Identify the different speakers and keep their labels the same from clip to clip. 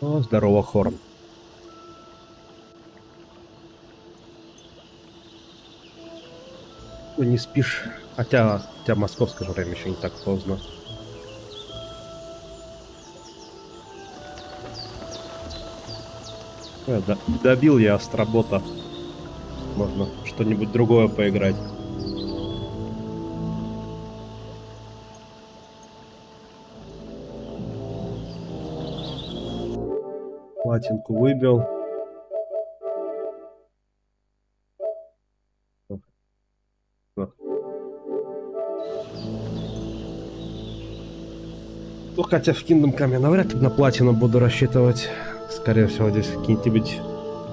Speaker 1: О, здорово, Хорн. Ну, не спишь. Хотя московское же время еще не так поздно. Добил я Астробота. Можно что-нибудь другое поиграть. Платинку выбил. Ну, хотя в Kingdom Come я навряд ли на платину буду рассчитывать. Скорее всего, здесь какие-нибудь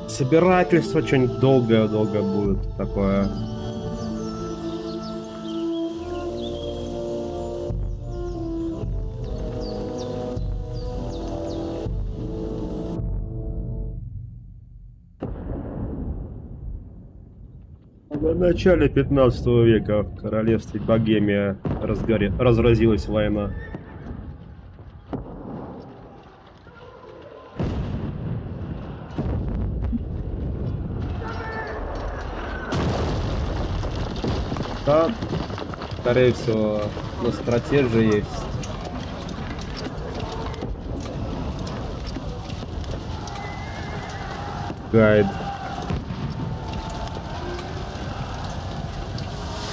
Speaker 1: собирательства, что-нибудь долгое будет такое. В начале 15 века в королевстве Богемия разразилась война. Да, скорее всего, на стратегии есть. Гайд.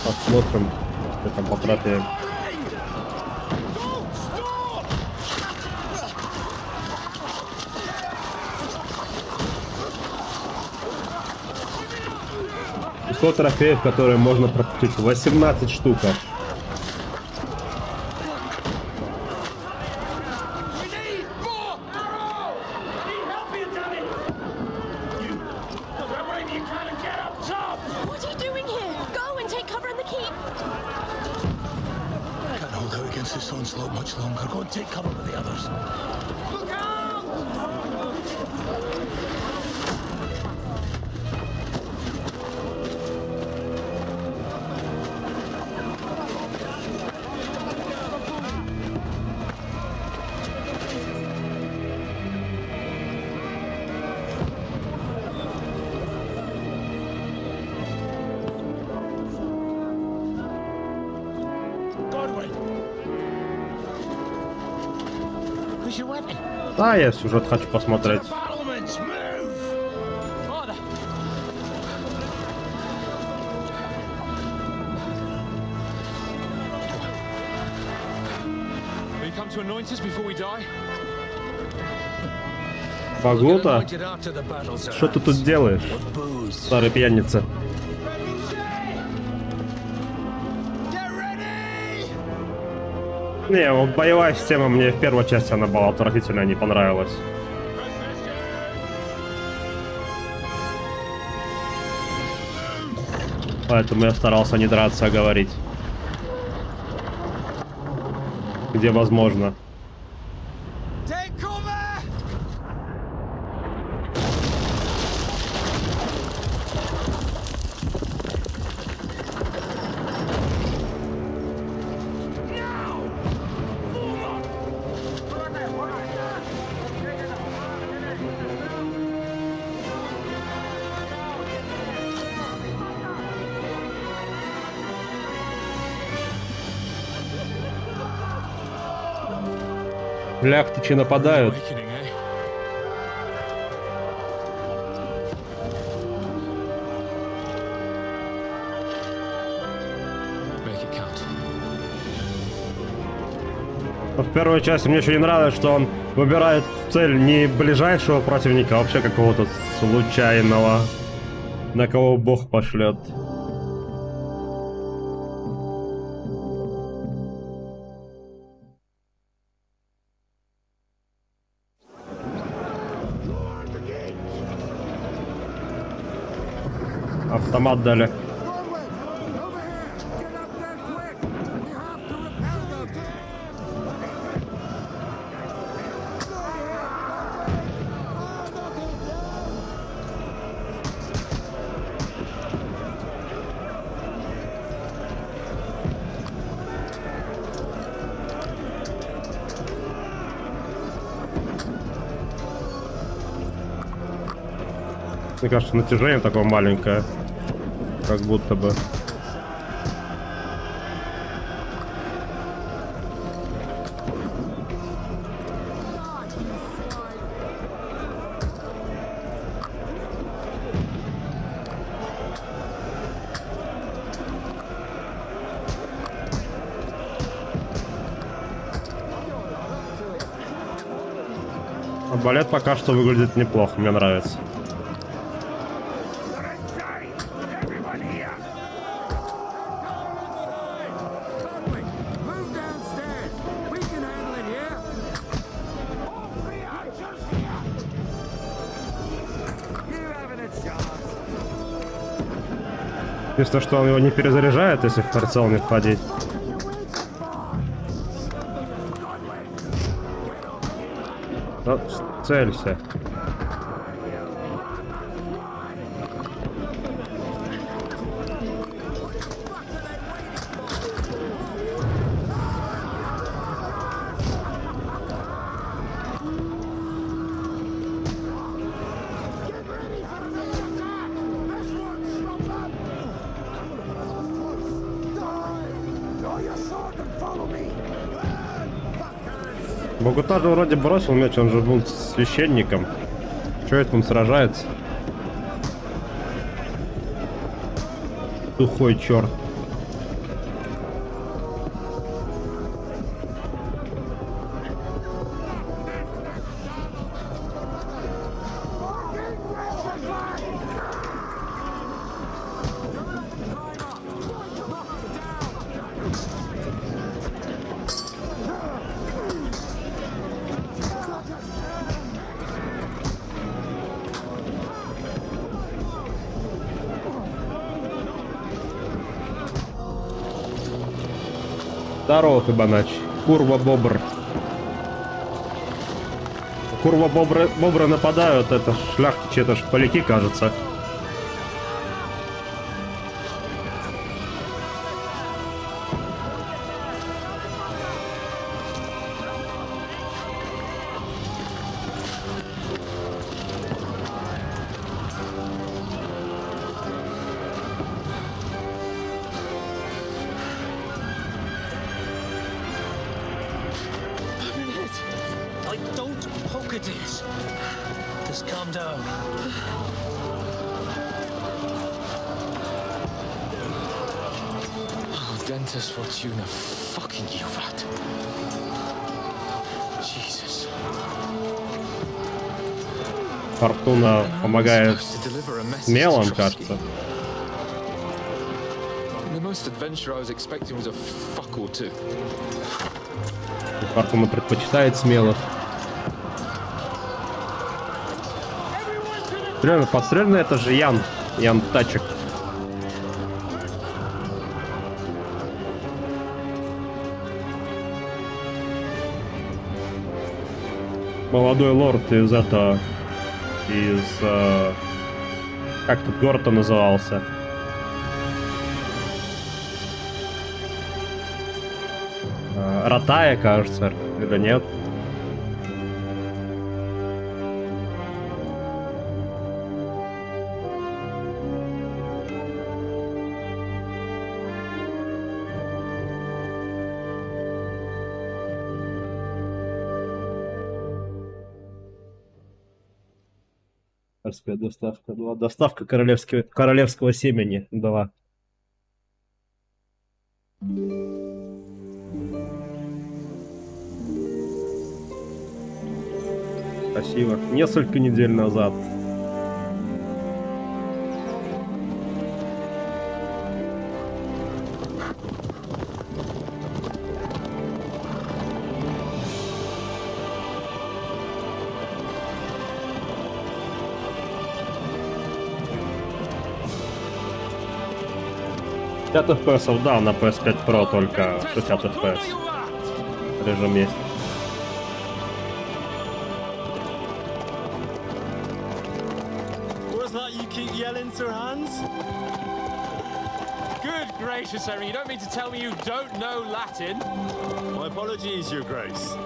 Speaker 1: Посмотрим, что там по трапе. Число трофеев, которые можно прокрутить, 18 штук. Да, я сюжет хочу посмотреть. Багута? Что ты тут делаешь, старый пьяница? Не, вот боевая система мне в первой части она была отвратительная, не понравилась. Поэтому я старался не драться, а говорить. Где возможно. Ляхтичи нападают. В первой части мне еще не нравилось, что он выбирает цель не ближайшего противника, а вообще какого-то случайного, на кого Бог пошлет. Автомат дали. Мне кажется, натяжение такое маленькое. Как будто бы. А балет пока что выглядит неплохо, мне нравится. Единственное, что он его не перезаряжает, если в прицел не входить. Ну, целься. Богута же вроде бросил меч, он же был священником. Чё это он сражается? Тупой черт. Здорово, Фибонач. Курва-бобр. Курва-бобры нападают, это шляхтичи, это ж поляки, кажется.
Speaker 2: Just calm down. Oh, Dentist Fortuna, fucking you, rat. Jesus.
Speaker 1: Фортуна помогает смелым, кажется.
Speaker 2: The most adventure I was expecting was a fuck or two.
Speaker 1: Фортуна предпочитает смелых. Реально, подстрельный это же Ян. Ян Тачек. Молодой лорд из этого... Из... как тут город-то назывался? Ратая, кажется, или нет? Доставка 2. Доставка королевского семени 2. Спасибо. Несколько недель назад. FPS, да, на PS5pro только 60 FPS. Режим есть.
Speaker 3: Was that you keep yelling, Sir Hans?
Speaker 4: Good gracious, Henry, you don't mean to tell me you don't know Latin?
Speaker 3: My apologies, Your Grace.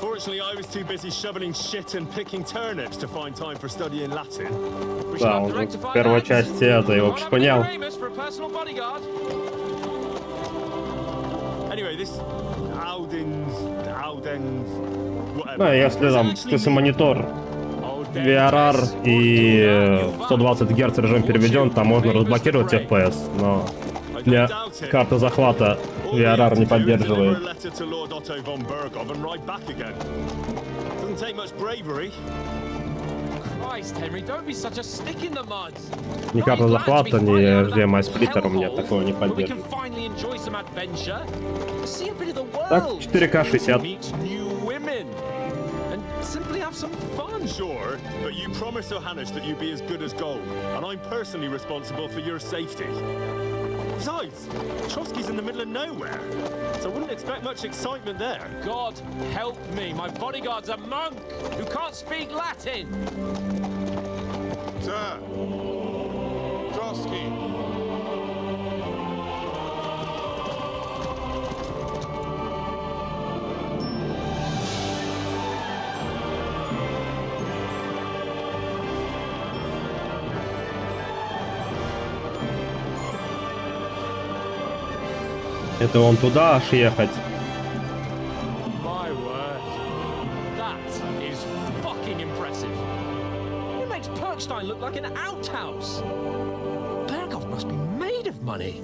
Speaker 3: Unfortunately, I was too busy shoveling shit and picking turnips to find time for studying Latin.
Speaker 1: Да, он же в первой части это его шпанял.
Speaker 3: Anyway, this Audens, whatever.
Speaker 1: Ну, если там, если монитор VRR и 120 Гц режим переведен, там можно разблокировать FPS, но для карты захвата VRR не поддерживает. Ни карта захвата, ни HDMI сплиттер у меня такого не поддерживает. Так, 4К 60.
Speaker 3: Simply have some fun. Sure, but you promised Johannes that you'd be as good as gold, and I'm personally responsible for your safety. Besides, Trotsky's in the middle of nowhere, so I wouldn't expect much excitement there.
Speaker 4: God help me, my bodyguard's a monk who can't speak Latin.
Speaker 5: Sir, Trotsky.
Speaker 1: Это он туда аж ехать.
Speaker 4: My word. That is fucking impressive. It makes Perkstein look like an outhouse. Berghoff must be made of money.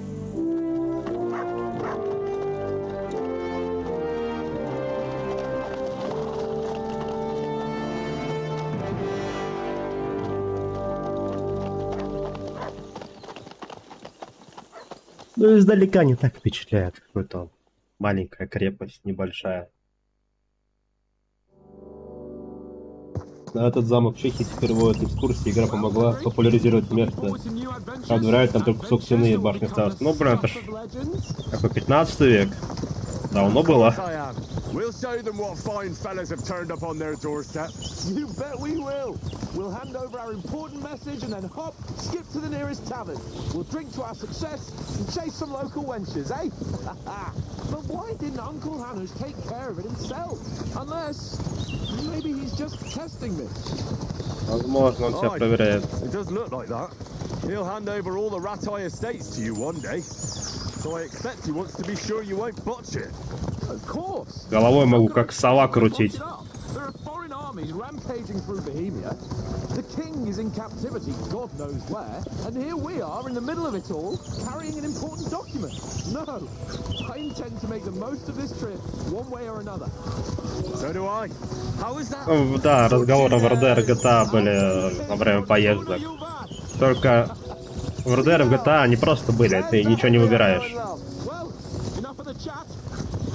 Speaker 1: Ну, издалека не так впечатляет, какой-то маленькая крепость, небольшая. На этот замок в Чехии теперь вводят экскурсии, игра помогла популяризировать место. Правда, вероятно, там только кусок стены и башни осталось. Ну, блин, это ж какой 15 век. Давно было.
Speaker 5: We'll show them what fine fellas have turned up on their doorstep.
Speaker 6: You bet we will. We'll hand over our important message and then hop, skip to the nearest tavern. We'll drink to our success and chase some local wenches, eh? But why didn't Uncle Hannes take care of it himself? Unless, maybe he's just testing me.
Speaker 1: Возможно, он все проверяет.
Speaker 5: It does look like that. He'll hand over all the Ratai estates to you one day. So I expect he wants to be sure you won't botch it.
Speaker 6: Of course.
Speaker 1: Головой могу как сова крутить.
Speaker 6: There are foreign armies rampaging through Bohemia. The king is in captivity, God knows where, and here we are in the middle of it all, carrying an important document. No, I intend to make the most of this trip, one way or another.
Speaker 5: So do I. How is that?
Speaker 1: Да, разговоры в РДР GTA были во время поездок. Только в РДР и в GTA они просто были, ты ничего не выбираешь.
Speaker 6: Well, enough of the chat.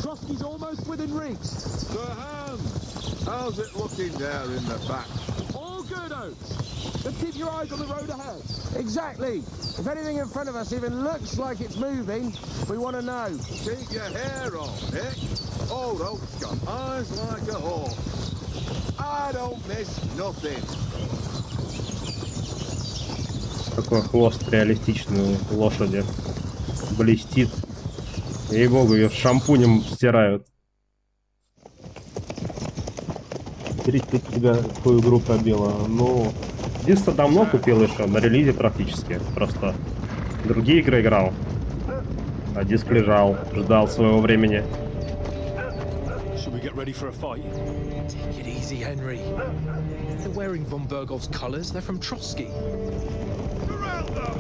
Speaker 6: Trotsky's almost within reach.
Speaker 5: Sir Hans, how's it looking there in the back?
Speaker 6: All good, Oates. Let's keep your eyes on the road ahead.
Speaker 7: Exactly. If anything in front of us even looks like it's moving, we want to know.
Speaker 5: Keep your hair on, Nick. Old Oak's got eyes like a hawk. I don't miss nothing.
Speaker 1: Какой хвост реалистичный у лошади. Блестит. Ей-богу, ее шампунем стирают. Ты тебя какую игру пробила? Ну, единственное, давно купил еще, на релизе практически. Просто другие игры играл. А диск лежал, ждал своего времени.
Speaker 3: Should we get ready for a fight?
Speaker 4: Take it easy, Henry. They're wearing von Berghoff's colors. They're from Trotsky.
Speaker 5: Surround them!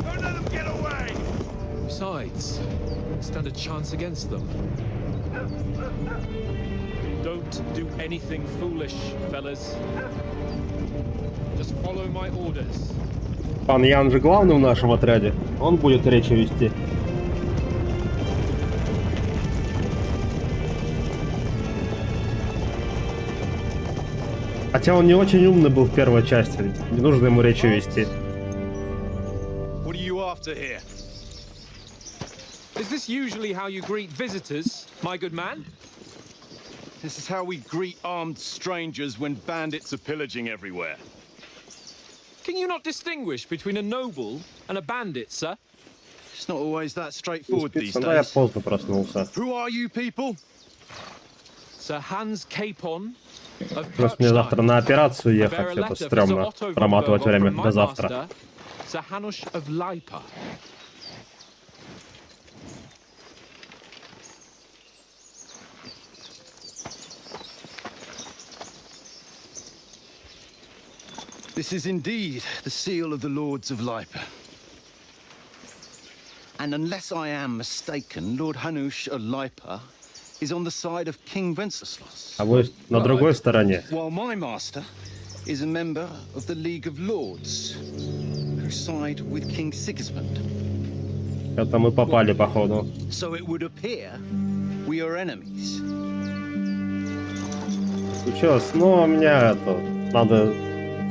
Speaker 5: Don't let them get away!
Speaker 4: Besides, stand a chance against them. Don't do anything foolish, fellas. Just follow my orders.
Speaker 1: Пан Ян же главный в нашем отряде. Он будет речи вести. Хотя он не очень умный был в первой части. Не нужно ему речи вести.
Speaker 3: What are you after here?
Speaker 4: Is this usually how you greet visitors, my good man?
Speaker 8: This is how we greet armed strangers when bandits are pillaging everywhere.
Speaker 4: Can you not distinguish between a noble and a bandit, sir?
Speaker 8: It's not always that straightforward these
Speaker 1: Да, я
Speaker 8: days.
Speaker 1: поздно проснулся.
Speaker 8: Who are you people?
Speaker 4: Sir Hans Capon of
Speaker 1: Просто мне завтра на операцию
Speaker 4: Bear a
Speaker 1: ехать, это
Speaker 4: letter for Sir
Speaker 1: стрёмно.
Speaker 4: Otto von
Speaker 1: Проматывать
Speaker 4: Berghoff
Speaker 1: время
Speaker 4: from my
Speaker 1: до завтра.
Speaker 4: master, Sir Hanush of Lipa.
Speaker 8: This is indeed the seal of the Lords of Lipa. And unless I am mistaken, Lord Hanush of Lipa is on the side of King Wenceslas.
Speaker 1: А вы на другой стороне.
Speaker 8: While my master is a member of the League of Lords, who side with King Sigismund.
Speaker 1: Это мы попали, походу.
Speaker 8: So it would appear we are enemies.
Speaker 1: Сейчас, ну, у меня это... Надо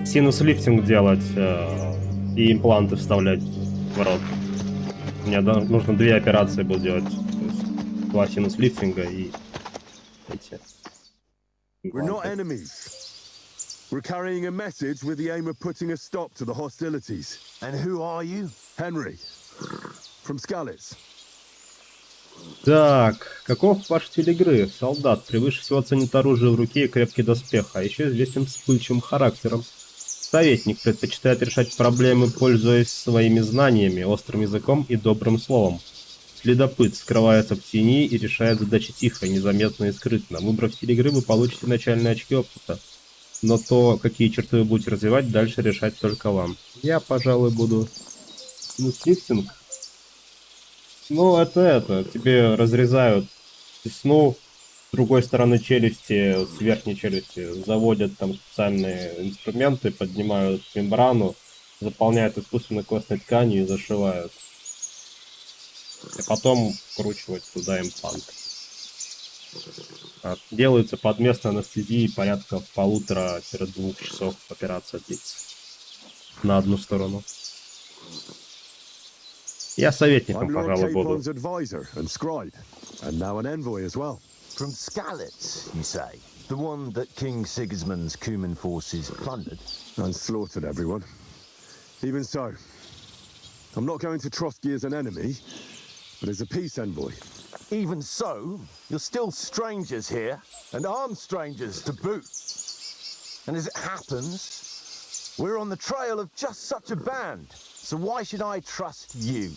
Speaker 1: синус-лифтинг делать и импланты вставлять в рот. Мне нужно 2 операции будет делать. То есть 2 синус-лифтинга и эти.
Speaker 5: We're not enemies. We're carrying a message with the aim of putting a stop to the hostilities.
Speaker 6: And who are you?
Speaker 5: Henry, from Skalitz.
Speaker 1: Так, каков ваш стиль игры? Солдат превыше всего ценит оружие в руке и крепкий доспех, а еще известен вспыльчивым характером. Советник предпочитает решать проблемы, пользуясь своими знаниями, острым языком и добрым словом. Следопыт скрывается в тени и решает задачи тихо, незаметно и скрытно. Выбрав стиль игры, вы получите начальные очки опыта. Но то, какие черты вы будете развивать, дальше решать только вам. Я, пожалуй, буду... лифтинг. Ну, это. Тебе разрезают десну с другой стороны челюсти, с верхней челюсти. Заводят там специальные инструменты, поднимают мембрану, заполняют искусственной костной тканью и зашивают. И потом вкручивать туда имплант. Делается под местной анестезией порядка 1,5-2 часов операция длится. На одну сторону. Я советником,
Speaker 5: I'm Lord
Speaker 1: пожалуй, буду.
Speaker 5: Capon's advisor and scribe, and now an envoy as well.
Speaker 6: From Skalitz, you say? The one that King Sigismund's Cuman forces plundered?
Speaker 5: And slaughtered everyone. Even so, I'm not going to Trotsky as an enemy, but as a peace envoy.
Speaker 6: Even so, you're still strangers here, and armed strangers to boot. And as it happens, we're on the trail of just such a band. So why should I trust you?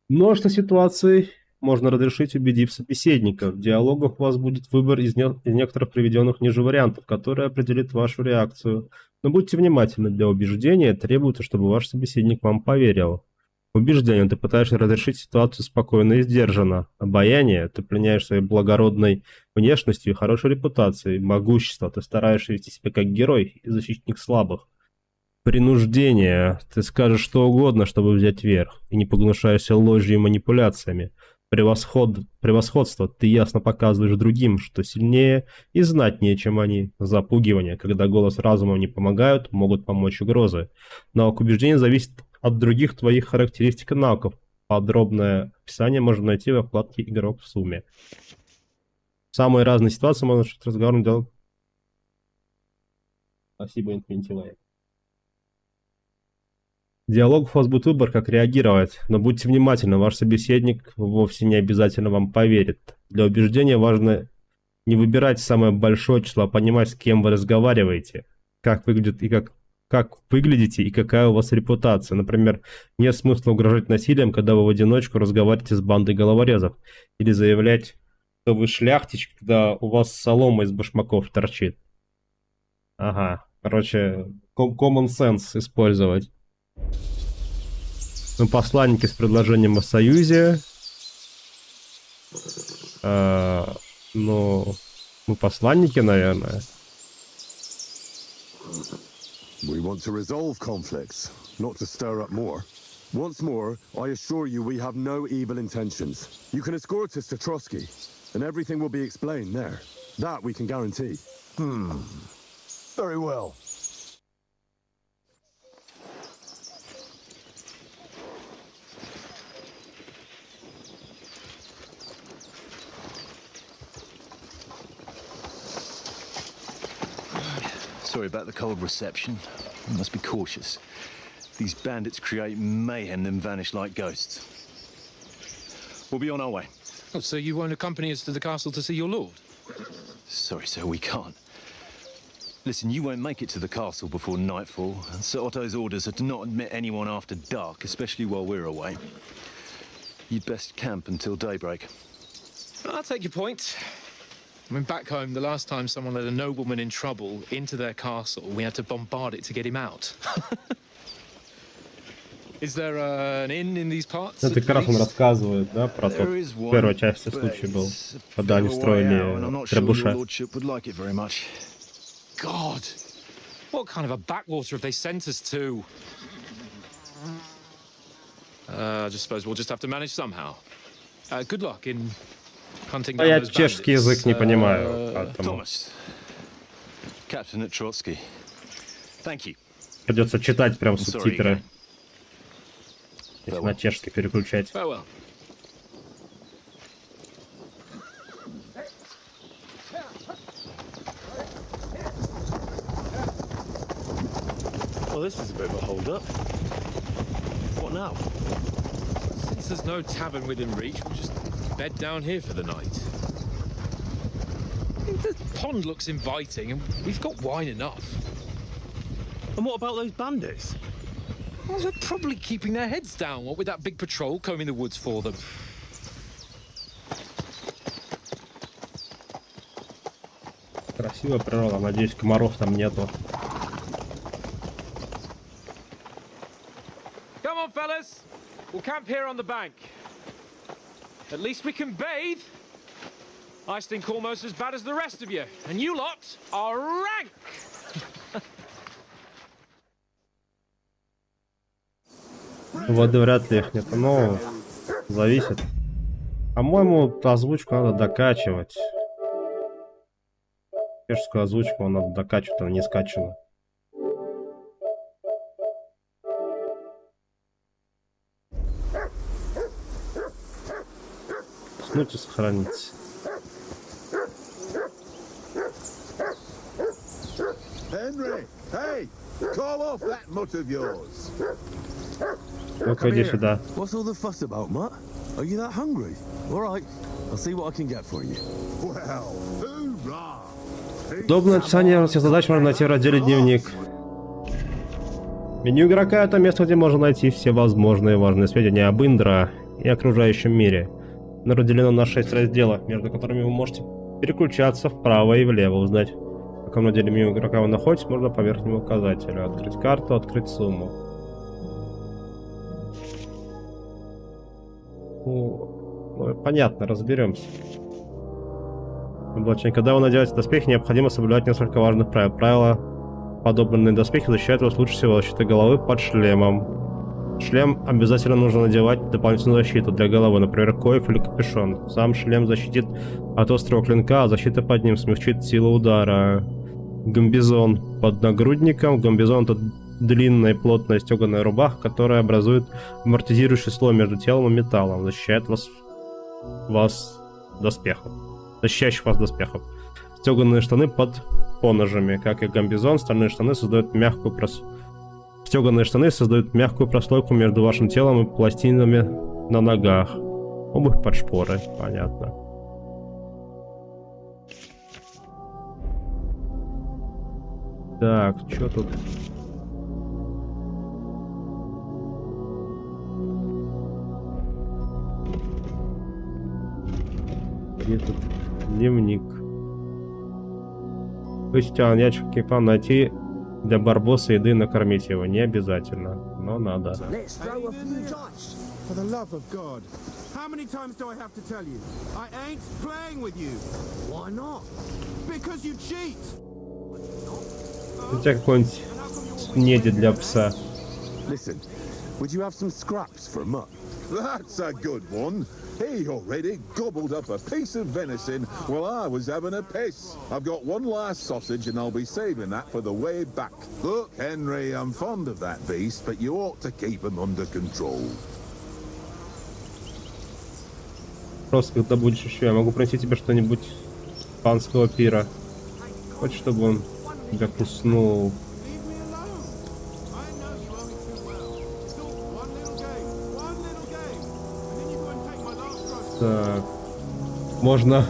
Speaker 1: Множество ситуаций можно разрешить, убедив собеседника. В диалогах у вас будет выбор из некоторых приведенных ниже вариантов, который определит вашу реакцию. Но будьте внимательны, для убеждения требуется, чтобы ваш собеседник вам поверил. Убеждение: ты пытаешься разрешить ситуацию спокойно и сдержанно. Обаяние: ты пленяешь своей благородной внешностью и хорошей репутацией. Могущество: ты стараешься вести себя как герой и защитник слабых. Принуждение: ты скажешь что угодно, чтобы взять верх, и не погнушаешься ложью и манипуляциями. Превосходство: ты ясно показываешь другим, что сильнее и знатнее, чем они. Запугивание: когда голос разума не помогают, могут помочь угрозы. Навык убеждения зависит от других твоих характеристик и навыков. Подробное описание можно найти во вкладке «Игрок в сумме». Самые разные ситуации можно решить разговорным диалогом. Спасибо, Infinity Light. Диалог у вас будет выбор, как реагировать, но будьте внимательны, ваш собеседник вовсе не обязательно вам поверит. Для убеждения важно не выбирать самое большое число, а понимать, с кем вы разговариваете, как выглядит и как выглядите и какая у вас репутация. Например, нет смысла угрожать насилием, когда вы в одиночку разговариваете с бандой головорезов, или заявлять, что вы шляхтич, когда у вас солома из башмаков торчит. Ага, короче, common sense использовать. Мы посланники с предложением о союзе. Ну, мы посланники, наверное.
Speaker 5: We want to resolve conflicts, not to stir up more. Once more, I assure you we have no evil intentions. You can escort us to Trotsky, and everything will be explained there. That we can guarantee.
Speaker 6: Very well.
Speaker 8: Sorry about the cold reception. You must be cautious. These bandits create mayhem then vanish like ghosts. We'll be on our way.
Speaker 4: Oh, so you won't accompany us to the castle to see your lord?
Speaker 9: Sorry, sir, we can't. Listen, you won't make it to the castle before nightfall, and Sir Otto's orders are to not admit anyone after dark, especially while we're away. You'd best camp until daybreak.
Speaker 4: I'll take your point. I mean, back home, the last time someone let a nobleman in trouble into their castle, we had to bombard it to get him out. Is there an inn in these parts?
Speaker 1: Это как раз он рассказывает, да, про то, в первой части случай был, когда они строили trebusze.
Speaker 4: God, what kind of a backwater have they sent us to? I just suppose we'll just have to manage somehow. Good luck in hunting down
Speaker 1: Я
Speaker 4: those
Speaker 1: чешский язык не понимаю, поэтому
Speaker 9: Thomas, Captain at Trotsky. Thank you.
Speaker 1: придется читать прям
Speaker 9: sorry.
Speaker 1: субтитры. Если на чешский переключать.
Speaker 4: Farewell.
Speaker 3: Well, this is a bit of a hold-up. What now?
Speaker 4: Since there's no tavern within reach, we'll just bed down here for the night. The pond looks inviting, and we've got wine enough.
Speaker 3: And what about those bandits?
Speaker 4: Well, they're probably keeping their heads down, what with that big patrol combing the woods for them.
Speaker 1: Красивая природа, надеюсь, комаров там нету.
Speaker 4: Come on, fellas. We'll camp here on the bank. At least we can bathe. I stink almost as bad as the rest of you, and you lot are rank.
Speaker 1: Воды вряд ли их нет, но зависит. По-моему, озвучку надо докачивать. Чешскую озвучку надо докачивать, она не скачана. Снуть и сохранить.
Speaker 10: Henry, hey, call off that mutt of yours.
Speaker 1: Ну-ка, иди сюда.
Speaker 6: What's all the fuss about, Mutt? Are you that hungry? All right, I'll see what I can get for you.
Speaker 10: Well, hoorah!
Speaker 1: Удобное описание всех задач можно найти в разделе «Дневник». Меню игрока — это место, где можно найти все возможные важные сведения об Индра и окружающем мире. Оно разделено на 6 разделов, между которыми вы можете переключаться вправо и влево, узнать, в каком разделе меню игрока вы находитесь, можно по верхнему указателю. Открыть карту, открыть сумму. Ну, понятно, разберемся. Облачение. Когда вы надеваете доспехи, необходимо соблюдать несколько важных правил. Правила: подобранные доспехи защищают вас лучше всего от защиты головы под шлемом. Шлем обязательно нужно надевать дополнительную защиту для головы, например, коев или капюшон. Сам шлем защитит от острого клинка, а защита под ним смягчит силу удара. Гамбизон под нагрудником. Гамбизон — это длинная плотная стеганая рубаха, которая образует амортизирующий слой между телом и металлом, защищает вас доспехов. Защищающих вас доспехов. Стеганые штаны под поножами. Как и гамбизон, стальные штаны создают Стеганые штаны создают мягкую прослойку между вашим телом и пластинами на ногах. Обувь под шпоры. Понятно. Так, что тут? Где тут дневник? Костян, ящик кипан найти для барбоса еды и накормить его. Не обязательно, но надо.
Speaker 7: Let's throw a few dice. For the love of God. How many times do I have to tell you? I ain't playing with you. Why not? Because you cheat.
Speaker 1: У тебя какой-нибудь снеди для пса.
Speaker 5: Listen, would you have some scraps for a mutt?
Speaker 10: That's a good one. He already gobbled up a piece of venison while I was having a piss. I've got one last sausage and I'll be saving that for the way back. Look, Henry, I'm fond of that beast, but you ought to keep him under control.
Speaker 1: Просто когда будешь еще, я могу просить тебе что-нибудь с панского пира. Хочешь, чтобы он тебя куснул? Так. Можно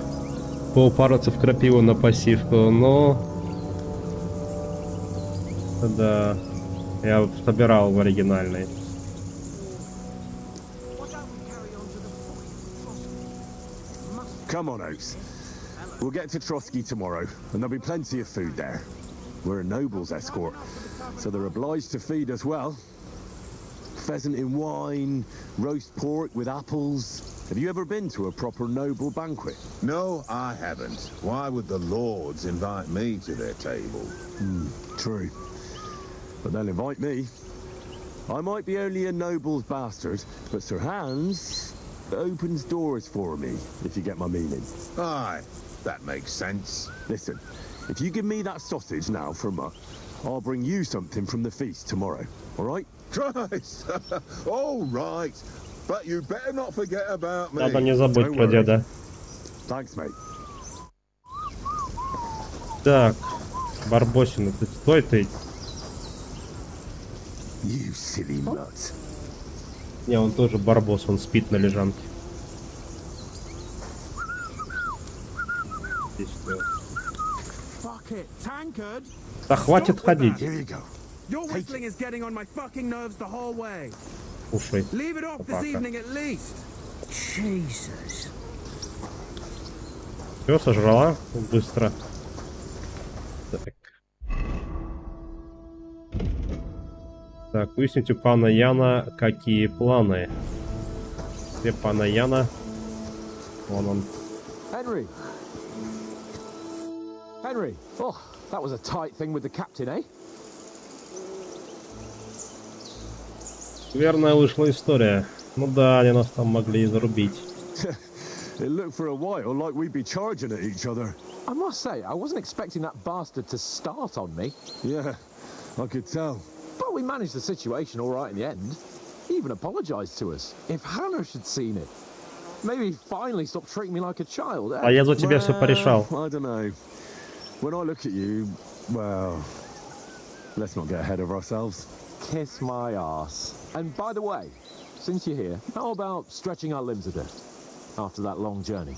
Speaker 1: поупариться в крапиву на пассивку, но... Да, я собирал в оригинальной.
Speaker 5: Come on, Oaks. We'll get to Trotsky tomorrow, and there'll be plenty of food there. We're a noble's escort, so they're obliged to feed us well. Pheasant in wine, roast pork with apples. Have you ever been to a proper noble banquet?
Speaker 10: No, I haven't. Why would the lords invite me to their table?
Speaker 5: True. But they'll invite me. I might be only a noble's bastard, but Sir Hans opens doors for me, if you get my meaning.
Speaker 10: Aye, that makes sense.
Speaker 5: Listen, if you give me that sausage now for a muck, I'll bring you something from the feast tomorrow, all right?
Speaker 10: Christ! All right. But you better not forget about me.
Speaker 1: Надо не забыть про деда.
Speaker 5: Thanks, mate.
Speaker 1: Так, Барбосина, ты стой ты.
Speaker 5: You silly mutt.
Speaker 1: Не, он тоже барбос, он спит на лежанке. Здесь что?
Speaker 7: Fuck it, tankard.
Speaker 1: Да хватит ходить.
Speaker 5: Here you go.
Speaker 7: Your whistling is getting on my fucking nerves the whole way.
Speaker 1: Слушай.
Speaker 7: Leave it off this
Speaker 1: Собака.
Speaker 7: evening at least. Jesus.
Speaker 1: Все, сожрала быстро. Так. Так, выяснить у пана Яна, какие планы. Где пана Яна? Вон он.
Speaker 6: Henry. Henry. Oh, that was a tight thing with the captain, eh?
Speaker 1: Верная вышла история. Ну да, они нас там могли и зарубить.
Speaker 5: It looked for a while like we'd be charging at each other.
Speaker 6: I must say, I wasn't expecting that bastard to start on me.
Speaker 5: Yeah, I could tell.
Speaker 6: But we managed the situation all right in the end. He even apologized to us. If Hannah had seen it, maybe he'd finally stop treating me like a child.
Speaker 1: А я за тебя все порешал.
Speaker 5: I don't know. When I look at you, well, let's not get ahead of ourselves.
Speaker 6: Kiss my arse. And by the way, since you're here, how about stretching our limbs a bit after that long journey?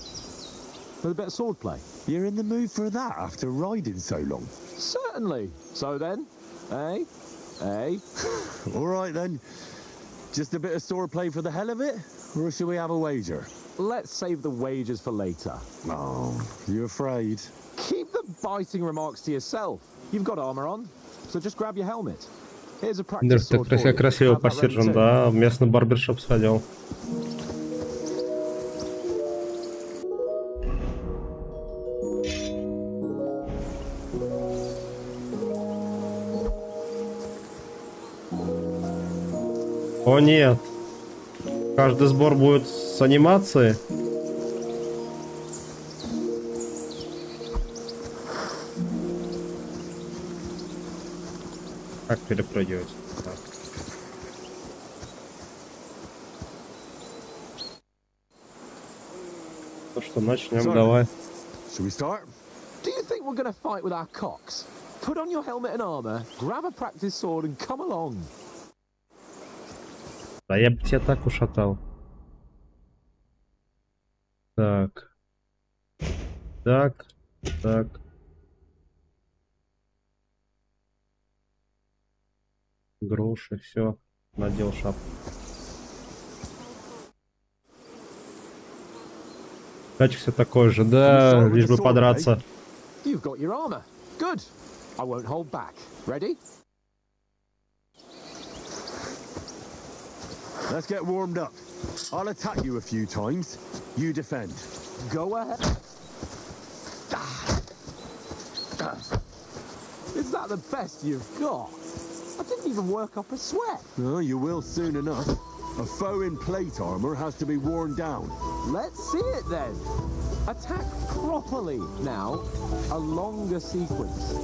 Speaker 6: With a bit of swordplay.
Speaker 5: You're in the mood for that after riding so long?
Speaker 6: Certainly. So then, eh? Eh?
Speaker 5: All right then. Just a bit of swordplay for the hell of it? Or should we have a wager?
Speaker 6: Let's save the wagers for later.
Speaker 5: Oh, you afraid?
Speaker 6: Keep the biting remarks to yourself. You've got armor on, so just grab your helmet. Here's a practice
Speaker 1: Дерс,
Speaker 6: sword
Speaker 1: так
Speaker 6: for you.
Speaker 1: красиво
Speaker 6: Have that ready
Speaker 1: посержен,
Speaker 6: too.
Speaker 1: да, в местный барбершоп сходил. О нет! Каждый сбор будет с анимацией. Как перепрыгивать? Так. Ну что, начнем,
Speaker 5: Sorry.
Speaker 1: давай.
Speaker 5: Should we start?
Speaker 6: Do you think we're going to fight with our cocks? Put on your helmet and armor, grab a practice sword and come along.
Speaker 1: Да я бы тебя так ушатал. Так. Так. Так. Груши, все. Надел шапку. Тачик все такой же, да, лишь бы подраться.
Speaker 6: You've got your armor. Good. I won't hold back. Ready?
Speaker 5: Let's get warmed up. I'll attack you a few times. You defend.
Speaker 6: Go ahead. Is that the best you've got? I didn't even work up a sweat.
Speaker 5: Oh, you will soon enough. A foe in plate armor has to be worn down.
Speaker 6: Let's see it then. Attack properly. Now, a longer sequence.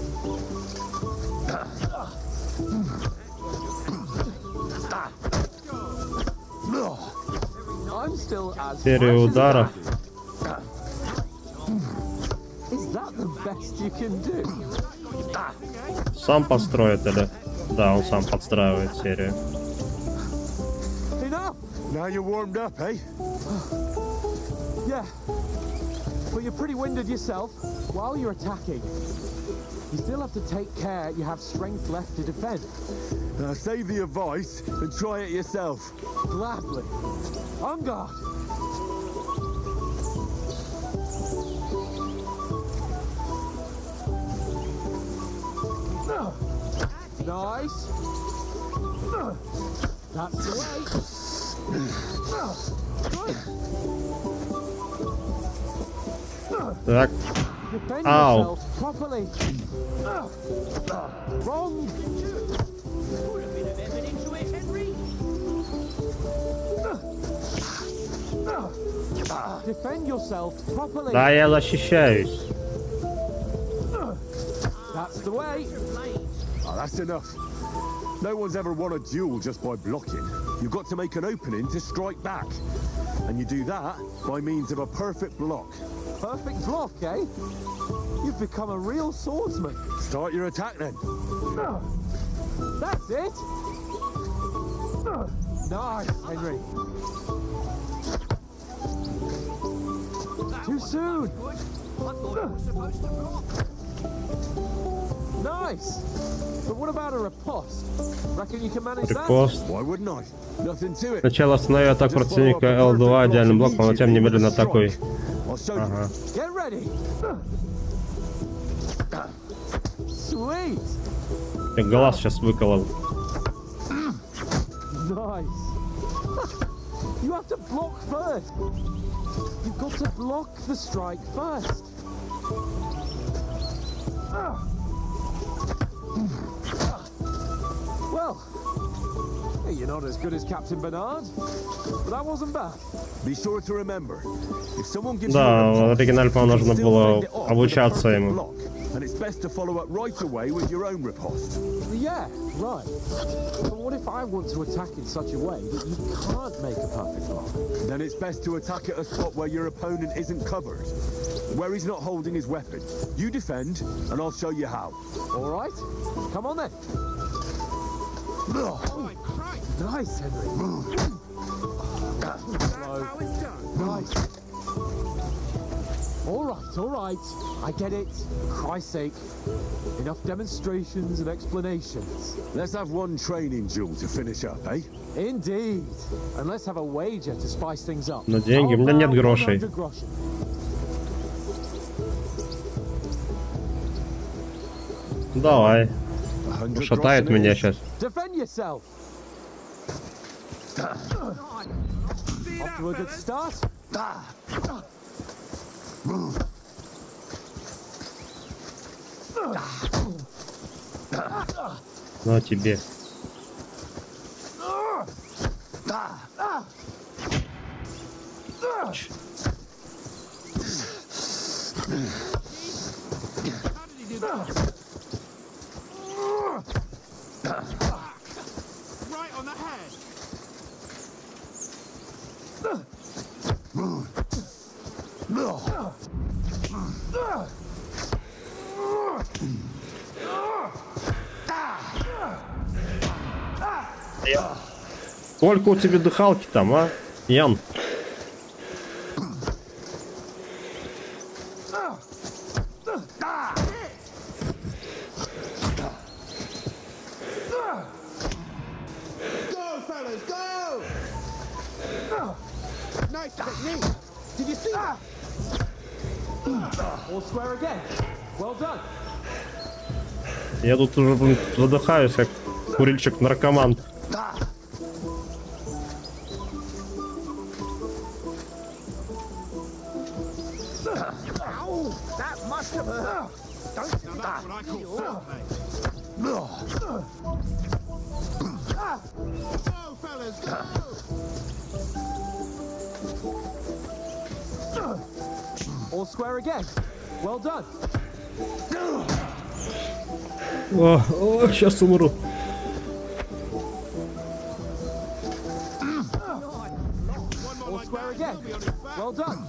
Speaker 6: I'm still as
Speaker 1: Серия
Speaker 6: fresh as a
Speaker 1: ударов.
Speaker 6: daisy. Is that the best you can do?
Speaker 1: Сам построит или? Да, он сам подстраивает серию.
Speaker 6: Enough.
Speaker 5: Now you're warmed up, eh?
Speaker 6: Yeah. But you're pretty winded yourself while you're attacking. You still have to take care you have strength left to defend.
Speaker 5: Save the advice and try it yourself.
Speaker 6: Gladly. On guard. Nice. That's the way.
Speaker 1: Так.
Speaker 6: Defend
Speaker 1: Ow.
Speaker 6: yourself properly. Wrong. Defend yourself properly.
Speaker 1: Да, я защищаюсь.
Speaker 6: That's the way.
Speaker 5: Oh, that's enough. No one's ever won a duel just by blocking. You've got to make an opening to strike back. And you do that by means of a perfect block.
Speaker 6: Perfect block, eh? You've become a real swordsman.
Speaker 5: Start your attack then.
Speaker 6: That's it. Nice, Henry. Too soon. Nice. But what about a riposte? Reckon you can manage that?
Speaker 1: Репост.
Speaker 5: Why wouldn't I? Nothing to it.
Speaker 1: Сначала останови атаку противника L2 идеальным блоком, а затем немедленно атакуй.
Speaker 5: I'll show you.
Speaker 1: Ага.
Speaker 6: Get ready. Sweet.
Speaker 1: Я глаз сейчас выколол.
Speaker 6: Nice. You have to block first. You've got to block the strike first. Well, hey, you're not as good as Captain Bernard, but that wasn't bad.
Speaker 5: Be sure to remember, if someone gives
Speaker 1: Да,
Speaker 5: you
Speaker 1: в оригинале, по-моему, нужно было обучаться ему.
Speaker 5: block, and it's best to follow up right away with your own riposte.
Speaker 6: Yeah, right. But what if I want to attack in such a way that you can't make a perfect block?
Speaker 5: Then it's best to attack at a spot where your opponent isn't covered, where he's not holding his weapon. You defend, and I'll show you how.
Speaker 6: All right, come on then. Nice, Henry. Nice. All right. I get it. For Christ's sake. Enough demonstrations and explanations.
Speaker 5: Let's have one training duel to finish up, eh?
Speaker 6: Indeed. And let's have a wager to spice things up.
Speaker 1: На деньги. У меня нет грошей.
Speaker 6: 100 groschen.
Speaker 1: Давай. Ушатает меня сейчас.
Speaker 6: Defend yourself. Off to a good start.
Speaker 1: На тебе.
Speaker 7: Right on the head.
Speaker 1: Сколько у тебя дыхалки там, а? Ян.
Speaker 7: Go, fellas, go! Nice technique. Did you see that?
Speaker 6: All square again. Well done.
Speaker 1: Я тут уже, блин, задыхаюсь, как курильщик-наркоман.
Speaker 7: Ow! That must have hurt. Don't do that. That's what I call fault, mate. Go, fellas, go!
Speaker 6: All square again. Well done.
Speaker 1: О, сейчас умру.
Speaker 6: All square again. Well done.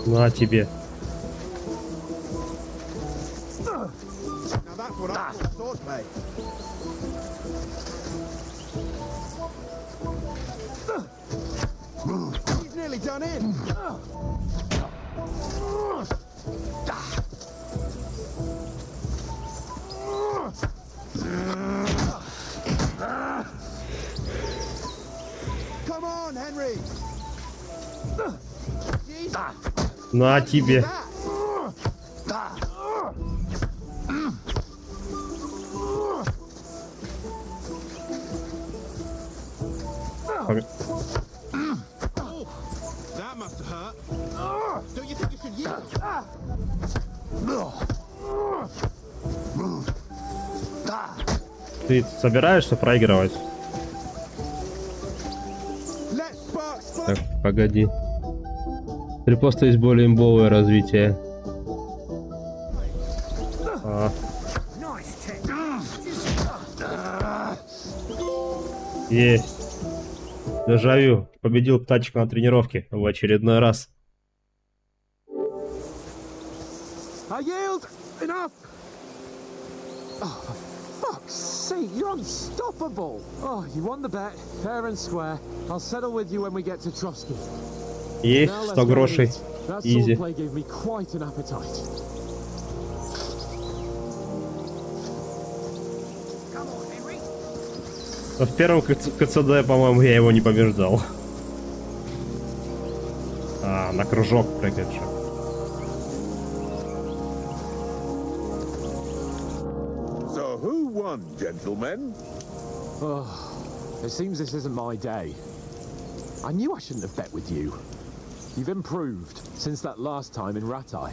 Speaker 1: На тебе.
Speaker 7: He's nearly done in. Come on, Henry.
Speaker 1: На тебе.
Speaker 7: That must have hurt. Don't you think you should yield?
Speaker 1: Ты собираешься проигрывать?
Speaker 7: Let sparks fly.
Speaker 1: Так, погоди. Или просто есть более имбовое развитие. Есть. Дежавю. Победил птачку на тренировке в очередной раз.
Speaker 6: I yield. Enough. Oh, for fuck's sake, you're unstoppable. Oh, you won the bet, fair and square. I'll settle with you when we get to Trotsky.
Speaker 1: Есть
Speaker 6: Now let's
Speaker 1: 100
Speaker 6: go
Speaker 1: грошей.
Speaker 6: eat. That
Speaker 1: Easy.
Speaker 6: swordplay gave me quite an appetite.
Speaker 1: Но в первом КЦД, по-моему, я его не побеждал. А, на кружок прыгать же.
Speaker 10: So who won, gentlemen?
Speaker 6: Oh, it seems this isn't my day. I knew I shouldn't have bet with you. You've improved since that last time in Ratai.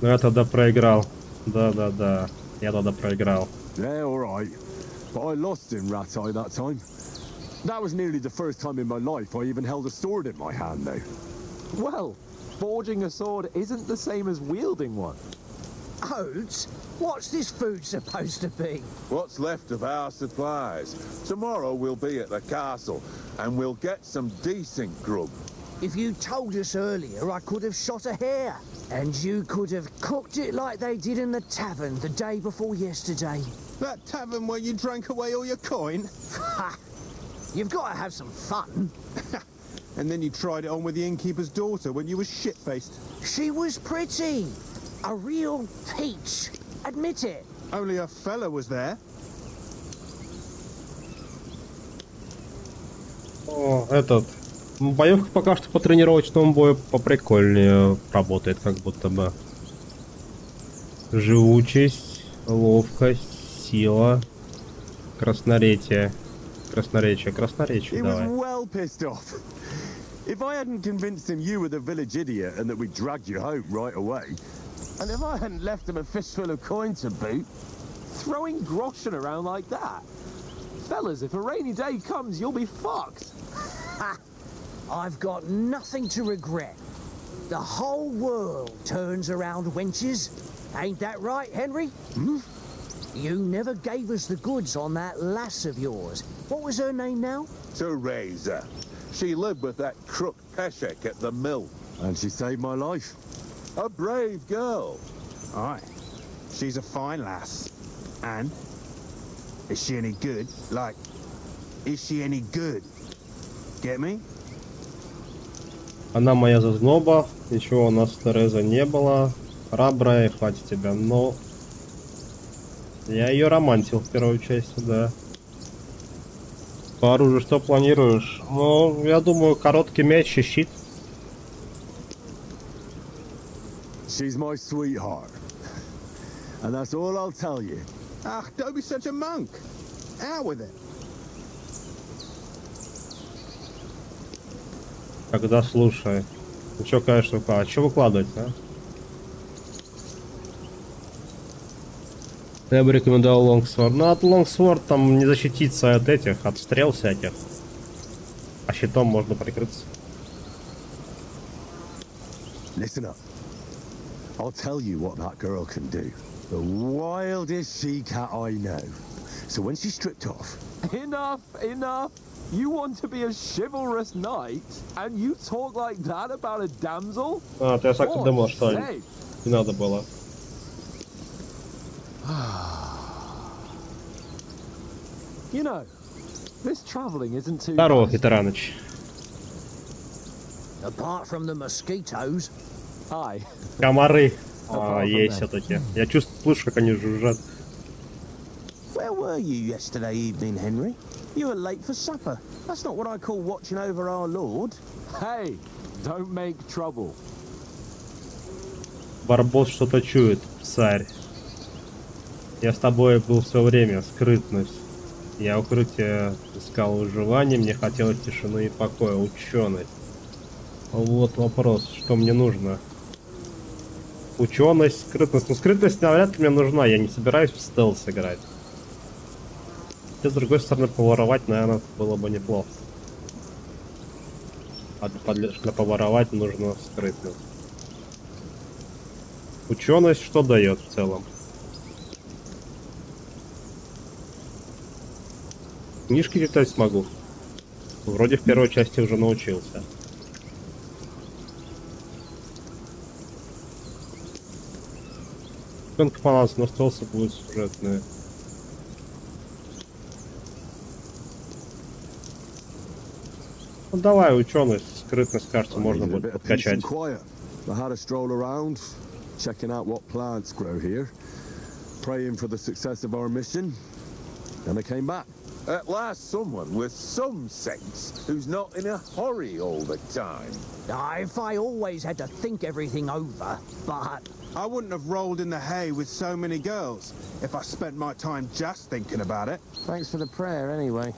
Speaker 1: Ну я тогда проиграл. Да. Я тогда проиграл.
Speaker 5: Yeah, all right. But I lost in Ratai that time. That was nearly the first time in my life I even held a sword in my hand, though.
Speaker 6: Well, forging a sword isn't the same as wielding one.
Speaker 11: Oats? What's this food supposed to be?
Speaker 10: What's left of our supplies. Tomorrow we'll be at the castle, and we'll get some decent grub.
Speaker 11: If you told us earlier, I could have shot a hare. And you could have cooked it like they did in the tavern the day before yesterday.
Speaker 7: That tavern where you drank away all your coin?
Speaker 11: Ha! You've got to have some fun.
Speaker 7: And then you tried it on with the innkeeper's daughter when you were shit-faced.
Speaker 11: She was pretty. A real peach. Admit it.
Speaker 7: Only a fella was there.
Speaker 1: О, этот. Боевка пока что по тренировочному бою поприкольнее работает, как будто бы. Живучесть, ловкость, сила, красноречие. Красноречие,
Speaker 5: He was
Speaker 1: давай.
Speaker 5: well pissed off. If I hadn't convinced him you were the village idiot and that we dragged you home right away.
Speaker 6: And if I hadn't left him a fistful of coin to boot, throwing groschen around like that. Fellas, if a rainy day comes, you'll be fucked.
Speaker 11: Ha! I've got nothing to regret. The whole world turns around wenches. Ain't that right, Henry? Hmm? You never gave us the goods on that lass of yours. What was her name now?
Speaker 10: Teresa. She lived with that crook Peshek at the mill.
Speaker 5: And she saved my life.
Speaker 10: A brave girl.
Speaker 7: Aye. She's a fine lass. And? Is she any good? Like, is she any good? Get me?
Speaker 1: Она моя зазноба, ничего у нас с Терезой не было. Храбрая, хватит тебя, но... Я ее романтил в первой части, да. По оружию что планируешь? Ну, я думаю, короткий мяч и щит.
Speaker 5: She's my sweetheart. And that's all I'll tell you.
Speaker 7: Ah, don't be such a monk. Out with it.
Speaker 1: Когда слушай. Ну чё, конечно, выкладывать. А чё выкладывать, а? Я бы рекомендовал лонгсворд. Но от лонгсворд там не защититься от этих, от стрел всяких. А щитом можно прикрыться.
Speaker 5: Listen up. I'll tell you what that girl can do. The wildest she-cat I know. So when she's stripped off...
Speaker 6: Enough, enough. You want to be a chivalrous knight, and you talk like that about a damsel?
Speaker 1: А, ты я так и думал, что
Speaker 6: Hey.
Speaker 1: не надо было.
Speaker 6: You know, this traveling isn't too
Speaker 1: Здорово,
Speaker 6: bad.
Speaker 1: Хитараныч.
Speaker 11: Apart from the mosquitoes.
Speaker 6: Hi.
Speaker 1: Комары.
Speaker 6: Apart from
Speaker 1: Есть
Speaker 6: that.
Speaker 1: все-таки. Я чувствую, слышу, как они жужжат.
Speaker 12: Where were you yesterday evening, Henry? You were late for supper. That's not what I call watching over our Lord.
Speaker 6: Hey, don't make trouble.
Speaker 1: Барбос что-то чует, царь. Я с тобой был все время, скрытность. Я укрытие искал выживание, мне хотелось тишины и покоя, ученый. Вот вопрос, что мне нужно. Ученость, скрытность. Ну, скрытность навряд ли мне нужна, я не собираюсь в стелс играть. И с другой стороны, поворовать, наверное, было бы неплохо. А для поворовать нужно скрытность. Ученость что дает в целом? Книжки читать смогу. Вроде в первой части уже научился. Гонка по нас настался, будет сюжетная. Ну давай, ученость, скрытность, кажется, можно будет подкачать.
Speaker 5: I had a stroll around, checking out what plants grow here, praying for the success of our mission, and I came back.
Speaker 10: At last, someone with some sense who's not in a hurry all the time.
Speaker 11: If I always had to think everything over, but...
Speaker 7: I wouldn't have rolled in the hay with so many girls if I spent my time just thinking about it.
Speaker 12: Thanks for the prayer, anyway.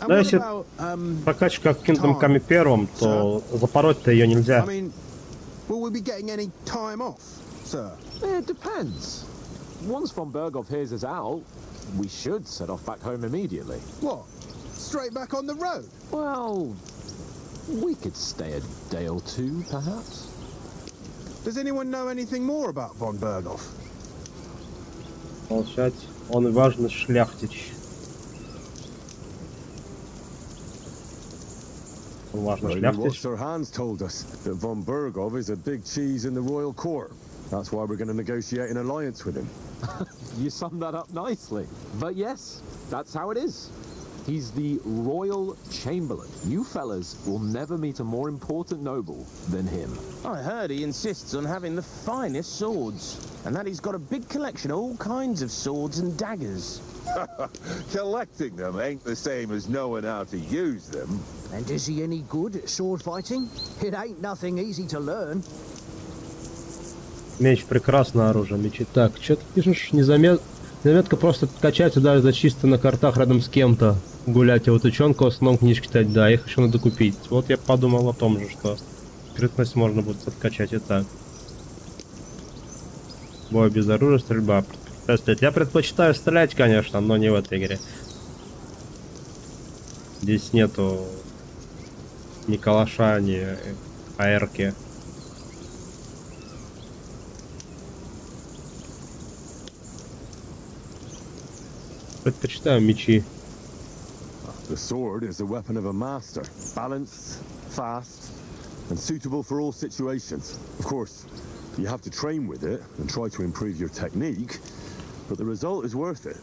Speaker 7: And
Speaker 1: Да,
Speaker 7: what
Speaker 1: если
Speaker 7: about,
Speaker 1: прокачка в Kingdom Come первом, то запороть-то ее нельзя.
Speaker 7: I mean, will we be getting any time off, sir?
Speaker 6: It depends. Once von Berghoff hears us out, we should set off back home immediately.
Speaker 7: What? Straight back on the road?
Speaker 6: Well, we could stay a day or two, perhaps.
Speaker 7: Does anyone know anything more about von Berghoff?
Speaker 1: Молчать. Он и важный шляхтич. Он важный
Speaker 5: What
Speaker 1: шляхтич.
Speaker 5: Sir Hans told us, that von Berghoff is a big cheese in the royal court. That's why we're going to negotiate an alliance with him.
Speaker 6: You summed that up nicely. But yes, that's how it is. He's the Royal Chamberlain. You fellas will never meet a more important noble than him.
Speaker 12: I heard he insists on having the finest swords, and that he's got a big collection of all kinds of swords and daggers.
Speaker 10: Collecting them ain't the same as knowing how to use them.
Speaker 11: And is he any good at sword fighting? It ain't nothing easy to learn.
Speaker 1: Меч прекрасное оружие, мечи. Так, что ты пишешь? Незаметка просто качать и даже чисто на картах рядом с кем-то гулять. А вот ученку в основном книжки читать, да, их еще надо купить. Вот я подумал о том же, что скрытность можно будет откачать и так. Бой без оружия, стрельба. Я предпочитаю стрелять, конечно, но не в этой игре. Здесь нету ни калаша, ни аэрки. Предпочитаю мечи.
Speaker 5: The sword is the weapon of a master, balanced, fast, and suitable for all situations. Of course, you have to train with it and try to improve your technique, but the result is worth it.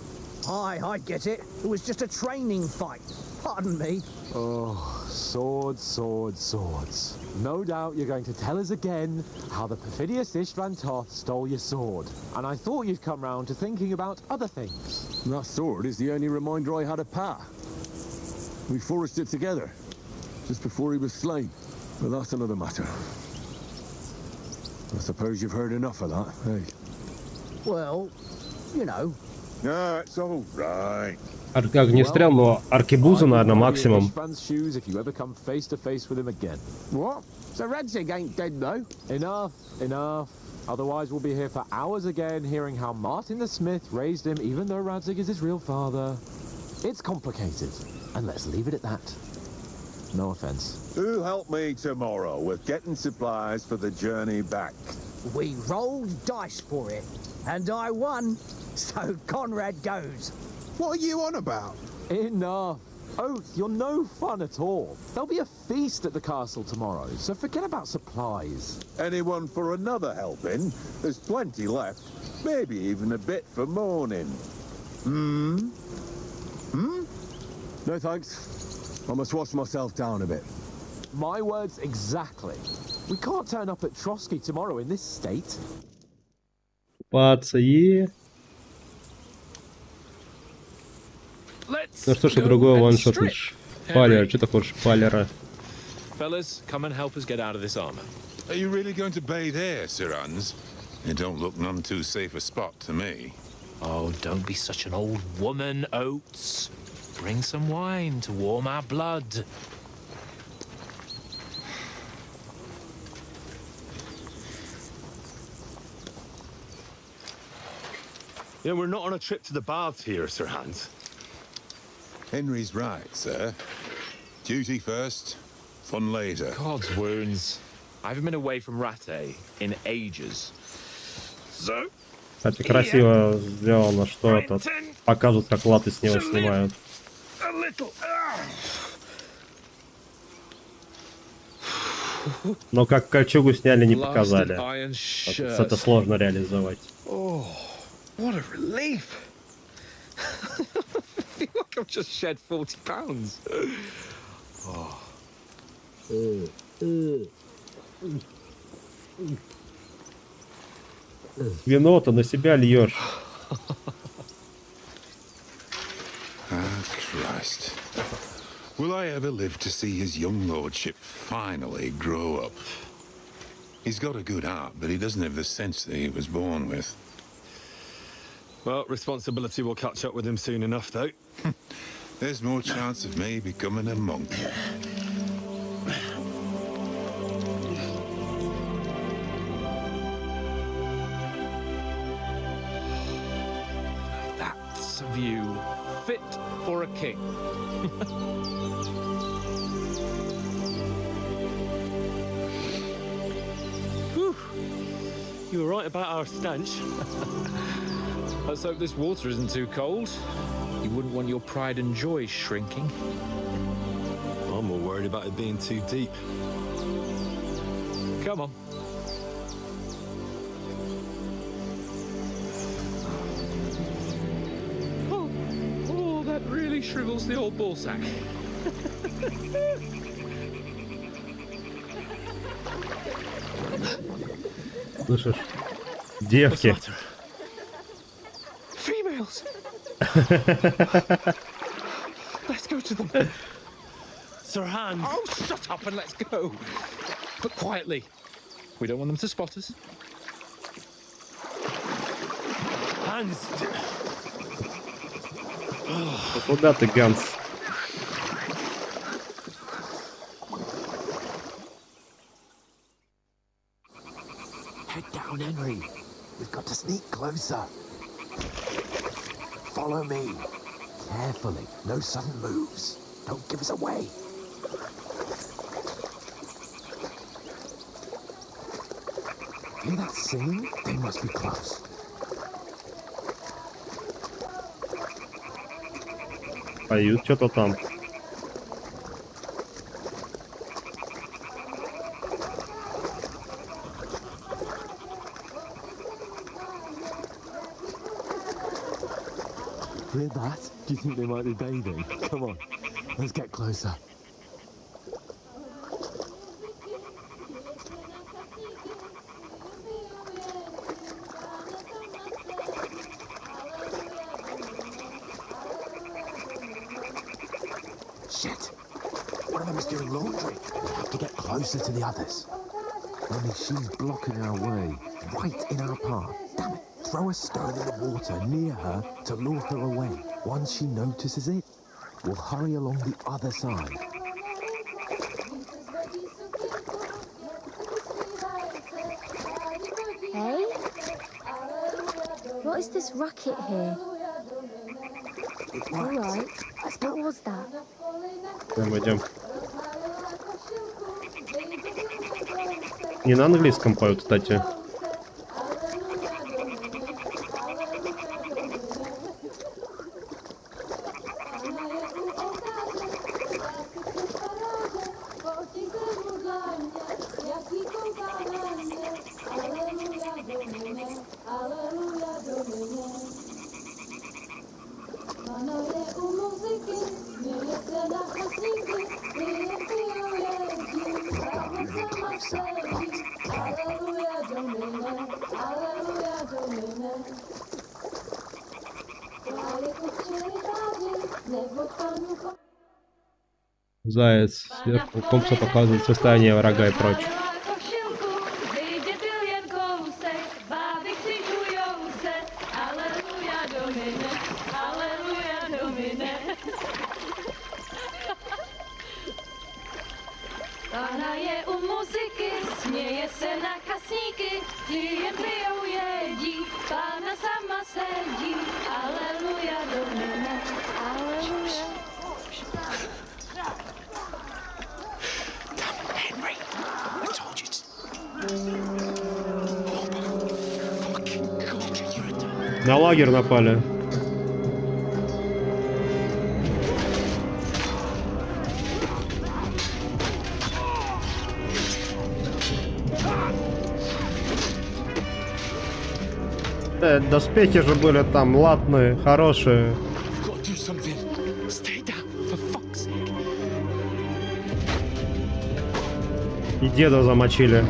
Speaker 11: I get it. It was just a training fight. Pardon me.
Speaker 6: Oh, swords, swords, swords. No doubt you're going to tell us again how the perfidious Istvan Toth stole your sword. And I thought you'd come round to thinking about other things.
Speaker 5: And that sword is the only reminder I had of Pa. We forged it together, just before he was slain. But that's another matter. I suppose you've heard enough of that, hey?
Speaker 11: Well, you know.
Speaker 10: No, it's all right.
Speaker 1: Огнестрел, но аркебуза, наверное, максимум.
Speaker 6: Istvan's shoes if you ever come face to face with him again.
Speaker 12: What? So Radzig ain't dead, though?
Speaker 6: Enough, enough. Otherwise we'll be here for hours again hearing how Martin the Smith raised him even though Radzig is his real father. It's complicated, and let's leave it at that. No offense.
Speaker 10: Who'll help me tomorrow with getting supplies for the journey back?
Speaker 11: We rolled dice for it, and I won. So Conrad goes.
Speaker 7: What are you on about?
Speaker 6: Enough. Oath, you're no fun at all. There'll be a feast at the castle tomorrow, so forget about supplies.
Speaker 10: Anyone for another helping? There's plenty left. Maybe even a bit for morning.
Speaker 5: No thanks. I must wash myself down a bit.
Speaker 6: My words exactly. We can't turn up at Trotsky tomorrow in this state.
Speaker 1: Купаться и... Ну что ж, и другой ваншотный шпалер. Что такое шпалера?
Speaker 4: Fellas, come and help us get out of this armor.
Speaker 13: Are you really going to bathe here, Sir Hans? It don't look none too safe a spot to me.
Speaker 4: Oh, don't be such an old woman, Oates. Bring some wine to warm our blood.
Speaker 3: Yeah, we're not on a trip to the baths here, Sir Hans.
Speaker 13: Henry's right, sir. Duty first, fun later.
Speaker 4: God's wounds. I haven't been away from Rattay in ages. So...
Speaker 1: Кстати, красиво сделано, что это показывают, как латы с него снимают. Но как кольчугу сняли, не показали. Это сложно реализовать.
Speaker 4: What a relief! I feel like I've just shed 40 pounds.
Speaker 1: Вино-то на себя льешь.
Speaker 13: Ah, Christ. Will I ever live to see his young lordship finally grow up? He's got a good heart, but he doesn't have the sense that he was born with.
Speaker 3: Well, responsibility will catch up with him soon enough, though.
Speaker 13: There's more chance of me becoming a monk.
Speaker 4: That's a view fit for a king.
Speaker 3: Whew. You were right about our stench.
Speaker 4: Let's hope this water isn't too cold. You wouldn't want your pride and joy shrinking.
Speaker 3: I'm more worried about it being too deep.
Speaker 4: Come on. Oh, that really shrivels the old ballsack.
Speaker 1: Слышишь? Девки.
Speaker 4: Females. Let's go to them.
Speaker 3: Sir Hans.
Speaker 4: Oh, shut up and let's go. But quietly. We don't want them to spot us.
Speaker 3: Hans.
Speaker 1: Куда ты, Ганс?
Speaker 6: Head down, Henry. We've got to sneak closer. Follow me. Carefully. No sudden moves. Don't give us away. Hear that singing? They must be close.
Speaker 1: Поют что-то там.
Speaker 6: Hear that? Do you think they might be bathing? Come on, let's get closer. Shit! One of them is doing laundry. We have to get closer to the others. Only she's blocking our way, right in our path. Damn it! Throw a stone in the water near her to lure her away. Once she notices it, we'll hurry along the other side.
Speaker 14: Hey? What is this racket here? All right. What was that?
Speaker 1: Идем. Не на английском поют, кстати. Заяц. Сверху компса показывает состояние врага и прочее.
Speaker 15: Pana je u muzyky, směje se na kasníky, klient jedí, Pana sama sedí, aleluja domine, aleluja.
Speaker 8: Damn, Henry, I told you to... Oh my fucking God, you're a...
Speaker 1: На лагерь напали. Доспехи же были там латные, хорошие. И деда замочили.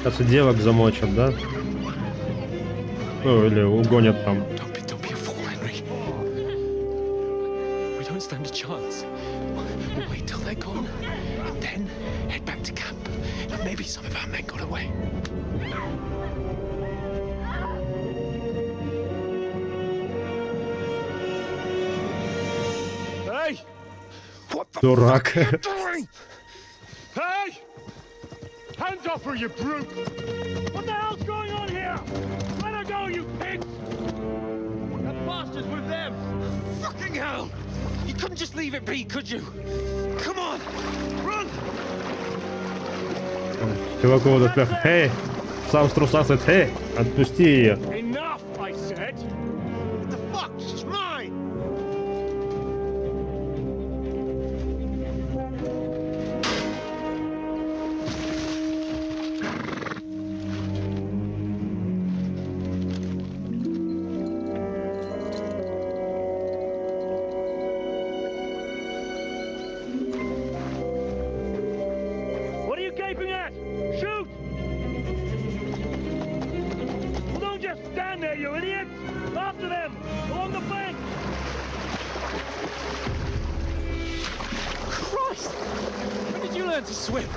Speaker 1: Сейчас и девок замочат, да? Ну, или угонят там. Дурак.
Speaker 3: Hands off her, you brute! What the hell's going on here? Let her go, you pigs! That bastard's with them!
Speaker 8: Fucking hell! You couldn't just leave it be, could you? Come on! Run!
Speaker 1: Чувак его тут эй! Сам в трусах говорит, эй! Отпусти ее!
Speaker 3: Enough, I said! What the fuck? She's mine! Shoot! Well, don't just stand there, you idiots! After them! Along the bank!
Speaker 4: Christ! When did you learn to swim?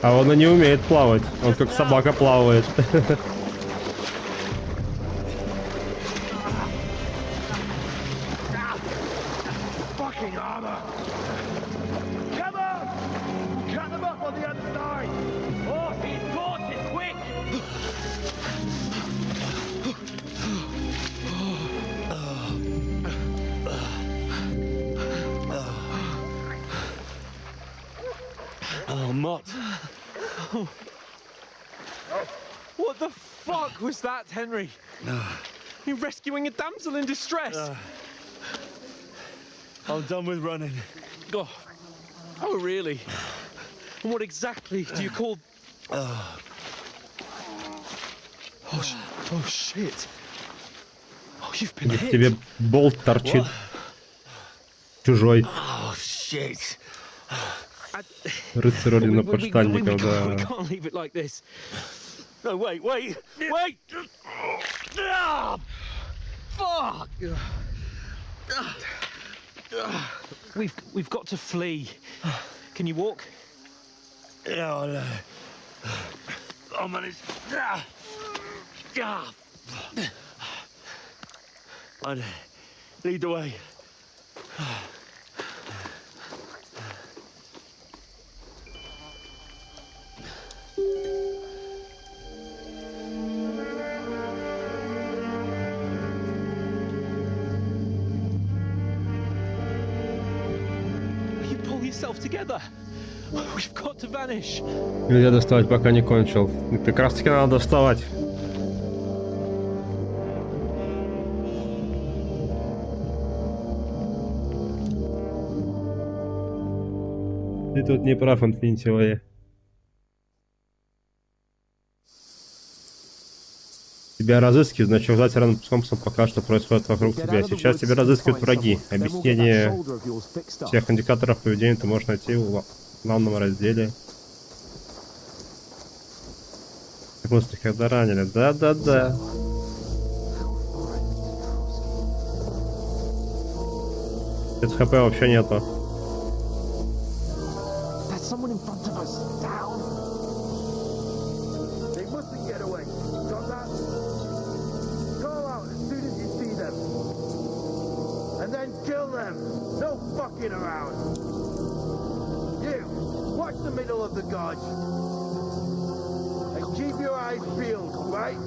Speaker 1: А он и не умеет плавать. Он как собака плавает.
Speaker 3: Fucking armor! Come on! Cut them up on the other side! Oh, he's caught it, quick!
Speaker 4: Oh, Mott. What the fuck was that, Henry? You're rescuing a damsel in distress.
Speaker 3: I'm done with running.
Speaker 4: Oh, really? And what exactly do you call... Oh, shit. Oh, you've been
Speaker 1: В
Speaker 4: hit.
Speaker 1: тебе болт торчит. Чужой.
Speaker 8: Oh, shit.
Speaker 1: Рыцарь ордена подштанников, да.
Speaker 4: We can't leave it like this.
Speaker 3: No, wait!
Speaker 4: Ah, fuck! We've got to flee. Can you walk?
Speaker 3: Yeah, I'll manage. I'd lead the way.
Speaker 4: You pull yourself together. We've got to vanish.
Speaker 1: Нельзя доставать, пока не кончил. И как раз таки надо доставать. Ты тут не прав, Инфинити. Тебя разыскивают, значит, узнать рядом с Томпсом пока что происходит вокруг тебя. Сейчас тебя разыскивают враги. Объяснение всех индикаторов поведения ты можешь найти в главном разделе. Мы когда ранили. Да-да-да. Без ХП вообще нету.
Speaker 6: Around. You, watch the middle of the gorge. And keep your eyes peeled, right?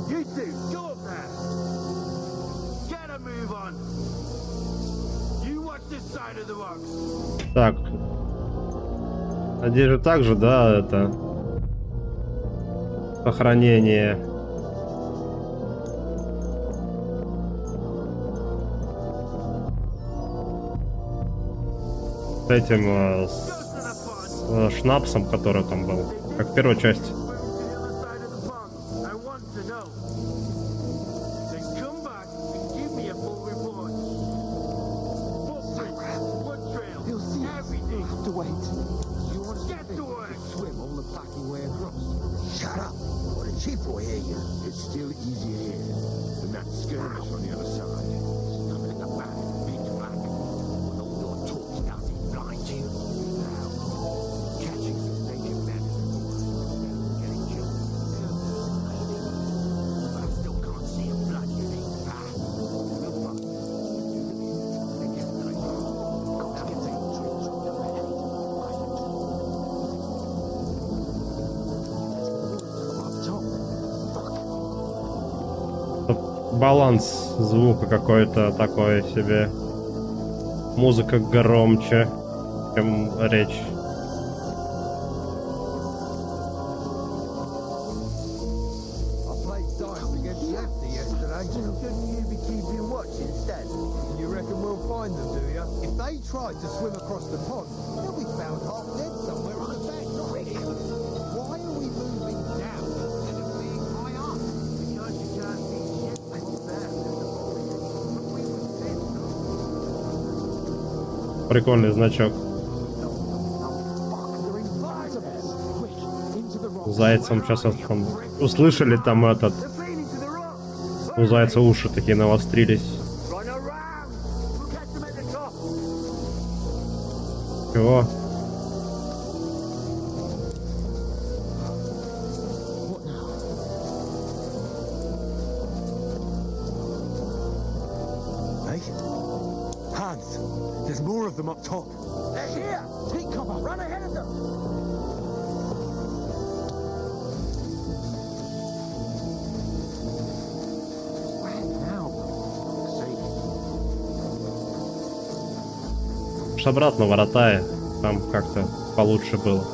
Speaker 6: You two, go up there. Get a move on. You watch this side of the rocks.
Speaker 1: Так. Надеюсь, так же, да, это... Сохранение. С этим с шнапсом, который там был, как в первой части. Баланс звука какой-то такой себе. Музыка громче, чем речь. Прикольный значок. Зайцем сейчас там услышали там этот. У зайца уши такие навострились. Чего?
Speaker 12: There's more of them up top.
Speaker 6: They're here! Take cover! Run ahead of them! Where now?
Speaker 1: Уж обратно ворота, там как-то получше было.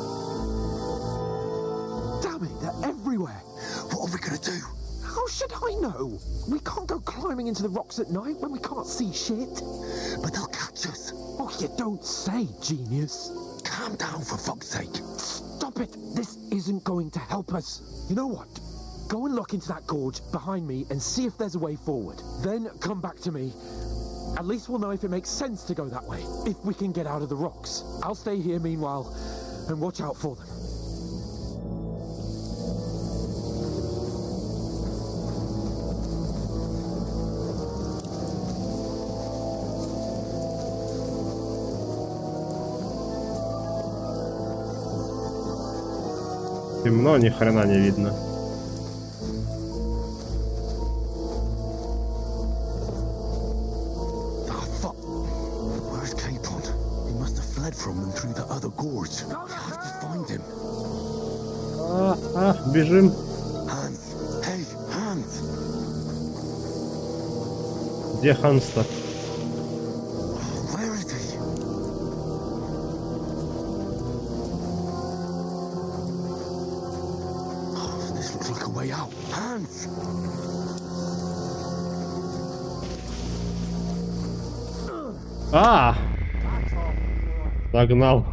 Speaker 6: Damn it! They're everywhere! What are we gonna do? How should I know? We can't go climbing into the rocks at night when we can't see shit. But they'll catch us. Oh, you don't say, genius. Calm down, for fuck's sake. Stop it. This isn't going to help us. You know what? Go and look into that gorge behind me and see if there's a way forward. Then come back to me. At least we'll know if it makes sense to go that way. If we can get out of the rocks. I'll stay here meanwhile and watch out for them.
Speaker 1: Темно, ни хрена не видно.
Speaker 12: Oh fuck! Where's Capon? He must have fled from them through the other gorge. We have to find him.
Speaker 1: Бежим.
Speaker 12: Hans! Hey, Hans!
Speaker 1: Где Ханс-то?
Speaker 12: Where is he? Hans!
Speaker 1: А! Догнал.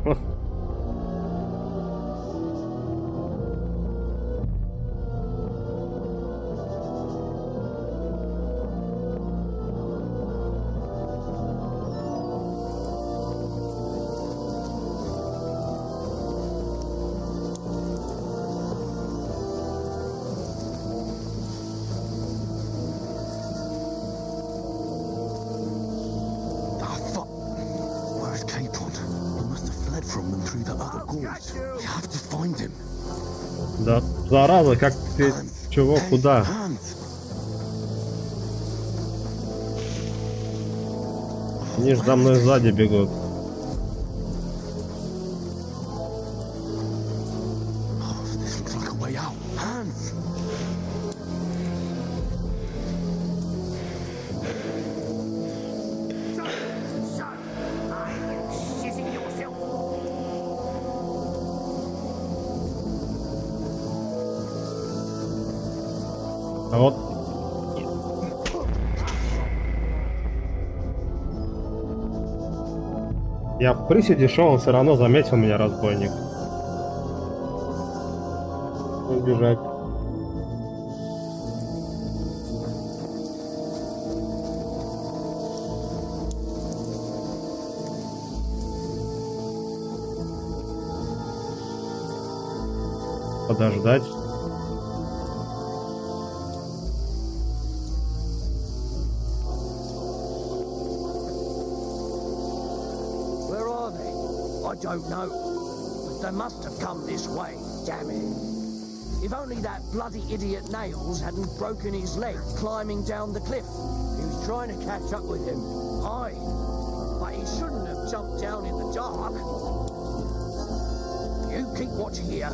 Speaker 1: Да, зараза, как ты... Чего, куда? Они ж за мной сзади бегут. А вот... Я в приседе шел, он все равно заметил меня, разбойник. Убежать. Подождать.
Speaker 11: I don't know, but they must have come this way, damn it. If only that bloody idiot Nails hadn't broken his leg climbing down the cliff. He was trying to catch up with him. Aye, but he shouldn't have jumped down in the dark. You keep watch here,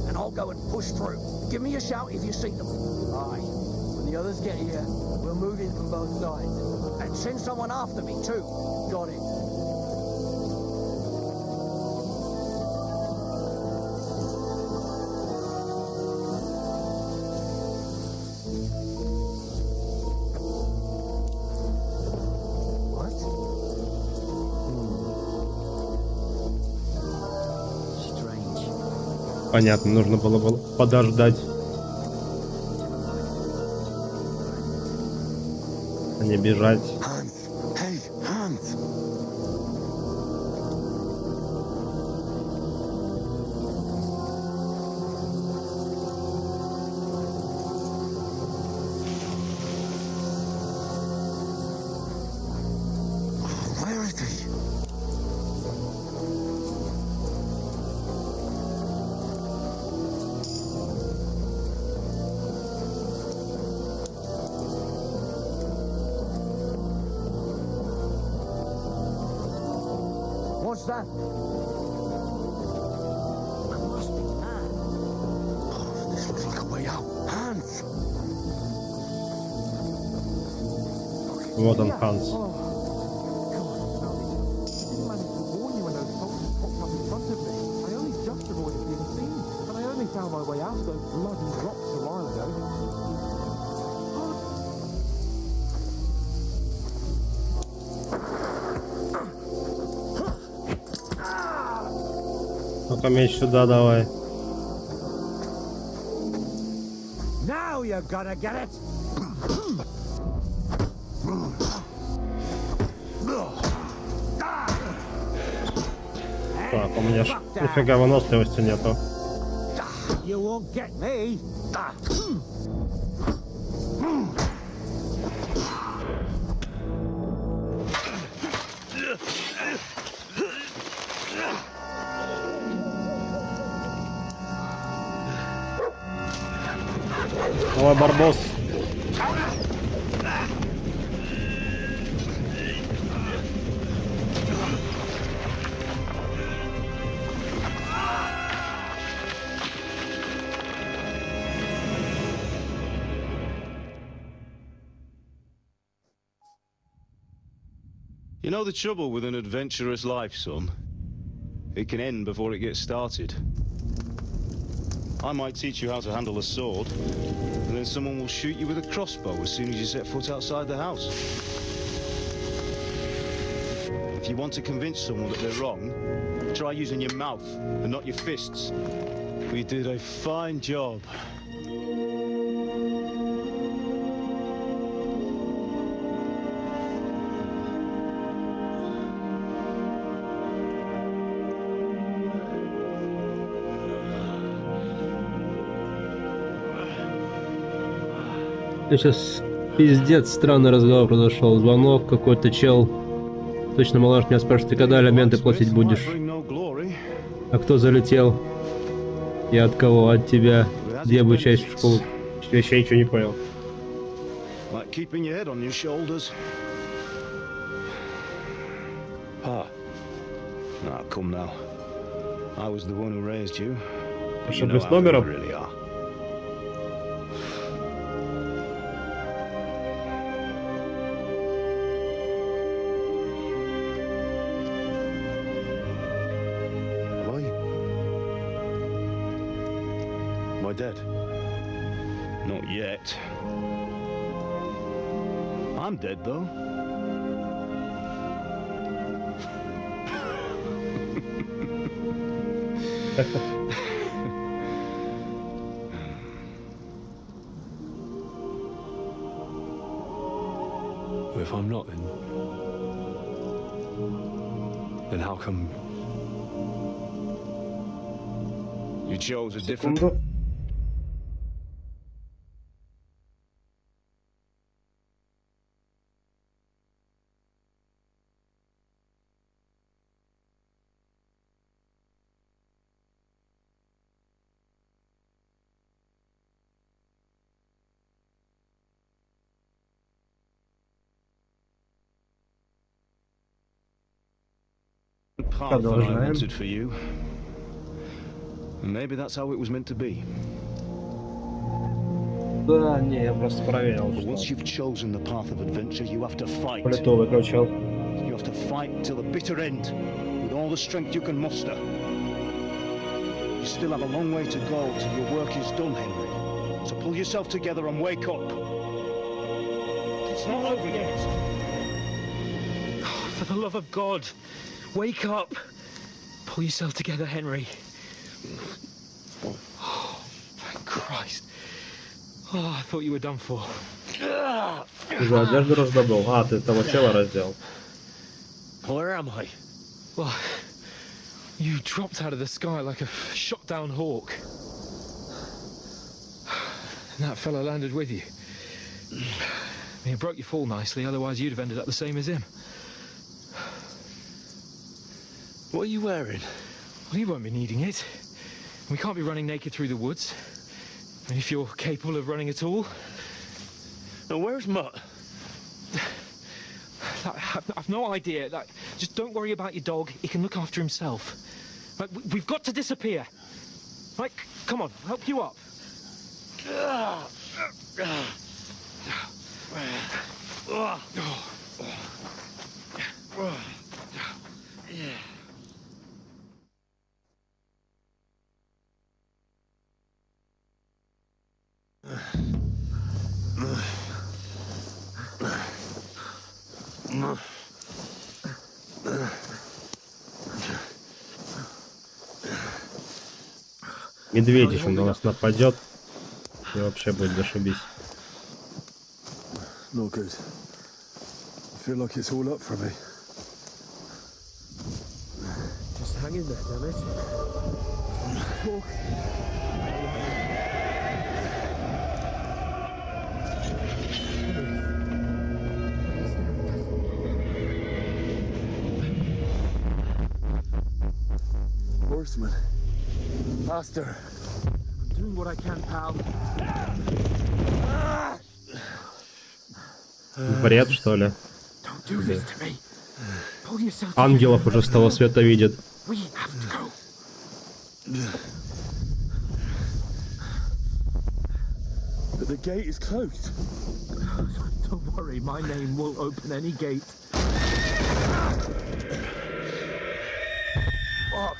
Speaker 11: and I'll go and push through. Give me a shout if you see them. Aye. When the others get here, we'll move in from both sides. And send someone after me, too. Got it.
Speaker 1: Понятно, нужно было подождать. А не бежать.
Speaker 11: What's that? That must be mad.
Speaker 12: Oh, this looks like a way out. Hans!
Speaker 1: Вот он, Ханс.
Speaker 6: Found my way out of those bloody rocks a while ago.
Speaker 1: Ну-ка, меч сюда давай.
Speaker 6: Now you're gonna get it.
Speaker 1: Так, у меня ж нифига выносливости нету.
Speaker 6: You won't get me.
Speaker 1: Давай, Барбос.
Speaker 16: You know the trouble with an adventurous life, son? It can end before it gets started. I might teach you how to handle a sword, and then someone will shoot you with a crossbow as soon as you set foot outside the house. If you want to convince someone that they're wrong, try using your mouth and not your fists. We did a fine job.
Speaker 1: Сейчас пиздец странный разговор произошел. Звонок, какой-то чел. Точно малыш меня спрашивает, ты когда алименты платить будешь? А кто залетел? Я от кого? От тебя. Где обучаешься в школу? Я еще ничего не понял.
Speaker 16: Like keeping your head on your shoulders. Pa. Now, come now. I was the one who raised you. You know how they really are. Dead? Not yet. I'm dead, though.
Speaker 17: If I'm not, then how come
Speaker 16: you chose a different... path that I wanted for you. And maybe that's how it was meant to be.
Speaker 1: Да, не, я просто проверил.
Speaker 16: But once you've chosen the path of adventure, you have to fight.
Speaker 1: Полетов выключил.
Speaker 16: You have to fight till the bitter end, with all the strength you can muster. You still have a long way to go till your work is done, Henry. So pull yourself together and wake up. It's not over yet.
Speaker 4: Oh, for the love of God, wake up. Pull yourself together, Henry. Oh, thank Christ. Oh, I thought you were done for.
Speaker 1: Уже одежду раздобыл. А, ты того чела раздел.
Speaker 4: Where am I? Well, you dropped out of the sky like a shot-down hawk. And that fella landed with you. I mean, it broke your fall nicely, otherwise you'd have ended up the same as him.
Speaker 17: What are you wearing?
Speaker 4: Well, you won't be needing it. We can't be running naked through the woods. And if you're capable of running at all.
Speaker 17: Now, where's Mutt?
Speaker 4: I've no idea. Just don't worry about your dog. He can look after himself. We've got to disappear. Right, come on, I'll help you up.
Speaker 1: Медведь еще на нас нападет и вообще будет зашибись.
Speaker 5: Not good. I feel like it's all up for me.
Speaker 6: Just hang in there, damn it. Walk.
Speaker 5: Horseman. Faster.
Speaker 6: I'm doing what I can, pal.
Speaker 1: Бред, что ли?
Speaker 6: Don't do this to me. Pull yourself
Speaker 1: Ангелов уже с того света видит.
Speaker 6: We have to go.
Speaker 5: But the gate is closed.
Speaker 6: Don't worry, my name will open any gate.
Speaker 5: Fuck.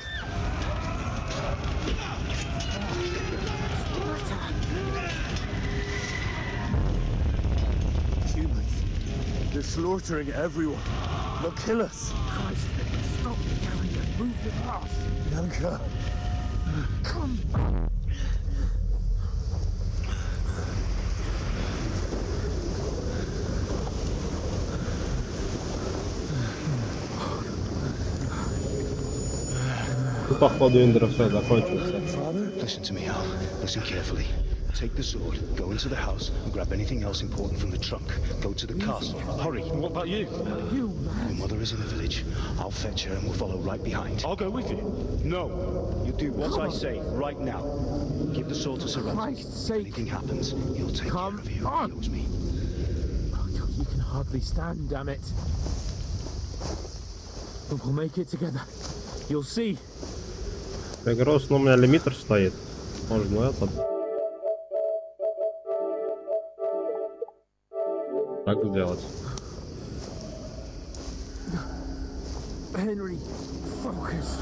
Speaker 12: They're slaughtering everyone. They'll kill us.
Speaker 6: Christ, stop yelling and move the grass.
Speaker 12: Bianca.
Speaker 6: Come.
Speaker 1: Походу Индра все закончился.
Speaker 16: Listen to me, Al. Listen carefully. Take the sword, go into the house, and grab anything else important from the trunk. Go to the castle. Hurry.
Speaker 4: What about you?
Speaker 6: You, man.
Speaker 16: Your mother is in the village. I'll fetch her and we'll follow right behind.
Speaker 4: I'll go with you.
Speaker 16: No. You do what I say right now. Give the sword to Sir Anthony.
Speaker 6: Christ's
Speaker 16: If
Speaker 6: sake.
Speaker 16: anything happens, he'll take care of you.
Speaker 6: on.
Speaker 16: He owes me.
Speaker 6: You can hardly stand, damn it. But we'll make it together. You'll see.
Speaker 1: Я говорю, но у меня лимитер стоит. Можно этот. Так сделать.
Speaker 6: Henry, focus.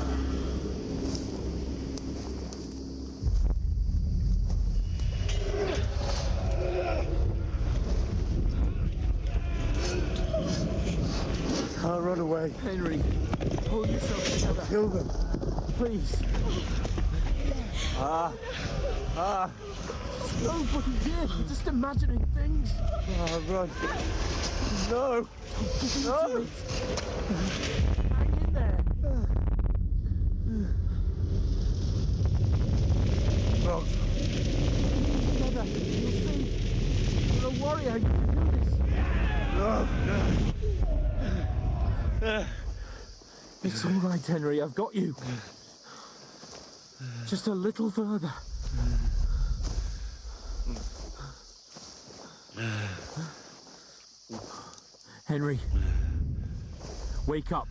Speaker 12: Can't run away.
Speaker 6: Henry, pull yourself together.
Speaker 12: Kill them.
Speaker 6: Please. Nobody's here. You're just imagining things.
Speaker 12: Run. No.
Speaker 6: No. Hang in there.
Speaker 12: Wrong.
Speaker 6: Together. You'll see. You're a warrior. You can do this.
Speaker 12: No.
Speaker 6: It's all right, Henry. I've got you. Just a little further. Henry, wake up.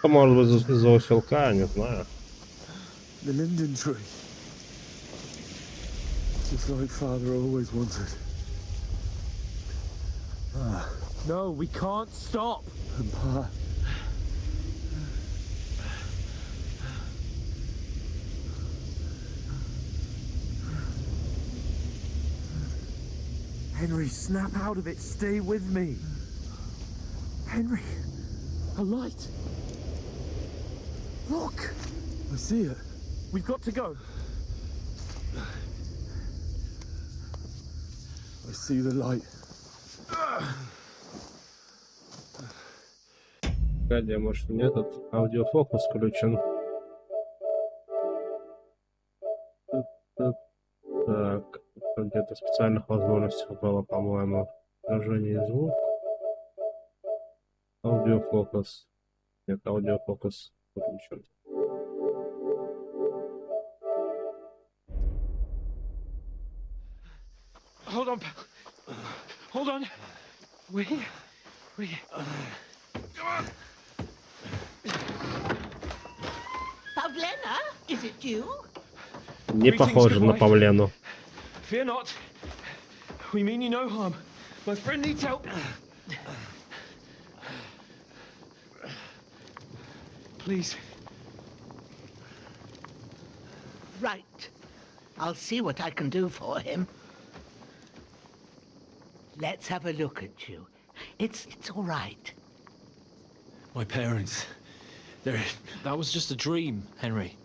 Speaker 1: Может быть, из-за ущелка, не знаю.
Speaker 12: The linden tree. Just like Father always wanted.
Speaker 6: No, we can't stop.
Speaker 12: And Pa.
Speaker 6: Henry, snap out of it. Stay with me. Henry, a light. Look.
Speaker 12: I see it.
Speaker 6: We've got to go.
Speaker 12: I see the light.
Speaker 1: Гадя, может, у меня этот аудиофокус включен. Так, где-то в специальных возможностях было, по-моему, отражение и звук. Аудиофокус. Нет, аудиофокус включен.
Speaker 4: Hold on, pal. Hold on. We're here. We're here.
Speaker 18: Pavlena, is it you?
Speaker 1: Не похоже на Павлену.
Speaker 4: Fear not. We mean you no harm. My friend needs help. Please.
Speaker 18: Right. I'll see what I can do for him. Let's have a look at you. It's all right.
Speaker 17: My parents, they're...
Speaker 4: That was just a dream, Henry.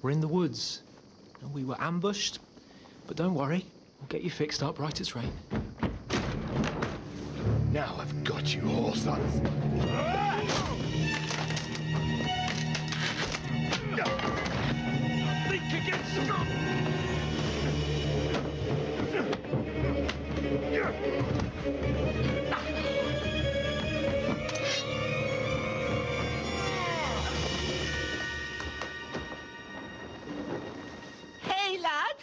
Speaker 4: We're in the woods. And we were ambushed. But don't worry. We'll get you fixed up right as rain.
Speaker 13: Now I've got you all, sons.
Speaker 3: Think against Scott!
Speaker 18: Hey, lad.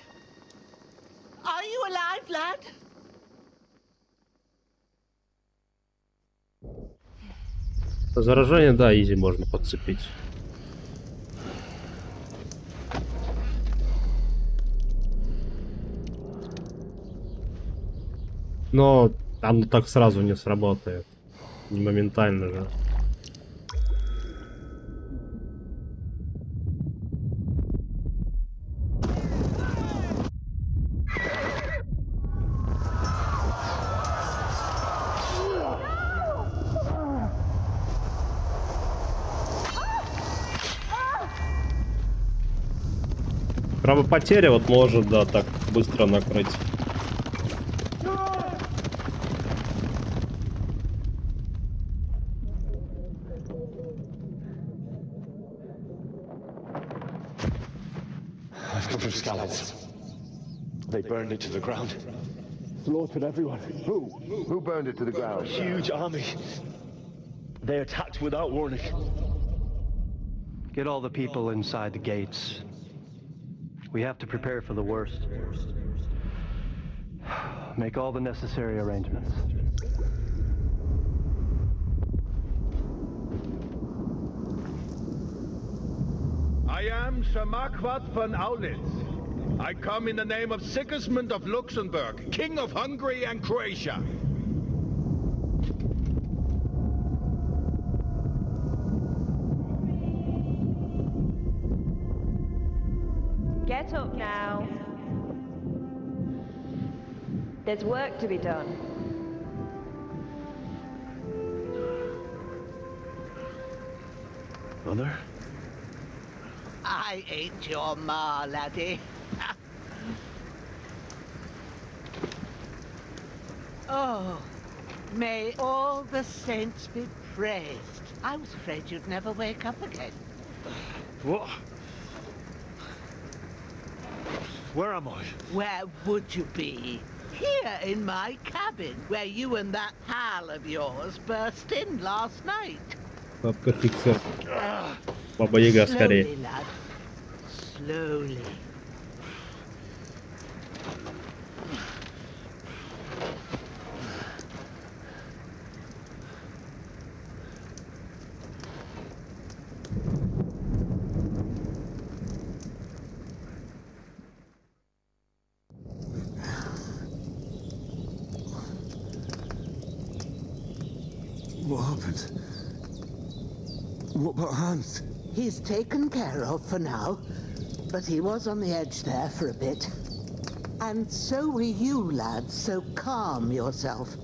Speaker 18: Are you alive, lad?
Speaker 1: Заражение, да, изи можно подцепить. Но оно так сразу не сработает. Не моментально же. Кровопотеря вот может, да, так быстро накрыть.
Speaker 19: I've come from Scallops. They burned it to the ground. Slaughtered everyone. Who? Who burned it to the ground? A huge army. They attacked without warning.
Speaker 20: Get all the people inside the gates. We have to prepare for the worst. Make all the necessary arrangements.
Speaker 21: I am Sir Marquardt von Aulitz. I come in the name of Sigismund of Luxembourg, King of Hungary and Croatia.
Speaker 22: Get up now. There's work to be done.
Speaker 20: Mother?
Speaker 18: I ain't your ma, laddie. Oh, may all the saints be praised. I was afraid you'd never wake up again.
Speaker 19: What? Where am I?
Speaker 18: Where would you be? Here in my cabin, where you and that pal of yours burst in last night.
Speaker 1: Бабка Фиксер. Баба Яга скорее.
Speaker 18: Slowly, lad. Slowly.
Speaker 5: What happened? What about Hans?
Speaker 18: He's taken care of for now, but he was on the edge there for a bit. And so were you, lads, so calm yourself.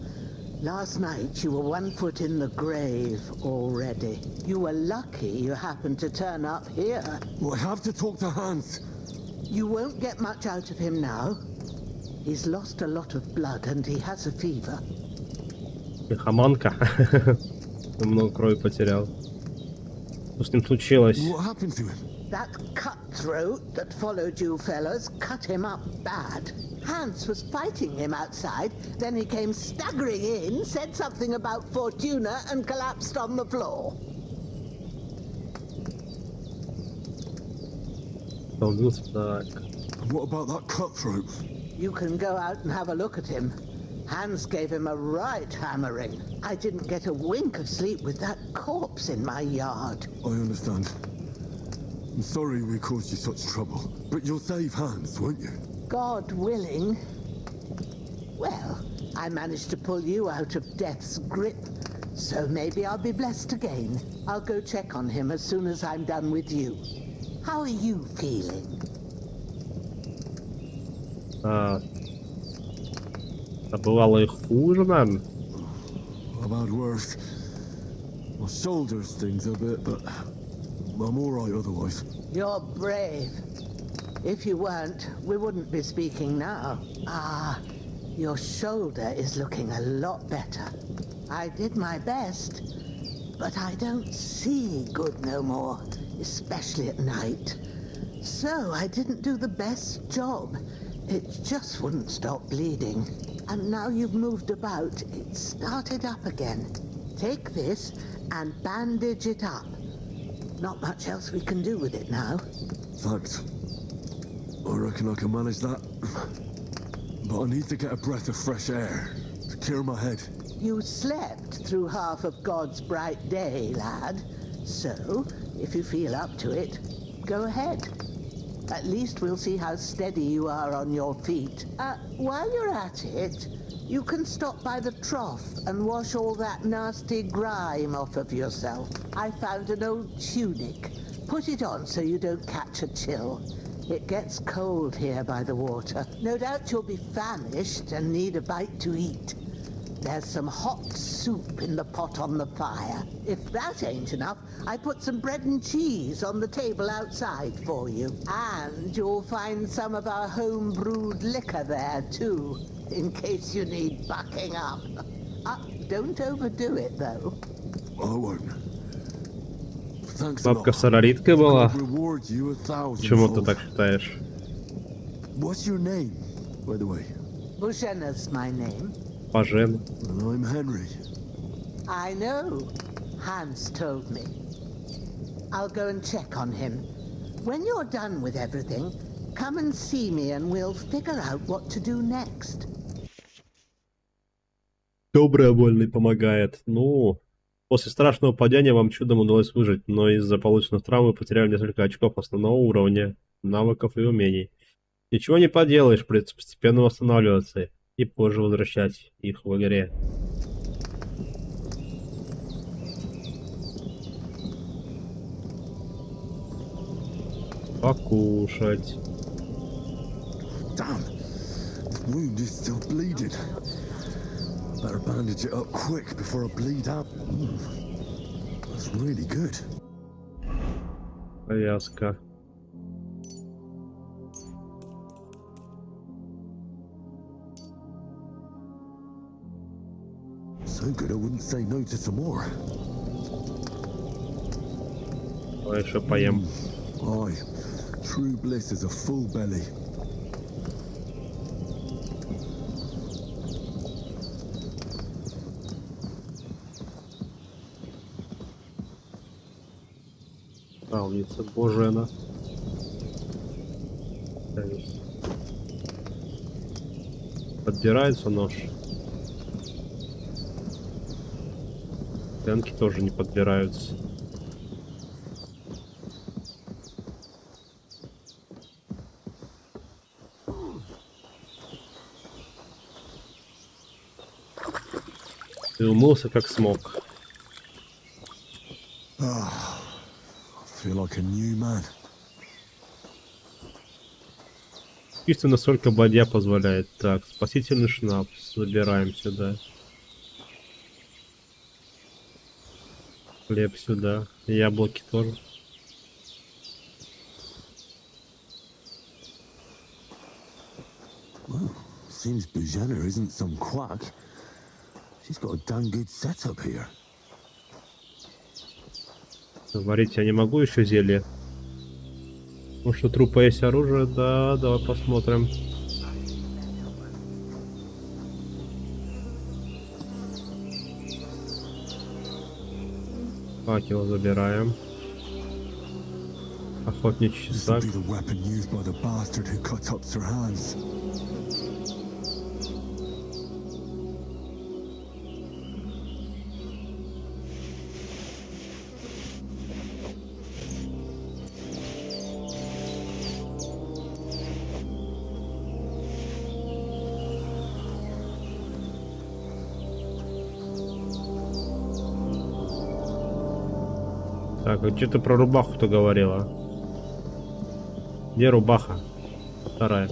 Speaker 18: Last night you were 1 foot in the grave already. You were lucky you happened to turn up here.
Speaker 5: Well, I have to talk to Hans.
Speaker 18: You won't get much out of him now. He's lost a lot of blood and he has a fever.
Speaker 1: Хаманка. Много крови потерял. Что с ним случилось?
Speaker 5: What happened to him?
Speaker 18: That cutthroat that followed you fellas cut him up bad. Hans was fighting him outside, then he came staggering in, said something about Fortuna and collapsed on the floor.
Speaker 5: What about that cutthroat?
Speaker 18: You can go out and have a look at him. Hans gave him a right hammering. I didn't get a wink of sleep with that corpse in my yard.
Speaker 5: I understand. I'm sorry we caused you such trouble, but you'll save Hans, won't you?
Speaker 18: God willing. Well, I managed to pull you out of death's grip, so maybe I'll be blessed again. I'll go check on him as soon as I'm done with you. How are you feeling?
Speaker 1: Бывало и хуже, наверное.
Speaker 5: I've had worse. My shoulder stings a bit, but I'm all right otherwise.
Speaker 18: You're brave. If you weren't, we wouldn't be speaking now. Ah, your shoulder is looking a lot better. I did my best, but I don't see good no more, especially at night. So I didn't do the best job. It just wouldn't stop bleeding. And now you've moved about, it started up again. Take this and bandage it up. Not much else we can do with it now.
Speaker 5: Thanks. I reckon I can manage that. But I need to get a breath of fresh air to clear my head.
Speaker 18: You slept through half of God's bright day, lad. So, if you feel up to it, go ahead. At least we'll see how steady you are on your feet. While you're at it, you can stop by the trough and wash all that nasty grime off of yourself. I found an old tunic. Put it on so you don't catch a chill. It gets cold here by the water. No doubt you'll be famished and need a bite to eat. There's some hot soup in the pot on the fire. If that ain't enough, I put some bread and cheese on the table outside for you. And you'll find some of our home-brewed liquor there, too, in case you need bucking up. Don't overdo it, though.
Speaker 5: I won't.
Speaker 1: Бабка соляритка была? Почему ты так считаешь?
Speaker 5: What's your name, by the way?
Speaker 18: Bushena's my name.
Speaker 1: Пажен.
Speaker 5: And I'm Henry.
Speaker 18: I know. Hans told me. I'll go and check on him. When you're done with everything, come and see me and we'll figure out what to do next.
Speaker 1: Добровольный помогает. Ну, после страшного падения вам чудом удалось выжить, но из-за полученных травм вы потеряли несколько очков основного уровня, навыков и умений. Ничего не поделаешь, придется постепенно восстанавливаться и позже возвращать их в игре. Покушать.
Speaker 5: Damn, the wound is still bleeding. Better bandage it up quick before I bleed out. That's really good.
Speaker 1: Повязка.
Speaker 5: So good I wouldn't say no to some more.
Speaker 1: Давай еще поем.
Speaker 5: Aye, true bliss is a full belly.
Speaker 1: Травница Божена. Подбирается нож. Стенки тоже не подбираются. Ты умылся как смог.
Speaker 5: Feel like a new man.
Speaker 1: Чисто насколько бадья позволяет. Так, спасительный шнапс. Забираем сюда. Хлеб сюда. Яблоки тоже.
Speaker 5: Well, seems Bujana isn't some quack. She's got a damn good setup here.
Speaker 1: Варить я не могу еще зелье. Ну что, трупа есть оружие? Да, давай посмотрим. Факел забираем. Охотничий сак. Так, а что ты про рубаху-то говорила? Где рубаха? Вторая.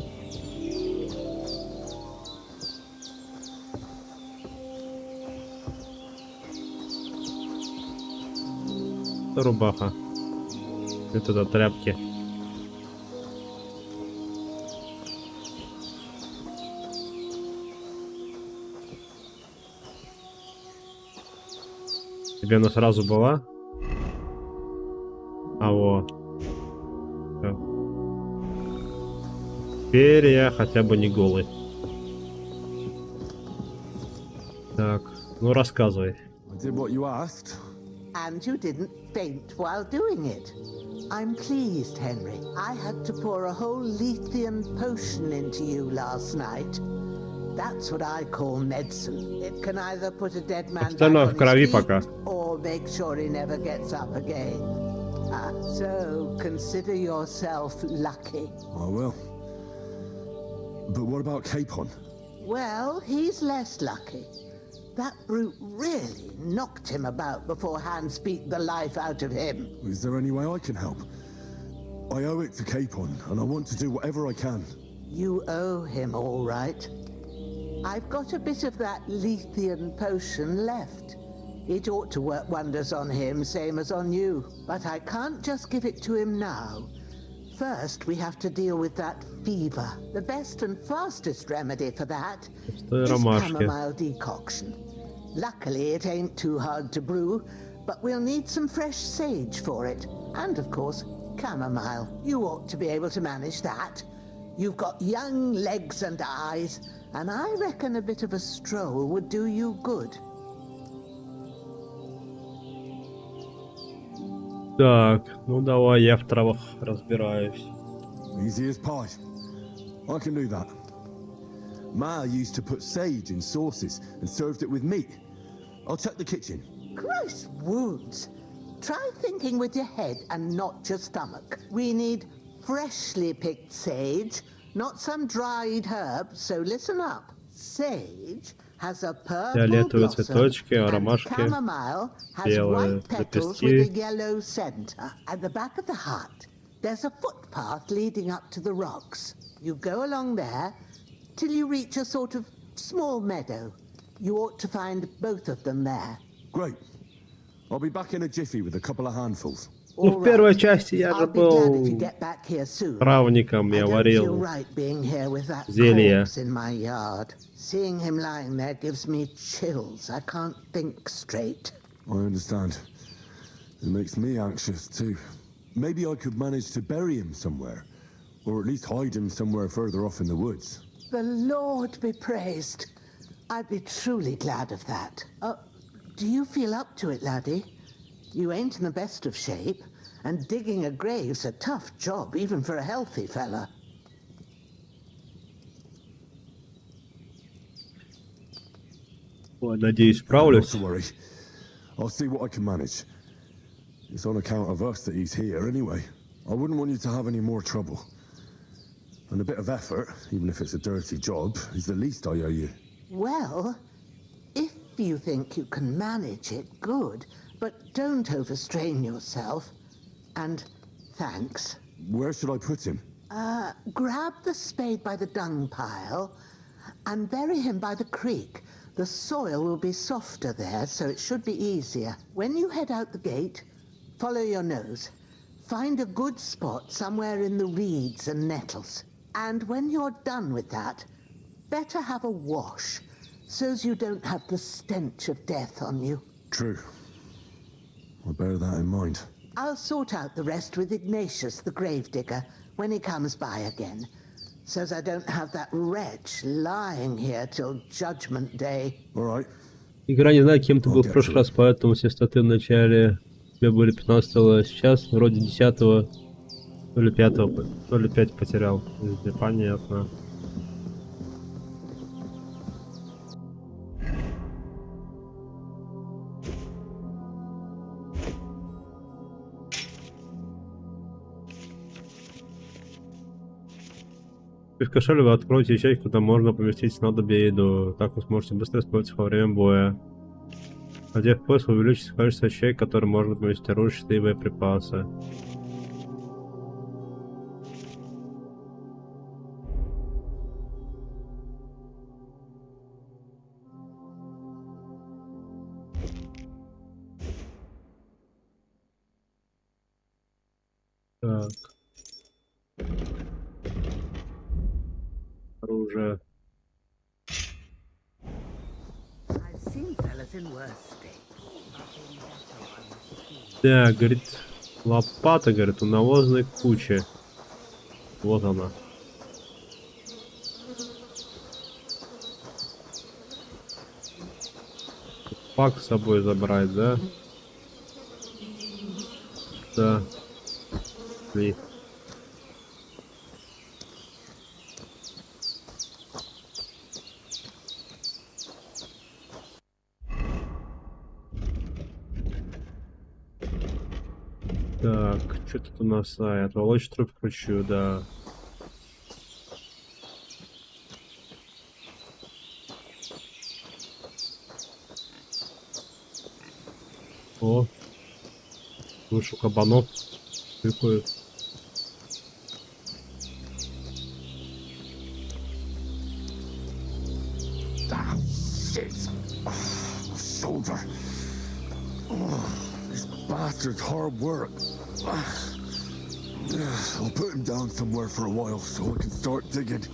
Speaker 1: Это рубаха. Это тряпки. Тебе она сразу была? А вот. Всё. Теперь я хотя бы не голый. Так, ну рассказывай.
Speaker 18: And you didn't faint while doing it. I'm pleased, Henry. I had to pour a whole Lethean potion into you last night. That's what I call medicine. It can either put a dead man back on his feet or make sure he never gets up again. So consider yourself lucky.
Speaker 5: I will. But what about Capon?
Speaker 18: Well, he's less lucky. That brute really knocked him about before Hans beat the life out of him.
Speaker 5: Is there any way I can help? I owe it to Capon, and I want to do whatever I can.
Speaker 18: You owe him, all right. I've got a bit of that Lethean potion left. It ought to work wonders on him, same as on you. But I can't just give it to him now. First, we have to deal with that fever. The best and fastest remedy for that is chamomile decoction. Luckily, it ain't too hard to brew, but we'll need some fresh sage for it. And, of course, chamomile. You ought to be able to manage that. You've got young legs and eyes, and I reckon a bit of a stroll would do you good.
Speaker 1: Так, ну давай, я в травах разбираюсь.
Speaker 5: Easy as pie. I can do that. Ma used to put sage in sauces and served it with meat. I'll check the kitchen.
Speaker 18: Gross wounds. Try thinking with your head and not your stomach. We need freshly picked sage, not some dried herb, so listen up. Sage has a purple
Speaker 1: Фиолетовые
Speaker 18: blossom,
Speaker 1: цветочки,
Speaker 18: and
Speaker 1: ромашки,
Speaker 18: chamomile has
Speaker 1: белые
Speaker 18: white petals with a
Speaker 1: лепестки.
Speaker 18: yellow center. At the back of the hut, there's a footpath leading up to the rocks. You go along there till you reach a sort of small meadow. You ought to find both of them there.
Speaker 5: Great. I'll be back in a jiffy with a couple of handfuls.
Speaker 1: Ну, в первой части я же был травником, я варил зелья.
Speaker 18: Seeing him lying there gives me chills. I can't think straight.
Speaker 5: I understand. It makes me anxious too. Maybe I could manage to bury him somewhere, or at least hide him somewhere further off in the woods.
Speaker 18: The Lord be praised. I'd be truly glad of that. Do you feel up to it, laddie? You ain't in the best of shape, and digging a grave's a tough job, even for a healthy fella.
Speaker 1: Ой, надеюсь, справлюсь.
Speaker 5: Not to worry. I'll see what I can manage. It's on account of us that he's here anyway. I wouldn't want you to have any more trouble. And a bit of effort, even if it's a dirty job, is the least I owe you.
Speaker 18: Well, if you think you can manage it, good. But don't overstrain yourself. And thanks.
Speaker 5: Where should I put him?
Speaker 18: Grab the spade by the dung pile and bury him by the creek. The soil will be softer there, so it should be easier. When you head out the gate, follow your nose. Find a good spot somewhere in the reeds and nettles. And when you're done with that, better have a wash, so's you don't have the stench of death on you.
Speaker 5: True. I'll bear that in mind.
Speaker 18: I'll sort out the rest with Ignatius, the gravedigger, when he comes by again, so's I don't have that wretch lying here till Judgment Day.
Speaker 5: All right.
Speaker 1: Игра не знаю, кем ты был в прошлый раз, поэтому все статы в начале тебе были 15-го, сейчас вроде 10-го, то ли 5-го, то ли 5 потерял. Понятно. В кошеле вы откроете ячейку, куда можно поместить снадобье и еду. Так вы сможете быстро использовать во время боя. Надев поиск, увеличится количество ячеек, которые можно поместить оружие, щиты и боеприпасы. Так. Оружие. Да, говорит, лопата, говорит, у навозной кучи. Вот она. Пак с собой забрать, да? Да. И... Так, что тут у нас? Отволочь труп включу, да. О, лучше кабанов тыкают.
Speaker 5: shoulder. Oh, this bastard's hard work. I'll put him down somewhere for a while so I can start digging.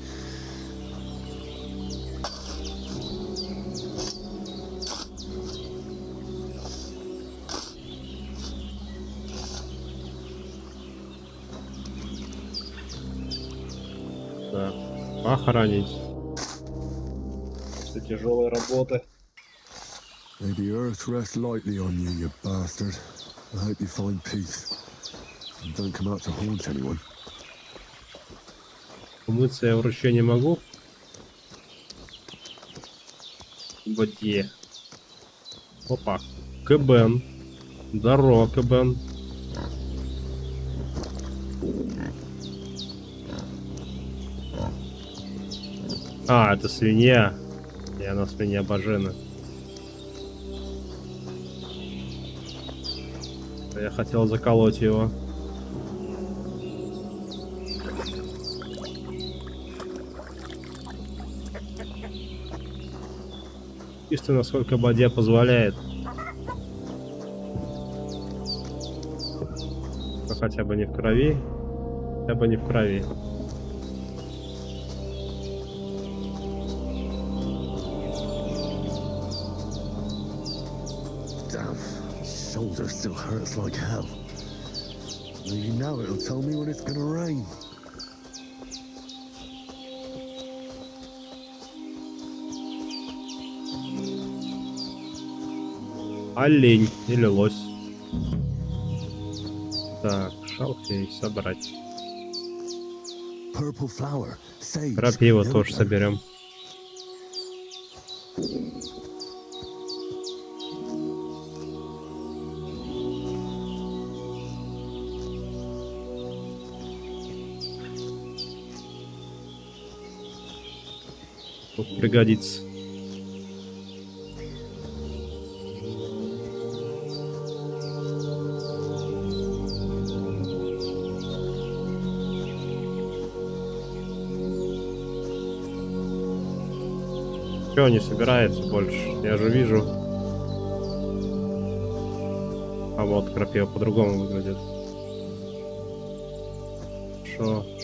Speaker 1: Да. Охранить. После тяжелой работы.
Speaker 5: May the earth rest lightly on you, you bastard. I hope you find peace. And don't come out to haunt anyone.
Speaker 1: Умыться я вручную не могу. В воде. Опа. КБН. Здорово, КБН. А, это свинья. И она свинья Бажена. Я хотел заколоть его. Чисто насколько бадья позволяет. Но хотя бы не в крови. Хотя бы не в крови.
Speaker 5: Shoulder still hurts like hell. You know it'll tell me when it's gonna rain.
Speaker 1: Олень или лось. Так, шалфей собрать. Крапиву тоже соберем. Тут пригодится. Чё не собирается больше? Я же вижу. А вот крапива по-другому выглядит.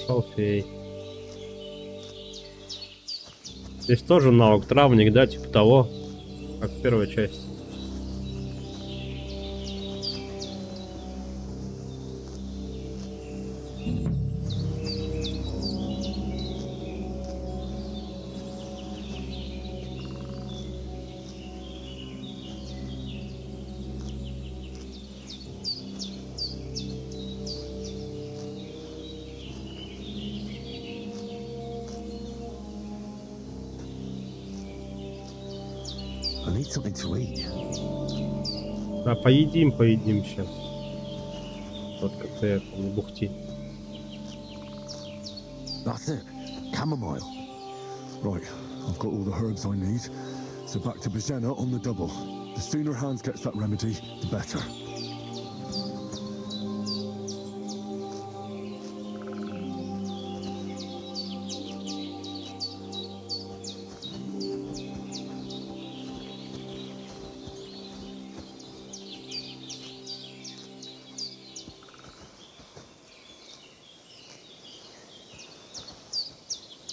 Speaker 1: Шалфей. Здесь тоже навык травник, да, типа того, как в первой части. Да, поедим сейчас. Вот как-то это не бухти.
Speaker 5: That's it. Chamomile. Right, I've got all the herbs I need. So back to Bajena on the double. The sooner Hans gets that remedy, the better.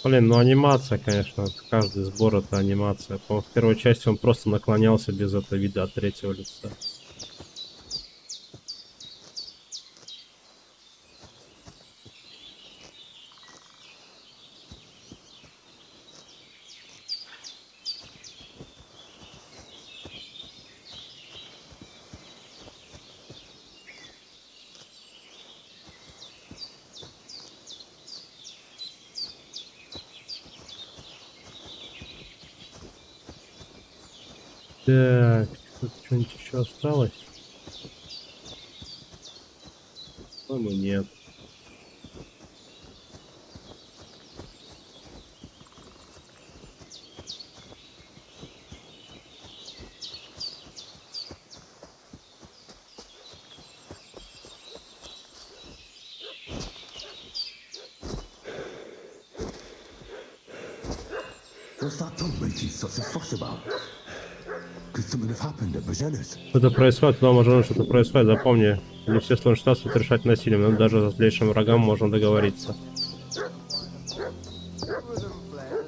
Speaker 1: Блин, ну анимация, конечно, каждый сбор это анимация. По-моему, в первой части он просто наклонялся без этого вида от третьего лица. Так, тут что-нибудь еще осталось? По-моему, нет.
Speaker 5: What's that dog making such a fuss about? Could something have happened at Bajena's?
Speaker 1: Что-то происходит, но может что-то происходит. Запомни, не все сложные ситуации решать насилием, но даже с злейшим врагам можно договориться.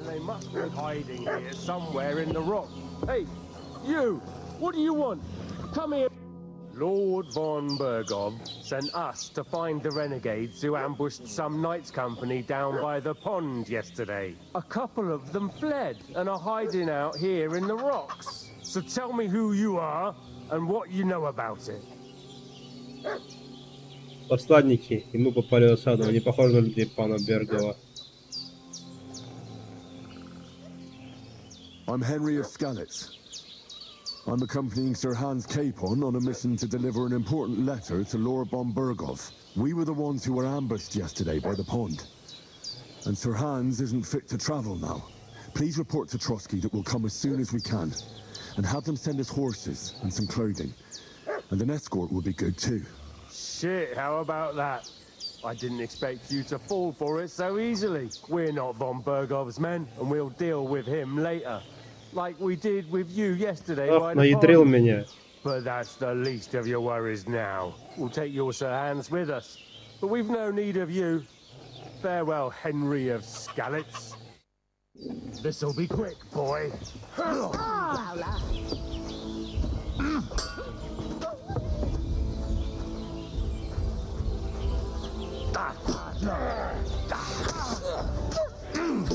Speaker 6: They must be hiding here somewhere in the rock. Hey, you! What do you want? Come here. Lord von Bergov sent us to find the renegades who ambushed some knights' company down by the pond yesterday. A couple of them fled and are hiding out here in the rocks. So tell me who you are and what you know about it.
Speaker 1: Посланники, и мы попали в осаду. Они похожи на людей пана Бергова.
Speaker 5: I'm Henry of Skalitz. I'm accompanying Sir Hans Capon on a mission to deliver an important letter to Lord von Bergov. We were the ones who were ambushed yesterday by the pond. And Sir Hans isn't fit to travel now. Please report to Trotsky that we'll come as soon as we can. And have them send us horses and some clothing. And an escort would be good too.
Speaker 6: Shit, how about that? I didn't expect you to fall for it so easily. We're not von Bergov's men, and we'll deal with him later. Like we did with you yesterday by the
Speaker 1: Наядрил
Speaker 6: pond.
Speaker 1: меня.
Speaker 6: But that's the least of your worries now. We'll take your Sir Hans with us. But we've no need of you. Farewell, Henry of Skalitz. This'll be quick, boy.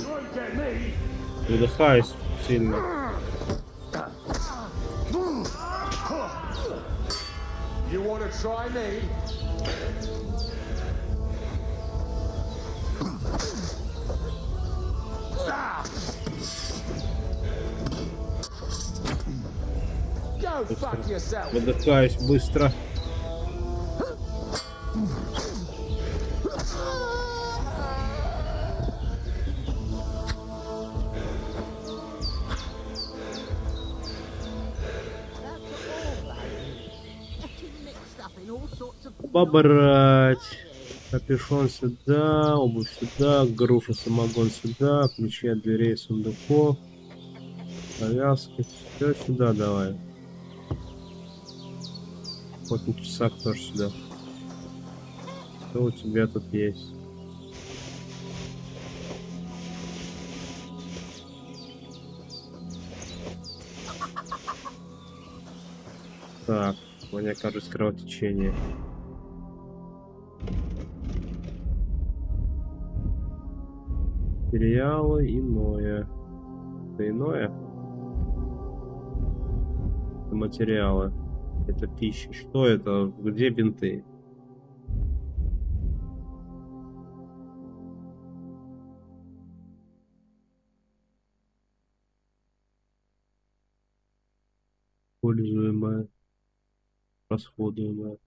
Speaker 6: Won't get me.
Speaker 1: Выдыхаюсь сильно.
Speaker 6: You want to try me? Go fuck yourself.
Speaker 1: Выдыхаюсь быстро. Побрать. Капюшон сюда, обувь сюда, груша, самогон сюда, ключи от дверей, сундуков, повязки, все сюда давай. Охотничий часак тоже сюда. Что у тебя тут есть? Так, мне кажется, кровотечение. Материалы, иное. Это иное? Это материалы. Это пища. Что это? Где бинты? Используемое. Расходуемое.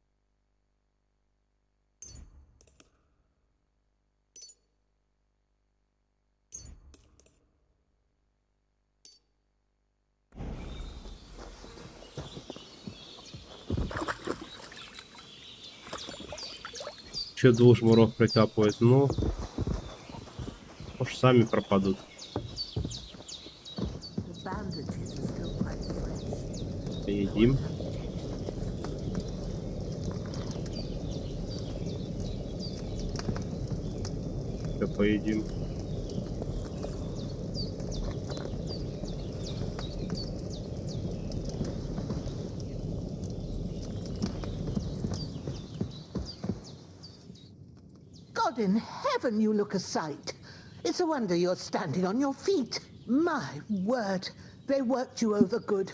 Speaker 1: Еще двух жмуров прикапывать, ну, уж сами пропадут. Поедим. Все поедим.
Speaker 18: God in heaven, you look a sight. It's a wonder you're standing on your feet. My word, they worked you over good.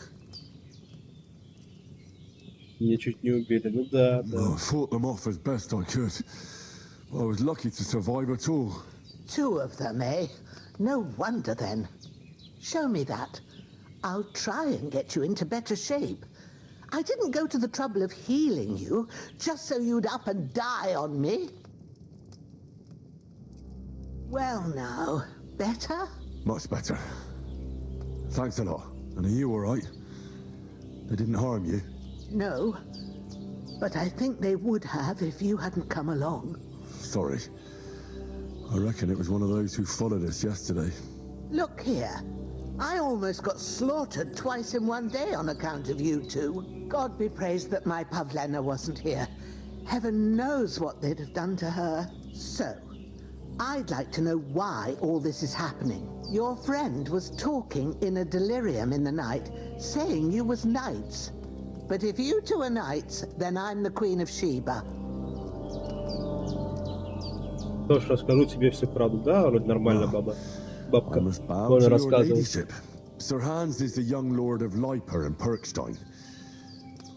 Speaker 1: Меня чуть не убили, ну да, да.
Speaker 5: I fought them off as best I could. I was lucky to survive at all.
Speaker 18: 2 of them, eh? No wonder then. Show me that. I'll try and get you into better shape. I didn't go to the trouble of healing you just so you'd up and die on me. Well now, better?
Speaker 5: Much better. Thanks a lot. And are you all right? They didn't harm you?
Speaker 18: No, but I think they would have if you hadn't come along.
Speaker 5: Sorry. I reckon it was one of those who followed us yesterday.
Speaker 18: Look here. I almost got slaughtered twice in one day on account of you two. God be praised that my Pavlena wasn't here. Heaven knows what they'd have done to her. So, I'd like to know why all this is happening. Your friend was talking in a delirium in the night, saying you was knights. But if you two are knights, then I'm the Queen of Sheba.
Speaker 1: Что ж, расскажу тебе всю правду, да? Вроде нормальная баба. Бабка.
Speaker 5: I must bow
Speaker 1: Можно
Speaker 5: to your
Speaker 1: рассказывать.
Speaker 5: ladyship. Sir Hans is the young lord of Leiper and Perkstein.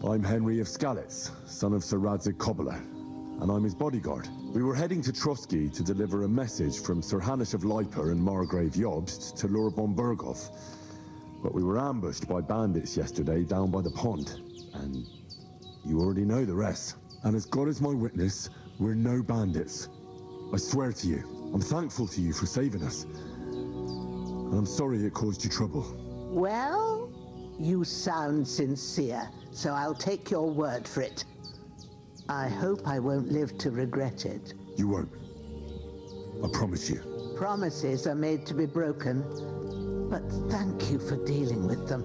Speaker 5: I'm Henry of Skalitz, son of Sir Radzig Cobbler, and I'm his bodyguard. We were heading to Trotsky to deliver a message from Sir Hanish of Leiper and Margrave Jobst to Lord von Berghoff. But we were ambushed by bandits yesterday down by the pond, and you already know the rest. And as God is my witness, we're no bandits. I swear to you, I'm thankful to you for saving us. And I'm sorry it caused you trouble.
Speaker 18: Well, you sound sincere, so I'll take your word for it. I hope I won't live to regret it.
Speaker 5: You won't. I promise you.
Speaker 18: Promises are made to be broken, but thank you for dealing with them.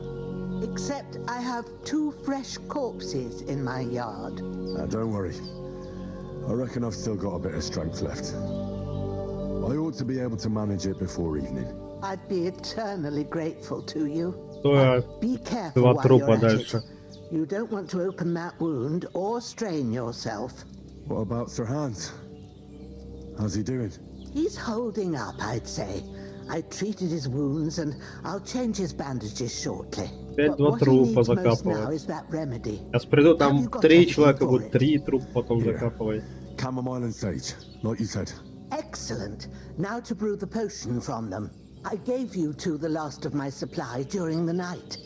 Speaker 18: Except I have 2 fresh corpses in my yard.
Speaker 5: Don't worry. I reckon I've still got a bit of strength left. I ought to be able to manage it before evening.
Speaker 18: I'd be eternally grateful to you.
Speaker 1: Стоя
Speaker 18: Be careful
Speaker 1: два
Speaker 18: while
Speaker 1: трупа
Speaker 18: you're at
Speaker 1: дальше.
Speaker 18: it. You don't want to open that wound or strain yourself.
Speaker 5: What about Sir Hans? How's he doing?
Speaker 18: He's holding up, I'd say. I treated his wounds and I'll change his bandages shortly.
Speaker 1: Опять
Speaker 18: But
Speaker 1: два
Speaker 18: what he
Speaker 1: трупа
Speaker 18: needs most now
Speaker 1: закапывать.
Speaker 18: is that remedy.
Speaker 1: Сейчас приду, там
Speaker 18: Have you got
Speaker 1: 3
Speaker 18: anything
Speaker 1: человека
Speaker 18: for
Speaker 1: будет,
Speaker 18: it?
Speaker 1: 3 трупа потом
Speaker 5: Here.
Speaker 1: закапывать.
Speaker 5: Chamomile and sage, like you said.
Speaker 18: Excellent. Now to brew the potion from them. I gave you 2 the last of my supply during the night.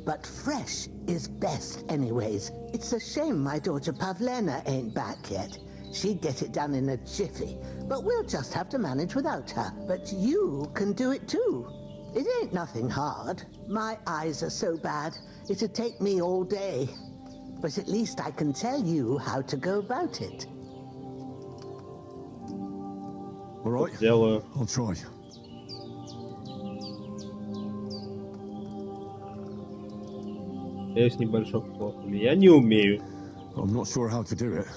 Speaker 18: But fresh is best anyways. It's a shame my daughter Pavlena ain't back yet. She'd get it done in a jiffy. But we'll just have to manage without her. But you can do it too. It ain't nothing hard. My eyes are so bad, it'd take me all day. But at least I can tell you how to go about it.
Speaker 5: All right,
Speaker 1: Сделаю.
Speaker 5: I'll try.
Speaker 1: Есть небольшой плод. Я не умею.
Speaker 5: I'm not sure how to do it.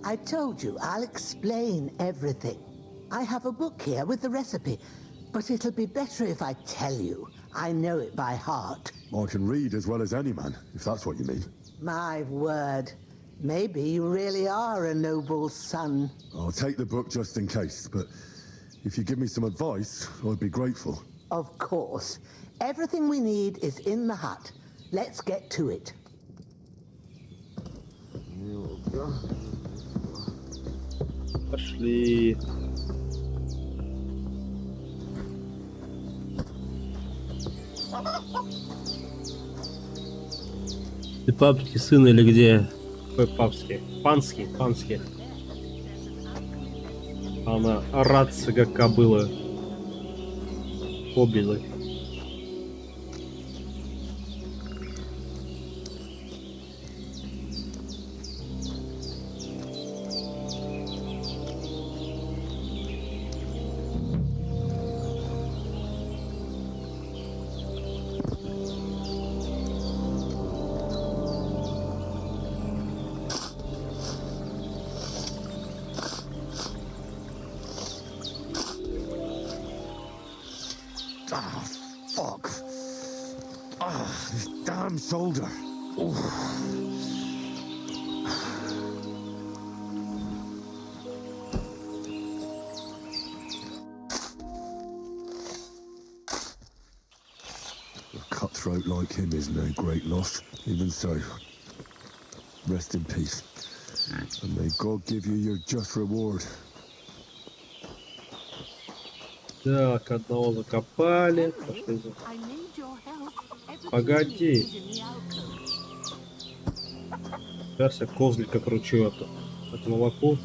Speaker 18: I told you, I'll explain everything. I have a book here with the recipe, but it'll be better if I tell you. I know it by heart.
Speaker 5: I can read as well as any man, if that's what you mean.
Speaker 18: My word. Maybe you really are a noble son.
Speaker 5: I'll take the book just in case, but if you give me some advice, I'd be grateful.
Speaker 18: Of course. Everything we need is in the hut. Let's get to it.
Speaker 1: Пошли. Ты папский сын или где? Какой папский? Панский, панский. Она ораться как кобыла. Кобылы.
Speaker 5: Ah, fuck. Ah, this damn shoulder. Oof. A cutthroat like him is no great loss. Even so, rest in peace. And may God give you your just reward.
Speaker 1: Так, одного закопали. Пошли за... Погоди. Сейчас я козлика кручу это молоко.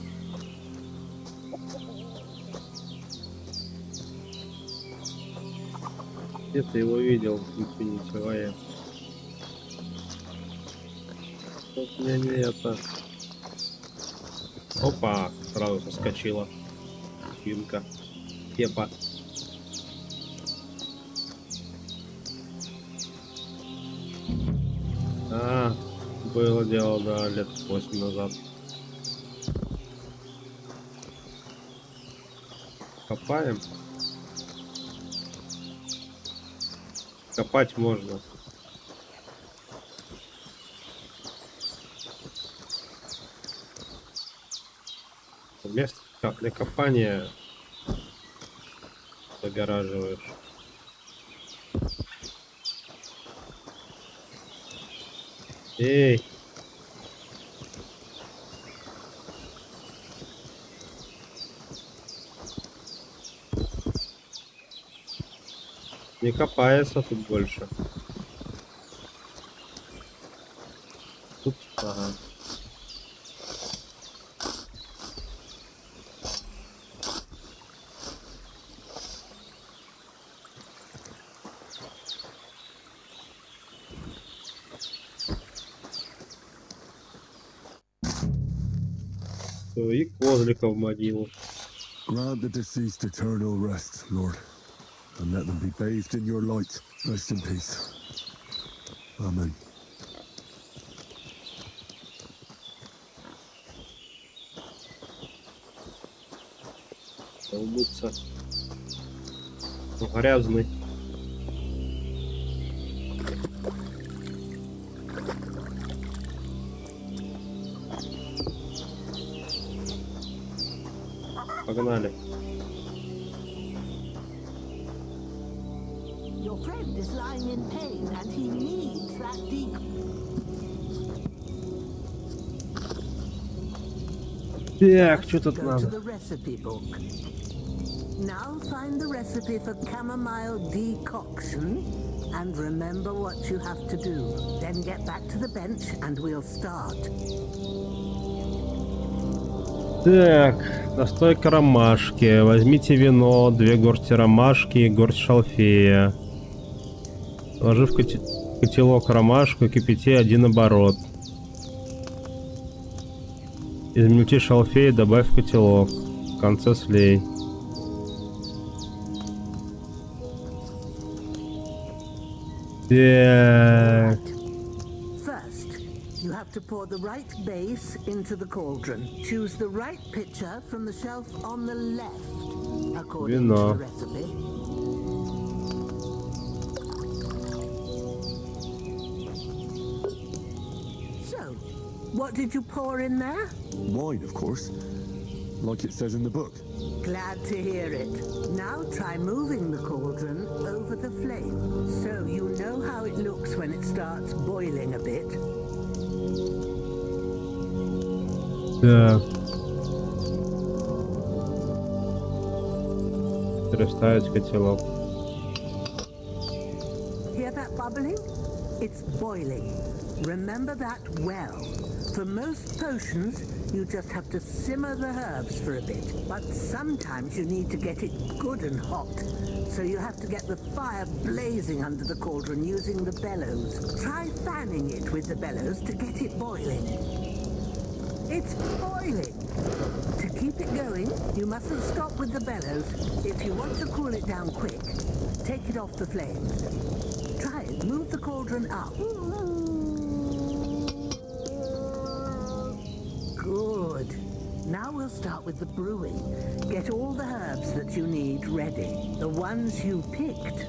Speaker 1: Где ты его видел, инфинитивая? Тут меня не это. Опа, сразу соскочила. Финка. Кепа. А, было дело, да, лет 8 назад. Копаем. Копать можно. Место для копания загораживаешь. Эй! Не копается тут больше. Тут, ага. И козлика в могилу.
Speaker 5: Grant the deceased eternal rest, Lord, and let them be bathed in your light. Rest in peace. Amen.
Speaker 1: Умыться. Грязный. Погнали.
Speaker 18: Your friend is lying in pain and he needs that
Speaker 1: Так, что тут
Speaker 18: Go to
Speaker 1: надо?
Speaker 18: the recipe book. Now find the recipe for chamomile decoction and remember what you have to do. Then get back to the bench and we'll start.
Speaker 1: Так, настойка ромашки. Возьмите вино, 2 горсти ромашки и горсть шалфея. Положи в котелок ромашку и кипяти 1 оборот. Измельчи шалфей и добавь в котелок. В конце слей. Так.
Speaker 18: You have to pour the right base into the cauldron. Choose the right pitcher from the shelf on the left, according to the recipe. So, what did you pour in there?
Speaker 5: Wine, of course. Like it says in the book.
Speaker 18: Glad to hear it. Now try moving the cauldron over the flame, so you know how it looks when it starts boiling a bit.
Speaker 1: Так. Переставить котелок.
Speaker 18: Hear that bubbling? It's boiling. Remember that well. For most potions, you just have to simmer the herbs for a bit. But sometimes you need to get it good and hot. So you have to get the fire blazing under the cauldron using the bellows. Try fanning it with the bellows to get it boiling. It's boiling! To keep it going, you mustn't stop with the bellows. If you want to cool it down quick, take it off the flames. Try it. Move the cauldron up. Good. Now we'll start with the brewing. Get all the herbs that you need ready. The ones you picked.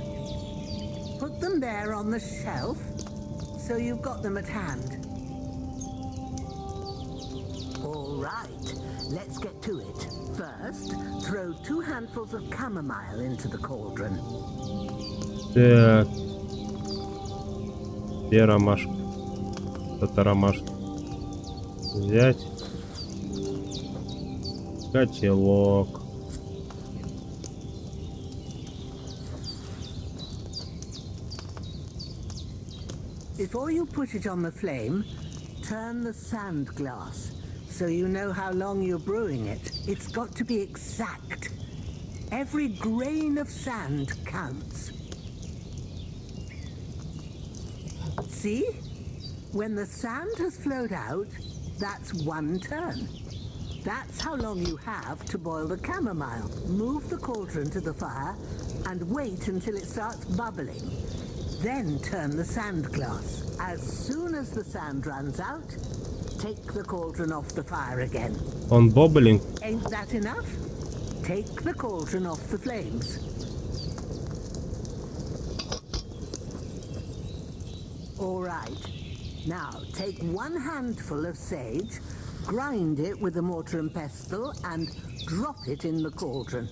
Speaker 18: Put them there on the shelf, so you've got them at hand. All right, let's get to it. First, throw 2 handfuls of chamomile into the cauldron.
Speaker 1: Так. Где ромашка? Это ромашка. Взять. Котелок.
Speaker 18: Before you put it on the flame, turn the sand glass so you know how long you're brewing it. It's got to be exact. Every grain of sand counts. See? When the sand has flowed out, that's 1 turn. That's how long you have to boil the chamomile. Move the cauldron to the fire and wait until it starts bubbling. Then turn the sand glass. As soon as the sand runs out, take the cauldron off the fire again.
Speaker 1: Он боблинг.
Speaker 18: Ain't that enough? Take the cauldron off the flames. All right. Now, take one handful of sage, grind it with a mortar and pestle, and drop it in the cauldron.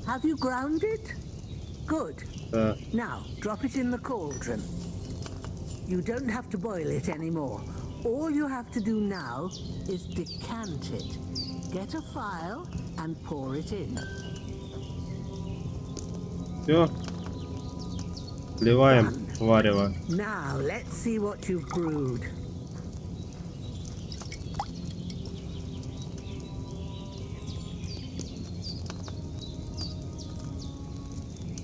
Speaker 18: Have you ground it? Good. Now, drop it in the cauldron. You don't have to boil it anymore. All you have to do now is decant it. Get a file and pour it in.
Speaker 1: Все. Вливаем варево.
Speaker 18: Now, let's see what you've brewed.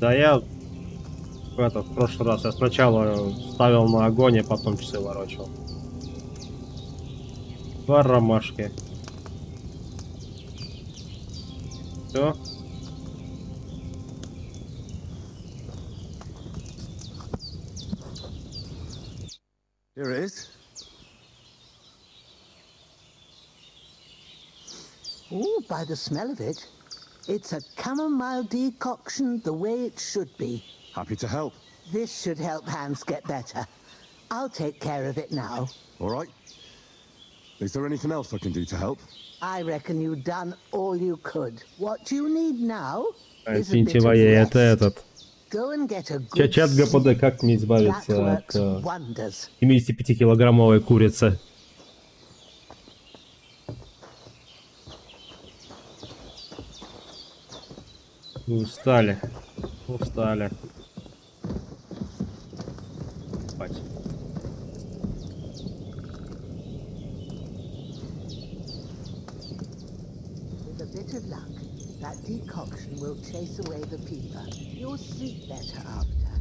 Speaker 1: Да я в прошлый раз я сначала ставил на огонь, а потом часы ворочал. 2 ромашки. Все.
Speaker 5: Here it is.
Speaker 18: Oh, by the smell of it, it's a chamomile decoction the way it should be.
Speaker 5: Happy to help.
Speaker 18: This should help Hans get better. I'll take care of it now.
Speaker 5: All right. Is there anything else I can do to help?
Speaker 18: I reckon you've done all you could. What you need now is a bit
Speaker 1: Извините,
Speaker 18: of
Speaker 1: Вая,
Speaker 18: rest.
Speaker 1: это этот.
Speaker 18: Go and get a good
Speaker 1: Чат ГПД, как мне избавиться
Speaker 18: That
Speaker 1: от
Speaker 18: works wonders.
Speaker 1: 75-килограммовой курицы? Устали. Устали. Спать.
Speaker 18: With a bit of luck, that decoction will chase away the fever. You'll sleep better after,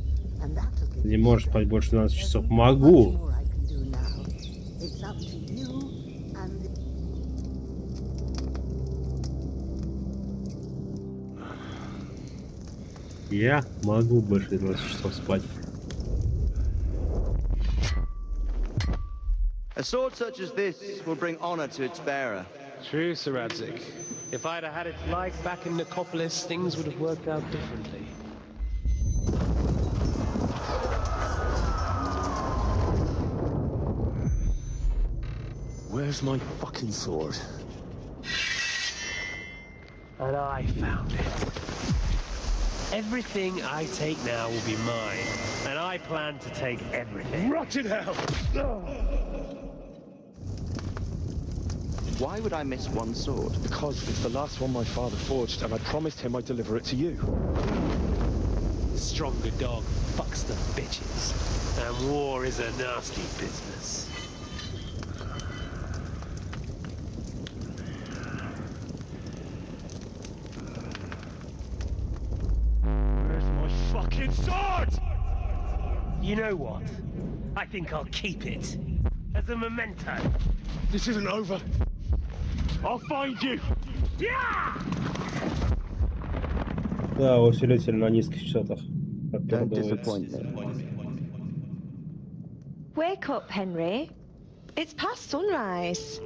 Speaker 18: and that'll give
Speaker 1: Не
Speaker 18: you
Speaker 1: можешь спать больше 12 часов. Могу.
Speaker 18: more I can do now. It's up to you and
Speaker 1: Я могу больше 12 часов спать.
Speaker 2: A sword such as this will bring honor to its bearer.
Speaker 9: True, Sir Radzik. If I'd have had its life back in Nicopolis, things would have worked out differently.
Speaker 19: Where's my fucking sword?
Speaker 9: And I found it. Everything I take now will be mine, and I plan to take everything.
Speaker 19: Rotted hell!
Speaker 2: Why would I miss one sword?
Speaker 19: Because it's the last one my father forged, and I promised him I'd deliver it to you.
Speaker 9: Stronger dog fucks the bitches, and war is a nasty business.
Speaker 19: Where's my fucking sword?
Speaker 9: You know what? I think I'll keep it as a memento.
Speaker 19: This isn't over. I'll find you!
Speaker 9: Yeah!
Speaker 1: Да, усилитель на низких частотах.
Speaker 2: Don't disappoint me.
Speaker 22: Wake up, Henry. It's past sunrise.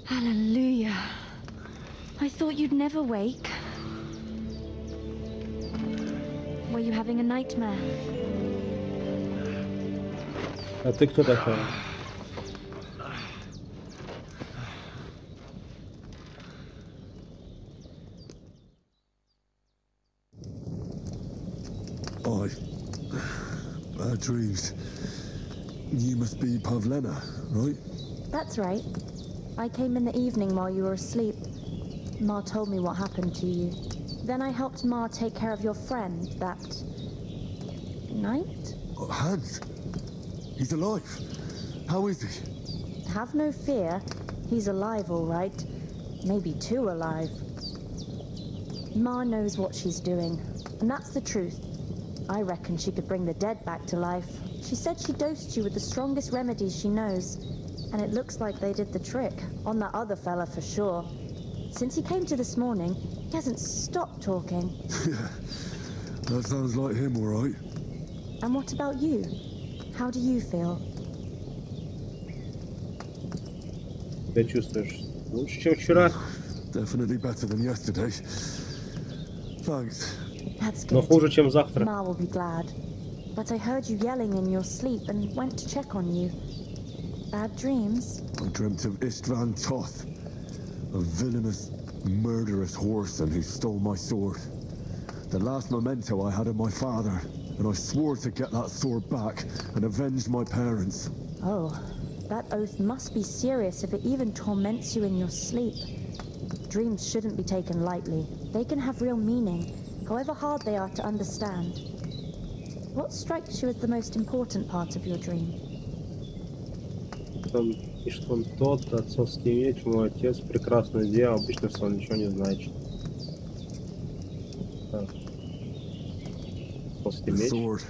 Speaker 14: Hallelujah. I thought you'd never wake. Were you having a nightmare?
Speaker 1: А ты кто такая?
Speaker 5: Bad dreams. You must be Pavlena, right?
Speaker 14: That's right. I came in the evening while you were asleep. Ma told me what happened to you. Then I helped Ma take care of your friend that night?
Speaker 5: Oh, Hans. He's alive. How is he?
Speaker 14: Have no fear. He's alive, all right. Maybe too alive. Ma knows what she's doing, and that's the truth. I reckon she could bring the dead back to life. She said she dosed you with the strongest remedies she knows, and it looks like they did the trick, on that other fella for sure. Since he came to this morning, he hasn't stopped talking.
Speaker 5: Yeah, that sounds like him, all right.
Speaker 14: And what about you? How do you feel?
Speaker 1: Тебя чувствуешь лучше, чем вчера?
Speaker 5: Definitely better than yesterday. Thanks.
Speaker 14: That's
Speaker 1: Но
Speaker 14: good.
Speaker 1: хуже, чем завтра.
Speaker 14: Ma will be glad. But I heard you yelling in your sleep and went to check on you. Bad dreams?
Speaker 5: I dreamt of Istvan Toth, a villainous, murderous whoreson who stole my sword. The last memento I had of my father, and I swore to get that sword back and avenge my parents.
Speaker 14: Oh, that oath must be serious if it even torments you in your sleep. Dreams shouldn't be taken lightly. They can have real meaning, however hard they are to understand. What strikes you as the most important part of your dream?
Speaker 1: И что он тот отцовский меч, мой отец прекрасно сделал, обычно сон ничего не значит. Так. Отцовский
Speaker 5: The
Speaker 1: меч.
Speaker 5: sword.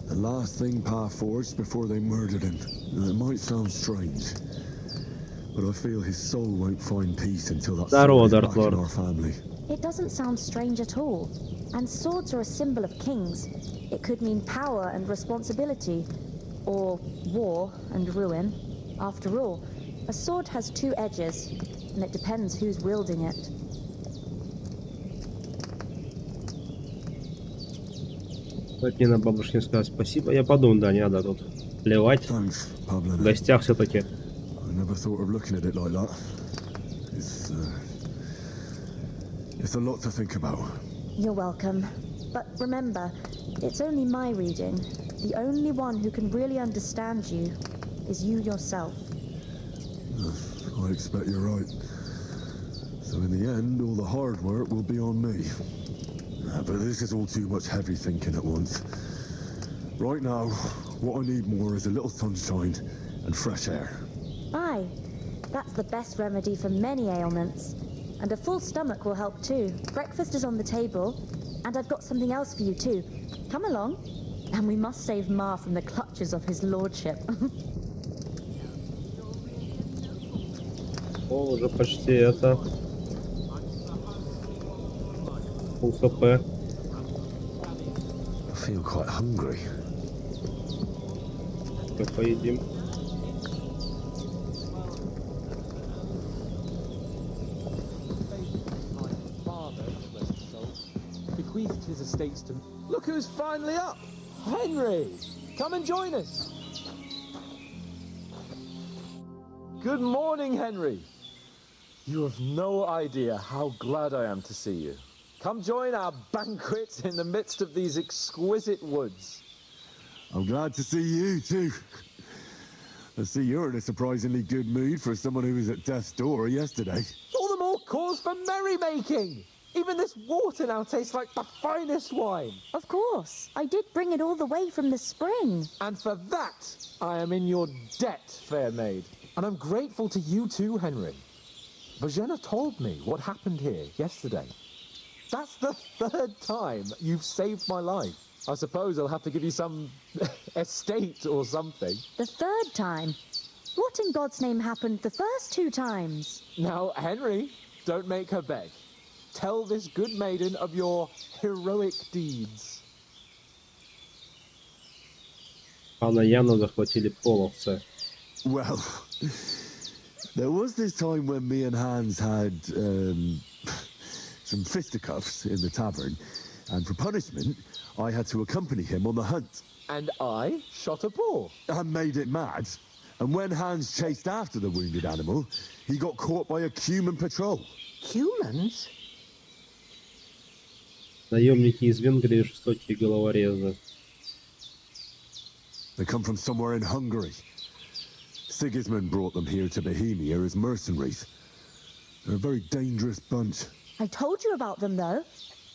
Speaker 5: The last thing Pa forged before they murdered him. It might sound strange, but I feel his soul won't find peace until that sword is back in our family.
Speaker 14: It doesn't sound strange at all. And swords are a symbol of kings. It could mean power and responsibility, or war and ruin. After all, a sword has two edges, and it depends who's wielding it.
Speaker 1: Нина бабушке сказать спасибо. Я подумаю, да, не надо тут плевать. В гостях все-таки.
Speaker 5: I never thought of looking at it like that. It's a lot to think about.
Speaker 14: You're welcome. But remember, it's only my reading. The only one who can really understand you is you yourself.
Speaker 5: I expect you're right. So in the end, all the hard work will be on me. But this is all too much heavy thinking at once. Right now, what I need more is a little sunshine and fresh air.
Speaker 14: Aye, that's the best remedy for many ailments. And a full stomach will help too. Breakfast is on the table, and I've got something else for you too. Come along, and we must save Ma from the clutches of his lordship.
Speaker 1: О, уже почти это. Фул хп.
Speaker 5: I feel quite hungry.
Speaker 1: Поедим.
Speaker 6: Bequeathed his estates to... Look who's finally up! Henry! Come and join us! Good morning, Henry! You have no idea how glad I am to see you. Come join our banquet in the midst of these exquisite woods.
Speaker 5: I'm glad to see you too. I see you're in a surprisingly good mood for someone who was at death's door yesterday.
Speaker 6: All the more cause for merrymaking! Even this water now tastes like the finest wine.
Speaker 14: Of course. I did bring it all the way from the spring.
Speaker 6: And for that, I am in your debt, fair maid. And I'm grateful to you too, Henry. Bojena told me what happened here yesterday. That's the third time you've saved my life. I suppose I'll have to give you some estate or something.
Speaker 14: The third time? What in God's name happened the first two times?
Speaker 6: Now, Henry, don't make her beg. Tell this good maiden of your heroic deeds.
Speaker 1: Пана Яну захватили половцы.
Speaker 5: Well, there was this time when me and Hans had some fisticuffs in the tavern, and for punishment, I had to accompany him on the hunt.
Speaker 6: And I shot a boar.
Speaker 5: And made it mad. And when Hans chased after the wounded animal, he got caught by a human patrol.
Speaker 18: Humans?
Speaker 1: Наемники из Венгрии, жестокие головорезы.
Speaker 5: They come from somewhere in Hungary. Sigismund brought them here to Bohemia as mercenaries. They're a very dangerous bunch.
Speaker 14: I told you about them though.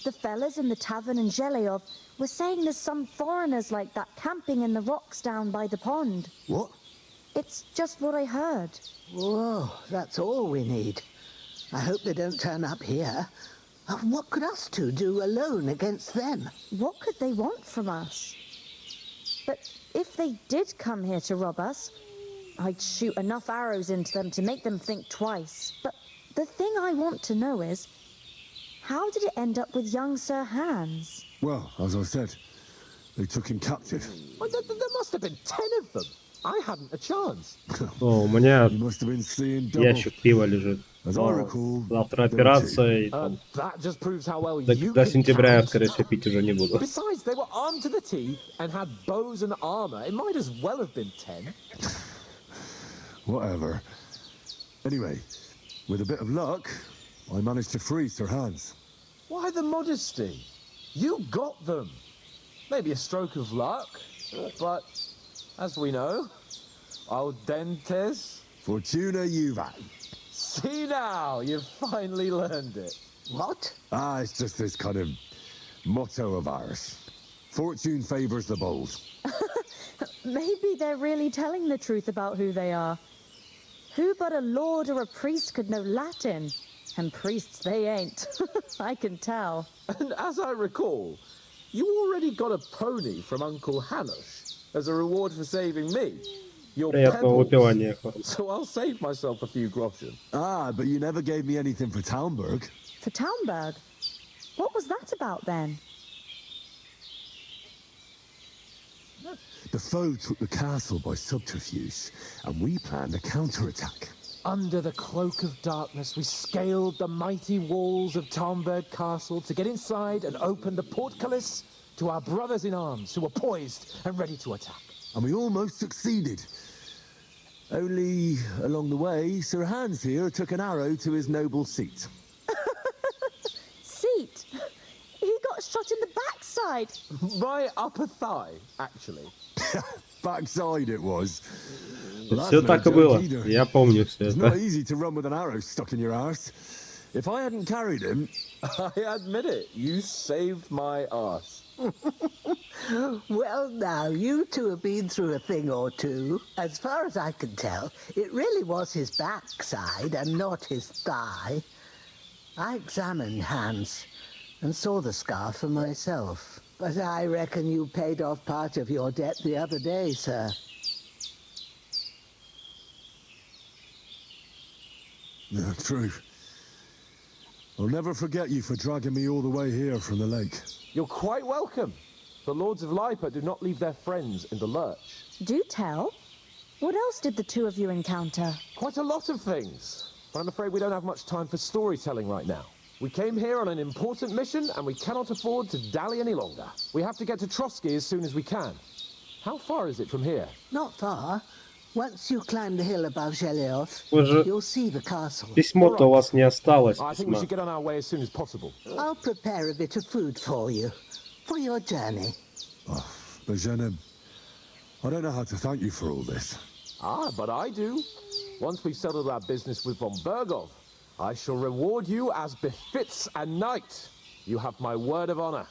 Speaker 14: The fellas in the tavern in Zheleyov were saying there's some foreigners like that camping in the rocks down by the pond.
Speaker 5: What?
Speaker 14: It's just what I heard.
Speaker 18: Whoa, that's all we need. I hope they don't turn up here. What could us two do alone against them?
Speaker 14: What could they want from us? But if they did come here to rob us, I'd shoot enough arrows into them to make them think twice. But the thing I want to know is, how did it end up with young Sir Hans?
Speaker 5: Well, as I said, they took him captive.
Speaker 6: Well, there must have been 10 of them. I hadn't a chance.
Speaker 1: О, у меня
Speaker 5: You must have been seeing double.
Speaker 1: ящик пива лежит.
Speaker 5: As I recall,
Speaker 1: Завтра операция, и там
Speaker 6: That just proves how well
Speaker 1: до,
Speaker 6: you
Speaker 1: до
Speaker 6: can
Speaker 1: сентября я,
Speaker 6: count.
Speaker 1: скорее всего, пить уже не буду.
Speaker 6: Besides, they were armed to the teeth and had bows and armor. It might as well have been 10.
Speaker 5: Whatever. Anyway, with a bit of luck, I managed to free Sir Hans.
Speaker 6: Why the modesty? You got them. Maybe a stroke of luck, but as we know, al dentes.
Speaker 5: Fortuna juvat.
Speaker 6: See now, you've finally learned it.
Speaker 18: What?
Speaker 5: Ah, it's just this kind of motto of ours. Fortune favors the bold.
Speaker 14: Maybe they're really telling the truth about who they are. Who but a lord or a priest could know Latin? And priests they ain't. I can tell.
Speaker 6: And as I recall, you already got a pony from Uncle Hanush as a reward for saving me. Your
Speaker 1: Приятного
Speaker 6: pebbles.
Speaker 1: выпивания.
Speaker 6: So I'll save myself a few groschen.
Speaker 5: Ah, but you never gave me anything for Talmberg.
Speaker 14: For Talmberg? What was that about then?
Speaker 5: The foe took the castle by subterfuge, and we planned a counterattack.
Speaker 6: Under the cloak of darkness, we scaled the mighty walls of Talmberg Castle to get inside and open the portcullis to our brothers in arms who were poised and ready to attack.
Speaker 5: And we almost succeeded. Only, along the way, Sir Hans here took an arrow to his noble seat.
Speaker 14: Seat? He got shot in the backside.
Speaker 6: My upper thigh, actually.
Speaker 5: Backside it was.
Speaker 1: Все так и было. Я помню все
Speaker 5: It's not
Speaker 1: это.
Speaker 5: easy to run with an arrow stuck in your arse. If I hadn't carried him...
Speaker 6: I admit it, you saved my arse.
Speaker 18: Well, now, you two have been through a thing or two. As far as I can tell, it really was his backside and not his thigh. I examined Hans and saw the scar for myself. But I reckon you paid off part of your debt the other day, sir.
Speaker 5: Yeah, true. I'll never forget you for dragging me all the way here from the lake.
Speaker 6: You're quite welcome. The Lords of Lipa do not leave their friends in the lurch.
Speaker 14: Do tell. What else did the two of you encounter?
Speaker 6: Quite a lot of things. But I'm afraid we don't have much time for storytelling right now. We came here on an important mission, and we cannot afford to dally any longer. We have to get to Trotsky as soon as we can. How far is it from here?
Speaker 18: Not far. Once you climb the hill above Zhelioth,
Speaker 1: Вы же
Speaker 18: you'll see the castle.
Speaker 1: письмо-то у вас не осталось.
Speaker 6: I think we
Speaker 1: Письма.
Speaker 6: should get on our way as soon as possible.
Speaker 18: I'll prepare a bit of food for you, for your journey.
Speaker 5: Oh, Bajena, I don't know how to thank you for all this.
Speaker 6: Ah, but I do. Once we've settled our business with von Bergov, I shall reward you as befits a knight. You have my word of honor.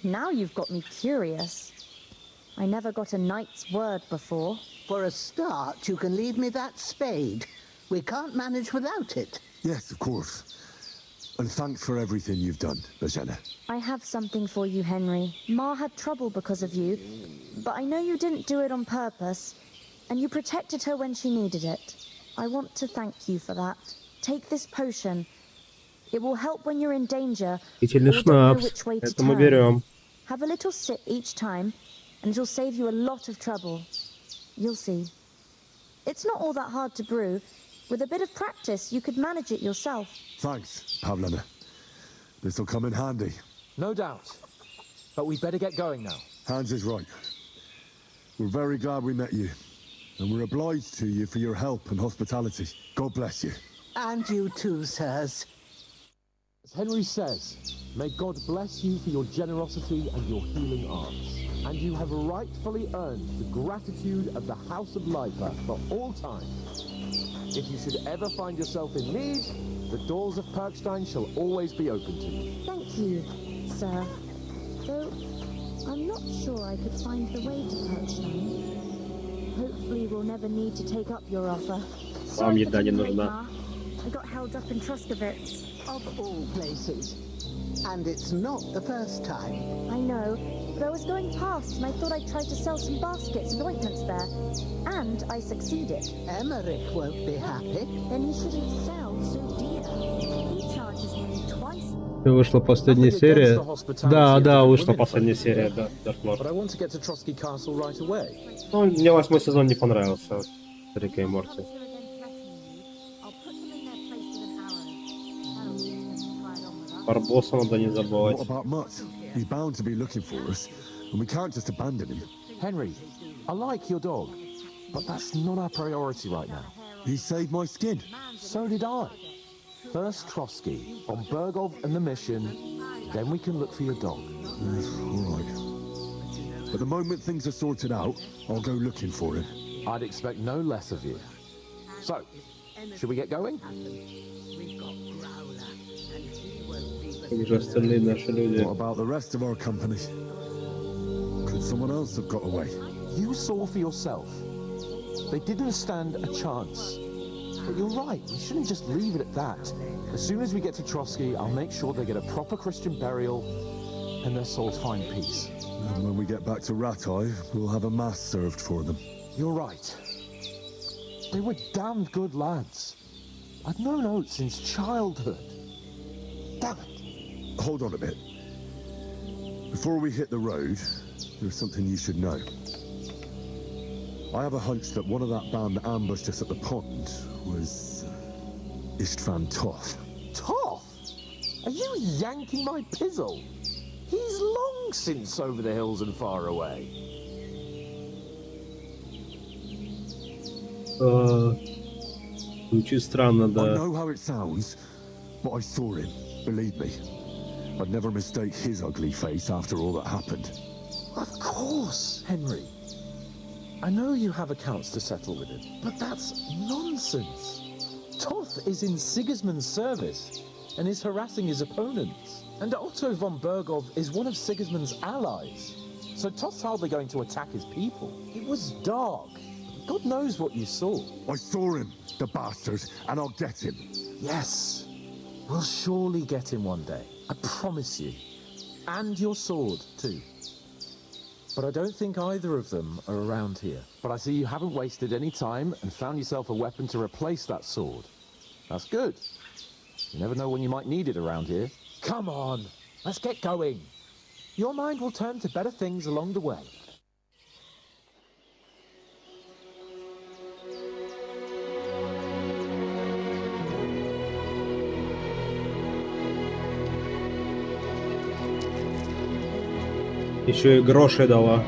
Speaker 14: Now you've got me curious. I never got a knight's word before.
Speaker 18: For a start, you can leave me that spade. We can't manage without it.
Speaker 5: Yes, of course. And thanks for everything you've done, Bajena.
Speaker 14: I have something for you, Henry. Ma had trouble because of you, but I know you didn't do it on purpose, and you protected her when she needed it. I want to thank you for that. Take this potion. It will help when you're in danger or
Speaker 1: Пительный
Speaker 14: don't know
Speaker 1: шнапс.
Speaker 14: which way to
Speaker 1: Это мы
Speaker 14: turn.
Speaker 1: берем.
Speaker 14: Have a little sip each time, and it'll save you a lot of trouble. You'll see. It's not all that hard to brew. With a bit of practice, you could manage it yourself.
Speaker 5: Thanks, Pavlena. This'll come in handy.
Speaker 6: No doubt. But we'd better get going now.
Speaker 5: Hans is right. We're very glad we met you. And we're obliged to you for your help and hospitality. God bless you.
Speaker 18: And you too, sirs.
Speaker 6: As Henry says, may God bless you for your generosity and your healing arts. And you have rightfully earned the gratitude of the House of Lipa for all time. If you should ever find yourself in need, the doors of Perkstein shall always be open to you.
Speaker 14: Thank you, sir. Though I'm not sure I could find the way to Perkstein. Hopefully we'll never need to take up your offer.
Speaker 1: Вам
Speaker 14: Sorry for
Speaker 1: еда не
Speaker 14: being late,
Speaker 1: нужна.
Speaker 14: Ma. I got held up in Troskowitz.
Speaker 18: Of all places. And it's not the first time.
Speaker 14: I know, but I was going past and I thought I'd try to sell some baskets and ointments there. And I succeeded.
Speaker 18: Emmerich won't be happy.
Speaker 14: Then he shouldn't sell so dear. He charges me twice.
Speaker 1: Вышла последняя серия. Да, вышла последняя серия, да, Dark Lord.
Speaker 6: But I want to get to Trotsky Castle right away.
Speaker 1: Ну, мне 8-й сезон не понравился. Рика и Морти. Барбоса надо не забывать.
Speaker 5: What about Mutt? He's bound to be looking for us, and we can't just abandon him.
Speaker 6: Henry, I like your dog, but that's not our priority right now.
Speaker 5: He saved my skin.
Speaker 6: So did I. First Trotsky, on Bergov and the mission, then we can look for your dog.
Speaker 5: All right. But the moment things are sorted out, I'll go looking for him.
Speaker 6: I'd expect no less of you. So, should we get going?
Speaker 5: What about the rest of our company? Could someone else have got away?
Speaker 6: You saw for yourself. They didn't stand a chance. But you're right, we shouldn't just leave it at that. As soon as we get to Trotsky, I'll make sure they get a proper Christian burial and their souls find peace.
Speaker 5: And when we get back to Ratai, we'll have a mass served for them.
Speaker 6: You're right. They were damned good lads. I'd known Oates since childhood. Damn it.
Speaker 5: Hold on a bit. Before we hit the road, there's something you should know. I have a hunch that one of that band that ambushed us at the pond was Istvan Toth.
Speaker 6: Toth? Are you yanking my pizzle? He's long since over the hills and far away.
Speaker 1: Звучит странно, да.
Speaker 5: I know how it sounds, but I saw him. Believe me. I'd never mistake his ugly face after all that happened.
Speaker 6: Of course, Henry. I know you have accounts to settle with him, but that's nonsense. Toth is in Sigismund's service and is harassing his opponents. And Otto von Bergov is one of Sigismund's allies. So Toth's hardly going to attack his people. It was dark. God knows what you saw.
Speaker 5: I saw him, the bastard, and I'll get him.
Speaker 6: Yes. We'll surely get him one day. I promise you. And your sword, too. But I don't think either of them are around here. But I see you haven't wasted any time and found yourself a weapon to replace that sword. That's good. You never know when you might need it around here. Come on, let's get going. Your mind will turn to better things along the way.
Speaker 1: Еще и гроши дала.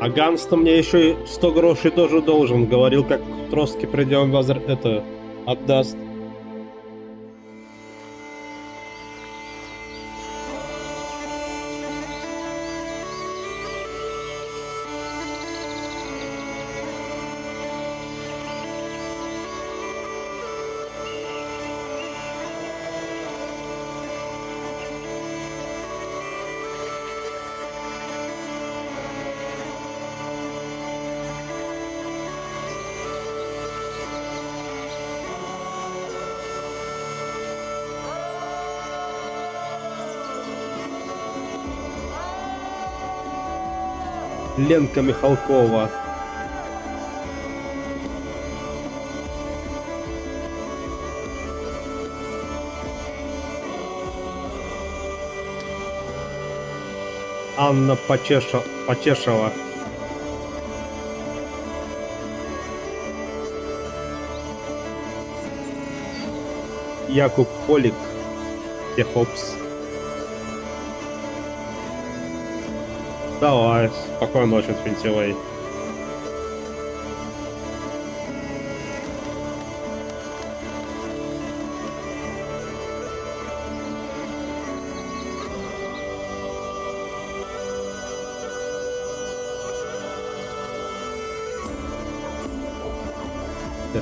Speaker 1: А Ганс-то мне еще и 100 грошей тоже должен. Говорил, как к Троске придем, это отдаст. Ленка Михалкова. Анна Потешева. Якуб Полик. Техопс. Давай, спокойной ночи, Финтилей.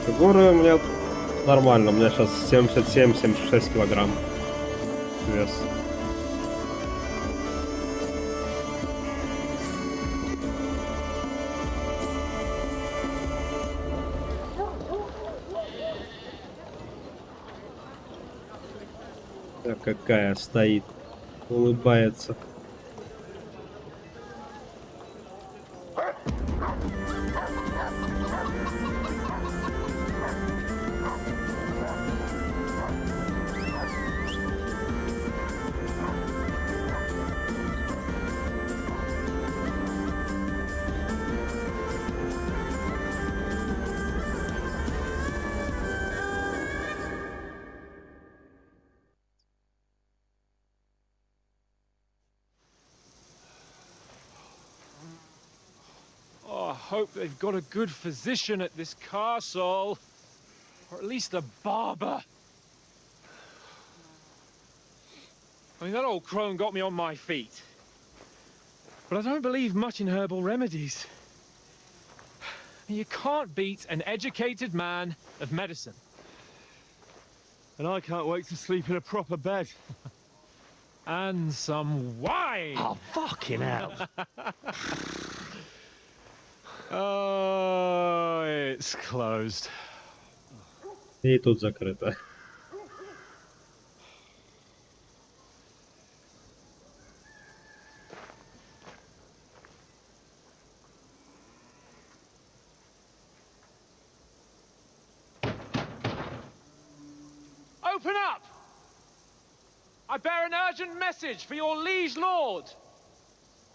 Speaker 1: Фигуры у меня нормально, у меня сейчас 77-76 килограмм. Вес. Да какая стоит, улыбается.
Speaker 4: Oh, I hope they've got a good physician at this castle. Or at least a barber. I mean, that old crone got me on my feet. But I don't believe much in herbal remedies. You can't beat an educated man of medicine.
Speaker 19: And I can't wait to sleep in a proper bed.
Speaker 4: And some wine!
Speaker 19: Oh, fucking hell.
Speaker 4: Oh, it's closed.
Speaker 1: И тут закрыто.
Speaker 4: Open up! I bear an urgent message for your liege lord.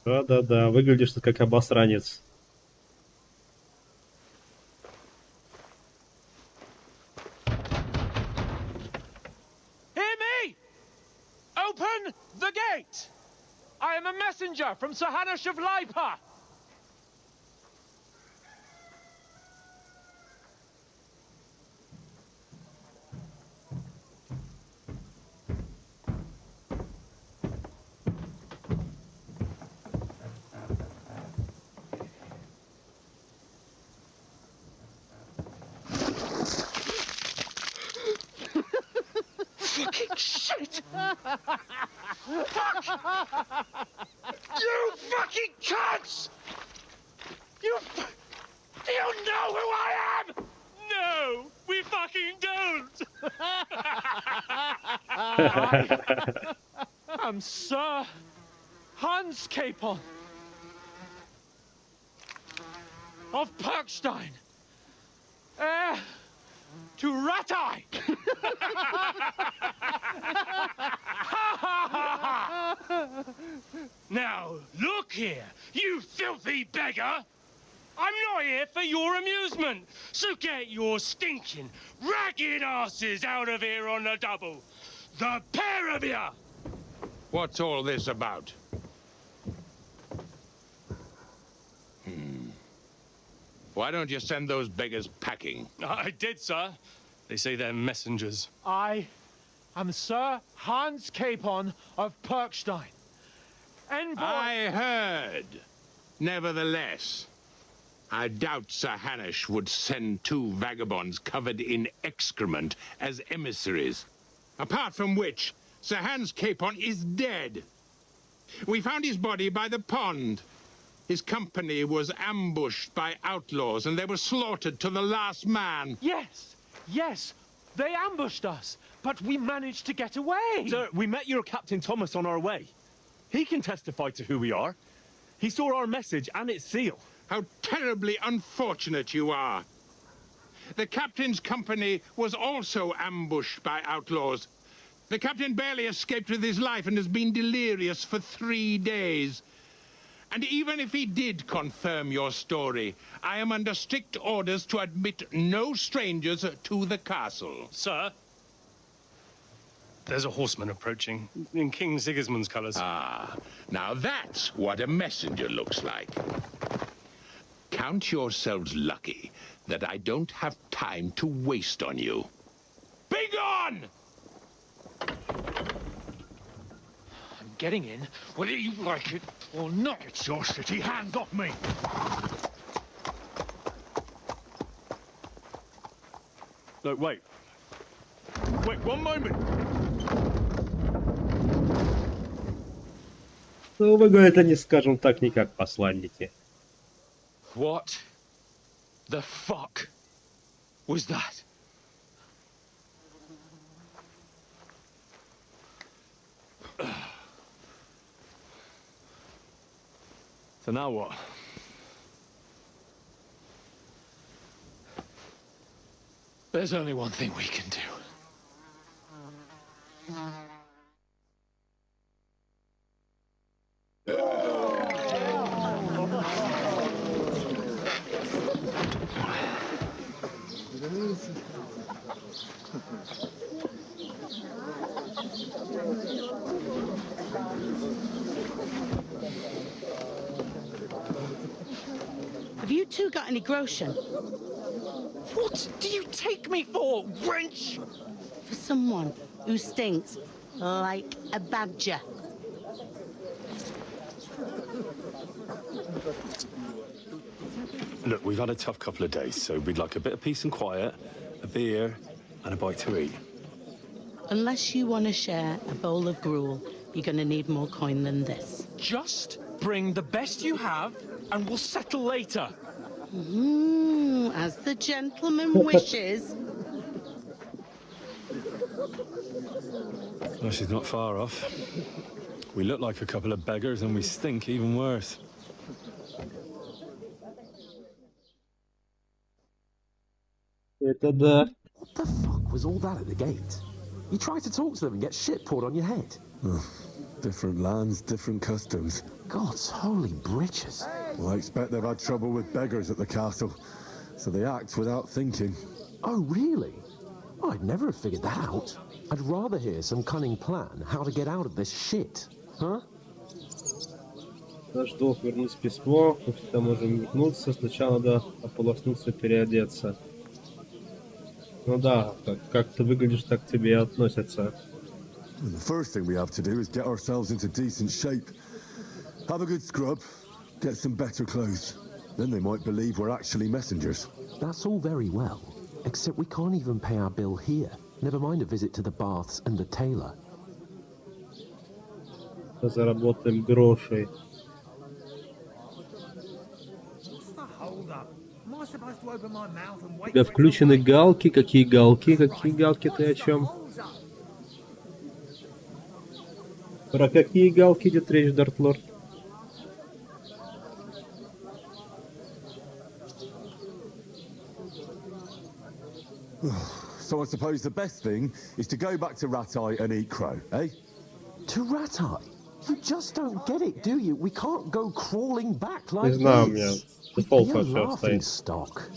Speaker 1: Да-да-да, выглядишь ты как обосранец.
Speaker 4: Hear me! Open the gate! I am a messenger from Sir Hanush of Lipa. Fucking shit! Fuck! You fucking cunts! Do you know who I am? No, we fucking don't! I'm Sir Hans Capon of Perkstein, heir to Ratai! Now, look here, you filthy beggar! I'm not here for your amusement, so get your stinking, ragged asses out of here on the double. The pair of you!
Speaker 13: What's all this about? Why don't you send those beggars packing?
Speaker 4: I did, sir. They say they're messengers. I am Sir Hans Capon of Perkstein. Envoy...
Speaker 13: I heard. Nevertheless, I doubt Sir Hanush would send two vagabonds covered in excrement as emissaries. Apart from which, Sir Hans Capon is dead. We found his body by the pond. His company was ambushed by outlaws, and they were slaughtered to the last man.
Speaker 4: Yes, yes, they ambushed us, but we managed to get away.
Speaker 19: Sir, we met your Captain Thomas on our way. He can testify to who we are. He saw our message and its seal.
Speaker 13: How terribly unfortunate you are. The captain's company was also ambushed by outlaws. The captain barely escaped with his life and has been delirious for 3 days. And even if he did confirm your story, I am under strict orders to admit no strangers to the castle.
Speaker 4: Sir, there's a horseman approaching in King Sigismund's colours.
Speaker 13: Ah, now that's what a messenger looks like. Count yourselves lucky that I don't have time to waste on you. Be gone!
Speaker 4: I'm getting in, whether you like it or not.
Speaker 19: It's your city. Hands off me! No, wait. Wait, one moment!
Speaker 1: Ну, выглядят они, скажем так, не как посланники.
Speaker 4: What the fuck was that? So now what? There's only one thing we can do.
Speaker 18: Have you two got any groschen?
Speaker 4: What do you take me for, wench?
Speaker 18: For someone who stinks like a badger.
Speaker 7: Look, we've had a tough couple of days, so we'd like a bit of peace and quiet, a beer, and a bite to eat.
Speaker 18: Unless you want to share a bowl of gruel, you're going to need more coin than this.
Speaker 4: Just bring the best you have, and we'll settle later.
Speaker 18: As the gentleman wishes.
Speaker 7: Well, she's not far off. We look like a couple of beggars, and we stink even worse.
Speaker 1: Это да.
Speaker 6: What the fuck was all that at the gate? You tried to talk to them and get shit poured on your head.
Speaker 5: Different lands, different customs.
Speaker 6: God's holy britches.
Speaker 5: Well, I expect they've had trouble with beggars at the castle, so they act without thinking.
Speaker 6: Oh, really? Oh, I'd never have figured that out. I'd rather hear some cunning plan how to get out of this shit, huh?
Speaker 1: Наш долг вернуть письмо, мы всегда можем вернуться, сначала надо ополоснуться, переодеться. Ну да, как ты выглядишь, так к тебе и относятся.
Speaker 5: And the first thing we have to do is get ourselves into decent shape. Have a good scrub, get some better clothes. Then they might believe we're actually messengers.
Speaker 6: That's all very well, except we can't even pay our bill here. Never mind a visit to the baths and the tailor.
Speaker 1: Заработаем грошей. У тебя включены галки? Какие галки? Какие галки ты о чем? Про какие галки идет речь, Дартлорд?
Speaker 5: So I suppose the best thing is to go back to Ratai and eat crow, eh?
Speaker 6: To Ratai? You just don't get it, do you? We can't go crawling back like
Speaker 1: Не знаю, у меня
Speaker 6: this.
Speaker 1: дефолт
Speaker 6: You're
Speaker 1: вообще
Speaker 6: laughing
Speaker 1: стоит.
Speaker 6: stock.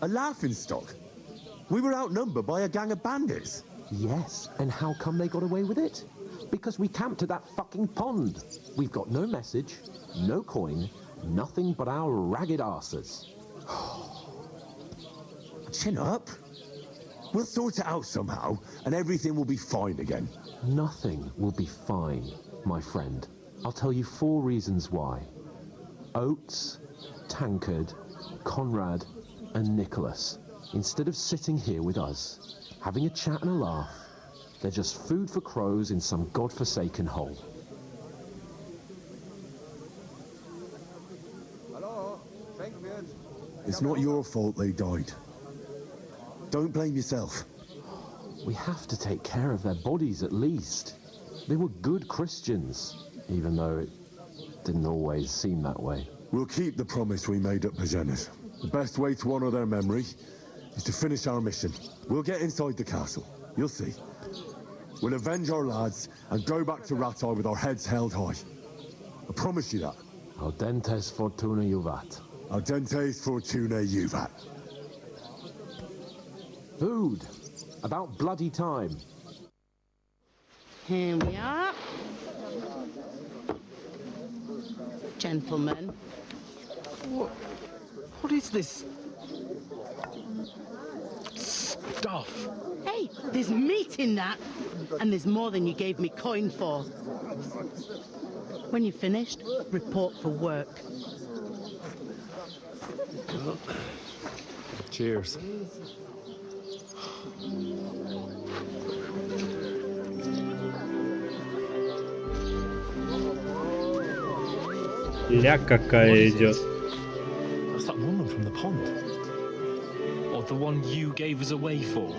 Speaker 5: A laughing stock? We were outnumbered by a gang of bandits.
Speaker 6: Yes, and how come they got away with it? Because we camped at that fucking pond. We've got no message, no coin, nothing but our ragged arses.
Speaker 5: Chin up. We'll sort it out somehow, and everything will be fine again.
Speaker 6: Nothing will be fine, my friend. I'll tell you 4 reasons why. Oates, Tankard, Conrad, and Nicholas, instead of sitting here with us, having a chat and a laugh, they're just food for crows in some godforsaken hole.
Speaker 5: It's not your fault they died. Don't blame yourself.
Speaker 6: We have to take care of their bodies at least. They were good Christians, even though it didn't always seem that way.
Speaker 5: We'll keep the promise we made at Pagenas. The best way to honor their memory is to finish our mission. We'll get inside the castle. You'll see. We'll avenge our lads and go back to Ratai with our heads held high. I promise you that.
Speaker 6: Audentes fortuna juvat.
Speaker 5: Audentes fortuna juvat.
Speaker 6: Food. About bloody time.
Speaker 18: Here we are. Gentlemen.
Speaker 4: What is this stuff?
Speaker 18: Hey, there's meat in that. And there's more than you gave me coin for. When you're finished, report for work.
Speaker 7: Cheers.
Speaker 1: Ля какая идет.
Speaker 4: That's that woman from the pond. Or the one you gave us away for.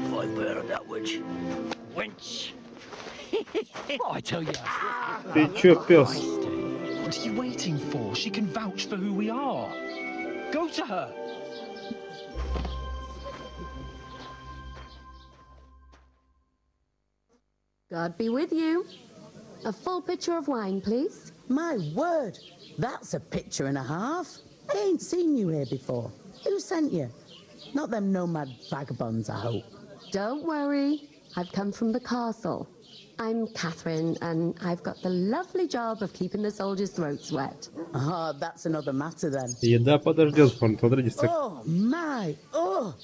Speaker 11: Beware of that witch. Wench! Oh, I tell you.
Speaker 1: Ты чё, пёс?
Speaker 4: What are you waiting for? She can vouch for who we are. Go to her.
Speaker 10: God be with you. A full pitcher of wine, please.
Speaker 18: My word, that's a picture and a half. I ain't seen you here before. Who sent you? Not them nomad vagabonds, I hope.
Speaker 10: Don't worry. I've come from the castle. I'm Catherine, and I've got the lovely job of keeping the soldiers' throats wet.
Speaker 18: Ah, that's another matter then.
Speaker 1: Еда подождет, смотрите.
Speaker 18: Oh my! Oh,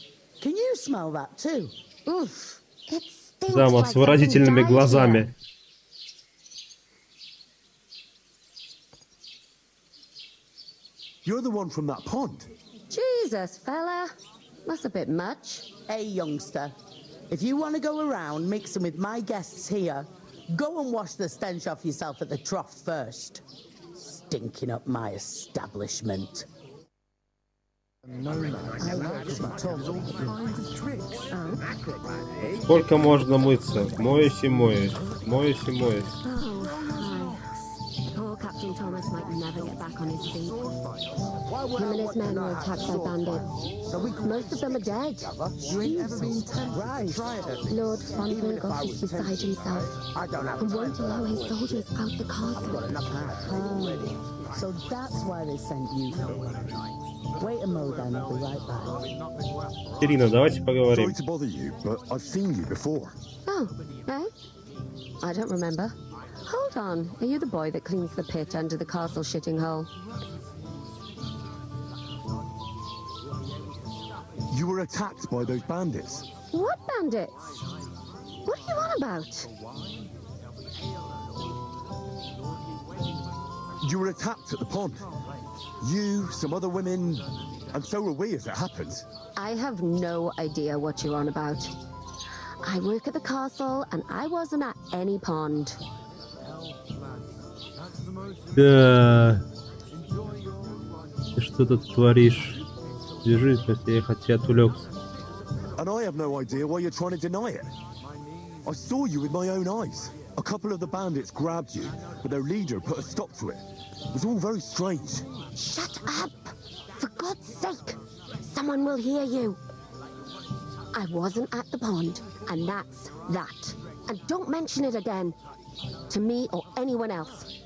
Speaker 18: can you smell that too? Oof!
Speaker 10: It stinks
Speaker 1: Дама
Speaker 10: like
Speaker 1: с выразительными
Speaker 10: something died
Speaker 1: глазами.
Speaker 10: here.
Speaker 5: You're the one from that pond.
Speaker 10: Jesus, fella. That's a bit much.
Speaker 18: Hey, youngster. If you want to go around mixing with my guests here, go and wash the stench off yourself at the trough first. Stinking up my establishment.
Speaker 1: Сколько можно мыться? Моюсь и моюсь. Моюсь и моюсь.
Speaker 10: Oh, hi. Poor Captain Thomas might never get back on his feet. Him and his men were attacked by bandits. Most of them are dead. Lord von Burgos is beside himself and won't allow his soldiers out the castle.
Speaker 18: So that's why they sent you here. Wait a mo then, I'll be right back.
Speaker 1: Ирина, давайте поговорим.
Speaker 5: Sorry to bother you, but I've seen you before.
Speaker 10: Oh, eh? I don't remember. Hold on, are you the boy that cleans the pit under the castle shitting hole?
Speaker 5: You were attacked by those bandits.
Speaker 10: What bandits? What are you on about?
Speaker 5: You were attacked at the pond. You, some other women, and so were we as it happens.
Speaker 10: I have no idea what you're on about. I work at the castle and I wasn't at any pond.
Speaker 1: Да. Ты что тут творишь? Держись, если я хотя отвлекся.
Speaker 5: And I have no idea why you're trying to deny it. I saw you with my own eyes. A couple of the bandits grabbed you, but their leader put a stop to it. It was all very strange.
Speaker 10: Shut up! For God's sake! Someone will hear you. I wasn't at the pond, and that's that. And don't mention it again. To me or anyone else.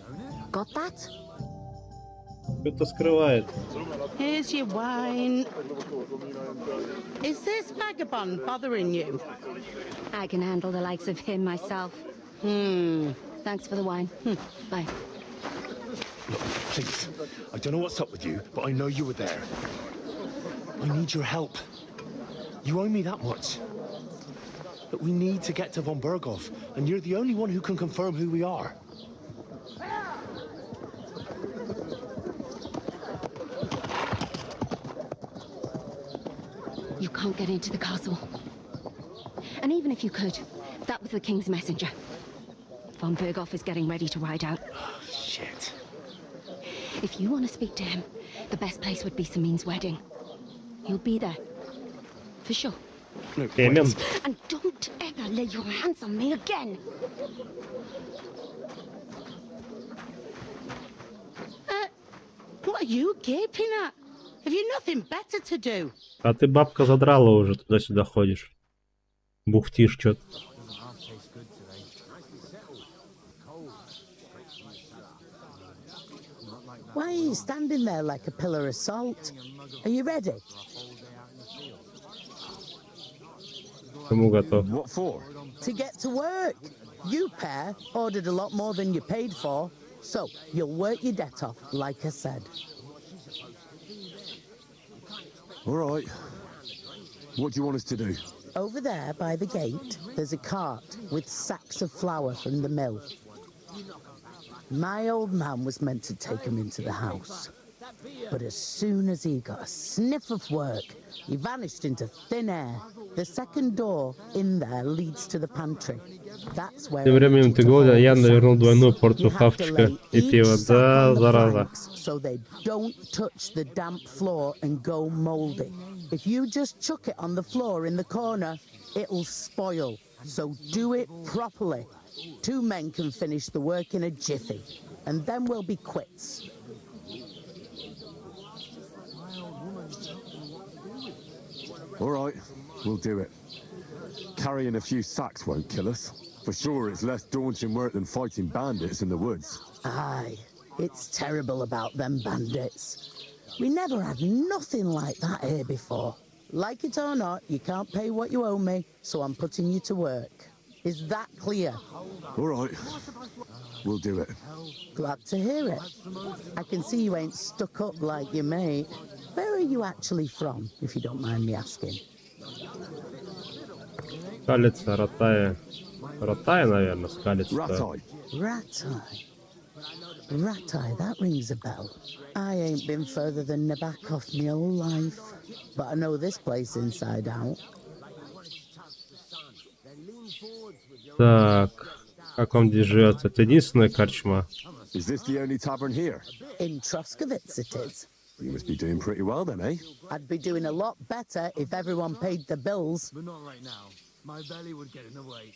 Speaker 10: Got that?
Speaker 1: Кто-то скрывает.
Speaker 15: Here's your wine. Is this vagabond bothering you?
Speaker 10: I can handle the likes of him myself. Thanks for the wine. Bye.
Speaker 19: Look, please. I don't know what's up with you, but I know you were there. I need your help. You owe me that much. But we need to get to von Berghoff, and you're the only one who can confirm who we are.
Speaker 10: You can't get into the castle. And even if you could, that was the king's messenger. Von Berghoff is getting ready to ride out.
Speaker 19: Oh, shit.
Speaker 10: If you want to speak to him, the best place would be Samin's wedding. He'll be there. For sure.
Speaker 19: No,
Speaker 10: and don't ever lay your hands on me again.
Speaker 15: What are you gaping at? Have you nothing better to do?
Speaker 1: А ты, бабка, задрала уже, туда-сюда ходишь. Бухтишь что-то.
Speaker 18: Why are you standing there like a pillar of salt? Are you ready?
Speaker 1: Кому готов?
Speaker 5: What for?
Speaker 18: To get to work. You pair ordered a lot more than you paid for, so you'll work your debt off, like I said.
Speaker 5: All right. What do you want us to do?
Speaker 18: Over there by the gate, there's a cart with sacks of flour from the mill. My old man was meant to take them into the house. But as soon as he got a sniff of work, he vanished into thin air. The second door in there leads to the pantry. That's where
Speaker 1: Тем временем ты голоден, я навернул двойную порцию хавчика и пива. Да, зараза.
Speaker 18: So they don't touch the damp floor and go moldy. If you just chuck it on the floor in the corner, it'll spoil. So do it properly. 2 men can finish the work in a jiffy, and then we'll be quits.
Speaker 5: All right, we'll do it. Carrying a few sacks won't kill us. For sure, it's less daunting work than fighting bandits in the woods.
Speaker 18: Aye, it's terrible about them bandits. We never had nothing like that here before. Like it or not, you can't pay what you owe me, so I'm putting you to work. Is that clear?
Speaker 5: All right, we'll do it.
Speaker 18: Glad to hear it. I can see you ain't stuck up like your mate. Where are you actually from, if you don't mind me asking?
Speaker 1: Скалится Ратая. Ратая, наверное, скалится.
Speaker 18: Ratai. Ratai, that rings a bell. I ain't been further than Nabokov my whole life, but I know this place inside out.
Speaker 1: Так, как вам здесь живется? Это единственная корчма?
Speaker 5: Is this the only tavern here?
Speaker 18: In Troskovitz it is.
Speaker 5: You must be doing pretty well then, eh?
Speaker 18: I'd be doing a lot better if everyone paid the bills.
Speaker 8: But not right now. My belly would get in the way.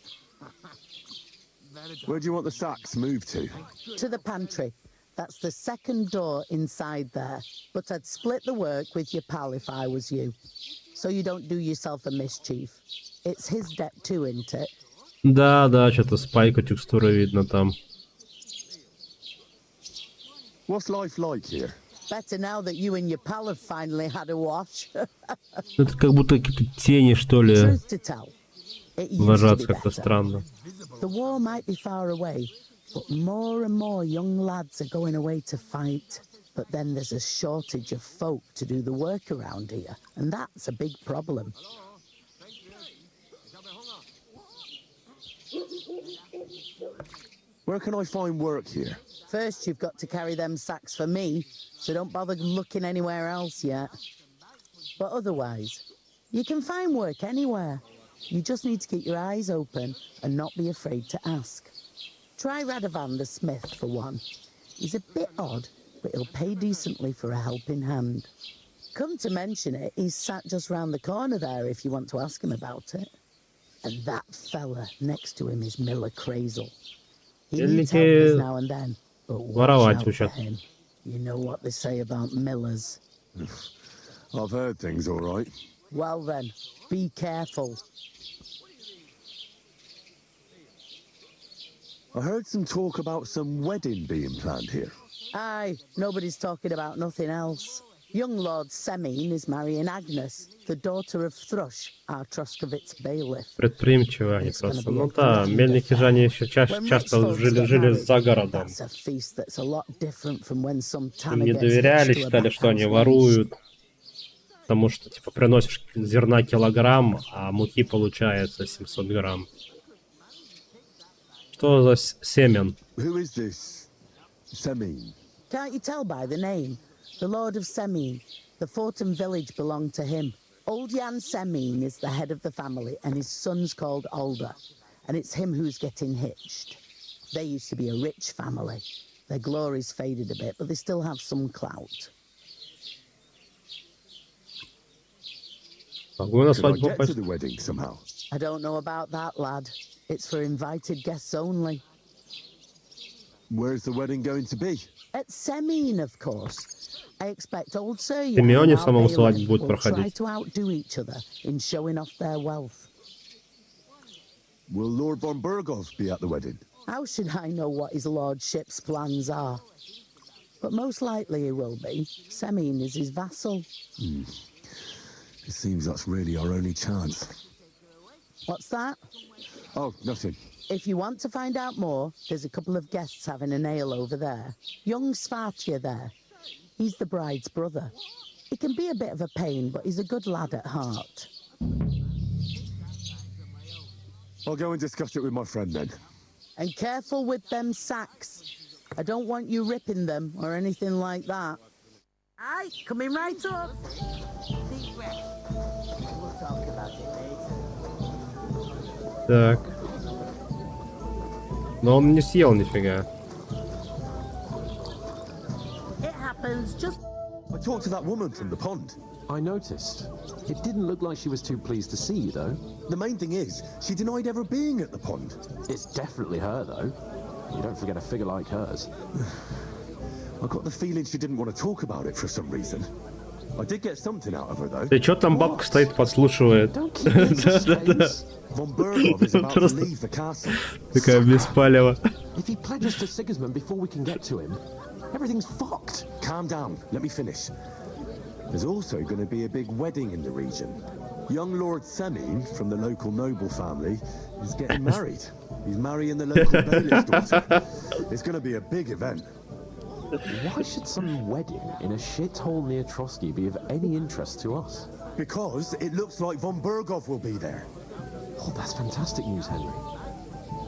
Speaker 5: Where do you want the sacks moved to?
Speaker 18: To the pantry. That's the second door inside there. But I'd split the work with your pal if I was you. So you don't do yourself a mischief. It's his debt too, isn't it?
Speaker 1: Да, что-то спайка текстура видно там.
Speaker 5: What's life like here?
Speaker 18: Better now that you and your pal have finally had a wash.
Speaker 1: Это как будто какие-то тени, что ли,
Speaker 18: Truth to tell, it used to
Speaker 1: ложатся
Speaker 18: be
Speaker 1: как-то
Speaker 18: better.
Speaker 1: странно.
Speaker 18: The war might be far away, but more and more young lads are going away to fight. But then there's a shortage of folk to do the work around here, and that's a big problem.
Speaker 5: Where can I find work here?
Speaker 18: First, you've got to carry them sacks for me, so don't bother looking anywhere else yet. But otherwise, you can find work anywhere. You just need to keep your eyes open and not be afraid to ask. Try Radovan the smith for one. He's a bit odd, but he'll pay decently for a helping hand. Come to mention it, he's sat just round the corner there if you want to ask him about it. And that fella next to him is Miller Crazel. He needs helpers now and then, but watch out for him. You know what they say about Millers.
Speaker 5: I've heard things, all right.
Speaker 18: Well then, be careful.
Speaker 5: I heard some talk about some wedding being planned here.
Speaker 18: Aye, nobody's talking about nothing else. Young Lord Semine is marrying Agnes, the daughter of Thrush, our Troskovitz bailiff.
Speaker 1: Предприимчивые они просто. Ну да, мельники же они еще часто жили за городом. Им не доверяли, считали, что они воруют. Потому что, типа, приносишь зерна килограмм, а муки получается 700 грамм. Что за семен?
Speaker 5: Who is this Semine?
Speaker 18: Can't you tell by the name? The Lord of Semine. The Fortum village belonged to him. Old Jan Semine is the head of the family, and his son's called Alder. And it's him who's getting hitched. They used to be a rich family. Their glory's faded a bit, but they still have some clout.
Speaker 5: Can I get to the wedding somehow?
Speaker 18: I don't know about that, lad. It's for invited guests only.
Speaker 5: Where's the wedding going to be?
Speaker 18: At Semine, of course. I expect old Sir
Speaker 1: Симеоне самому
Speaker 18: Jan
Speaker 1: свадьбу будет
Speaker 18: will try
Speaker 1: проходить.
Speaker 18: to outdo each other in showing off their wealth.
Speaker 5: Will Lord von Burgos be at the wedding?
Speaker 18: How should I know what his lordship's plans are? But most likely he will be. Semine is his vassal.
Speaker 5: It seems that's really our only chance.
Speaker 18: What's that?
Speaker 5: Oh, nothing.
Speaker 18: If you want to find out more, there's a couple of guests having an ale over there. Young Svartje there. He's the bride's brother. He can be a bit of a pain, but he's a good lad at heart.
Speaker 5: I'll go and discuss it with my friend then.
Speaker 18: And careful with them sacks. I don't want you ripping them or anything like that. Aye, coming right up. Deep breath. We'll talk about it later.
Speaker 1: Так. Но он не съел нифига.
Speaker 18: It happens just...
Speaker 5: I talked to that woman from the pond.
Speaker 6: I noticed. It didn't look like she was too pleased to see you, though.
Speaker 5: The main thing is, she denied ever being at the pond.
Speaker 6: It's definitely her, though. You don't forget a figure like hers.
Speaker 5: I got the feeling she didn't want to talk about it for some reason. I did get something out of her, though.
Speaker 1: Ты чё там бабка стоит, подслушивает? Да-да-да.
Speaker 5: Von Bergov is about to leave the castle.
Speaker 1: Такая беспалева.
Speaker 6: If he pledges to Sigismund before we can get to him, everything's fucked.
Speaker 5: Calm down. Let me finish. There's also going to be a big wedding in the region. Young Lord Semin, from the local noble family, is getting married. He's marrying the local bailiff's daughter. It's going to be a big event.
Speaker 6: Why should some wedding in a shithole near Trotsky be of any interest to us?
Speaker 5: Because it looks like Von Bergov will be there.
Speaker 6: Oh, that's fantastic news, Henry.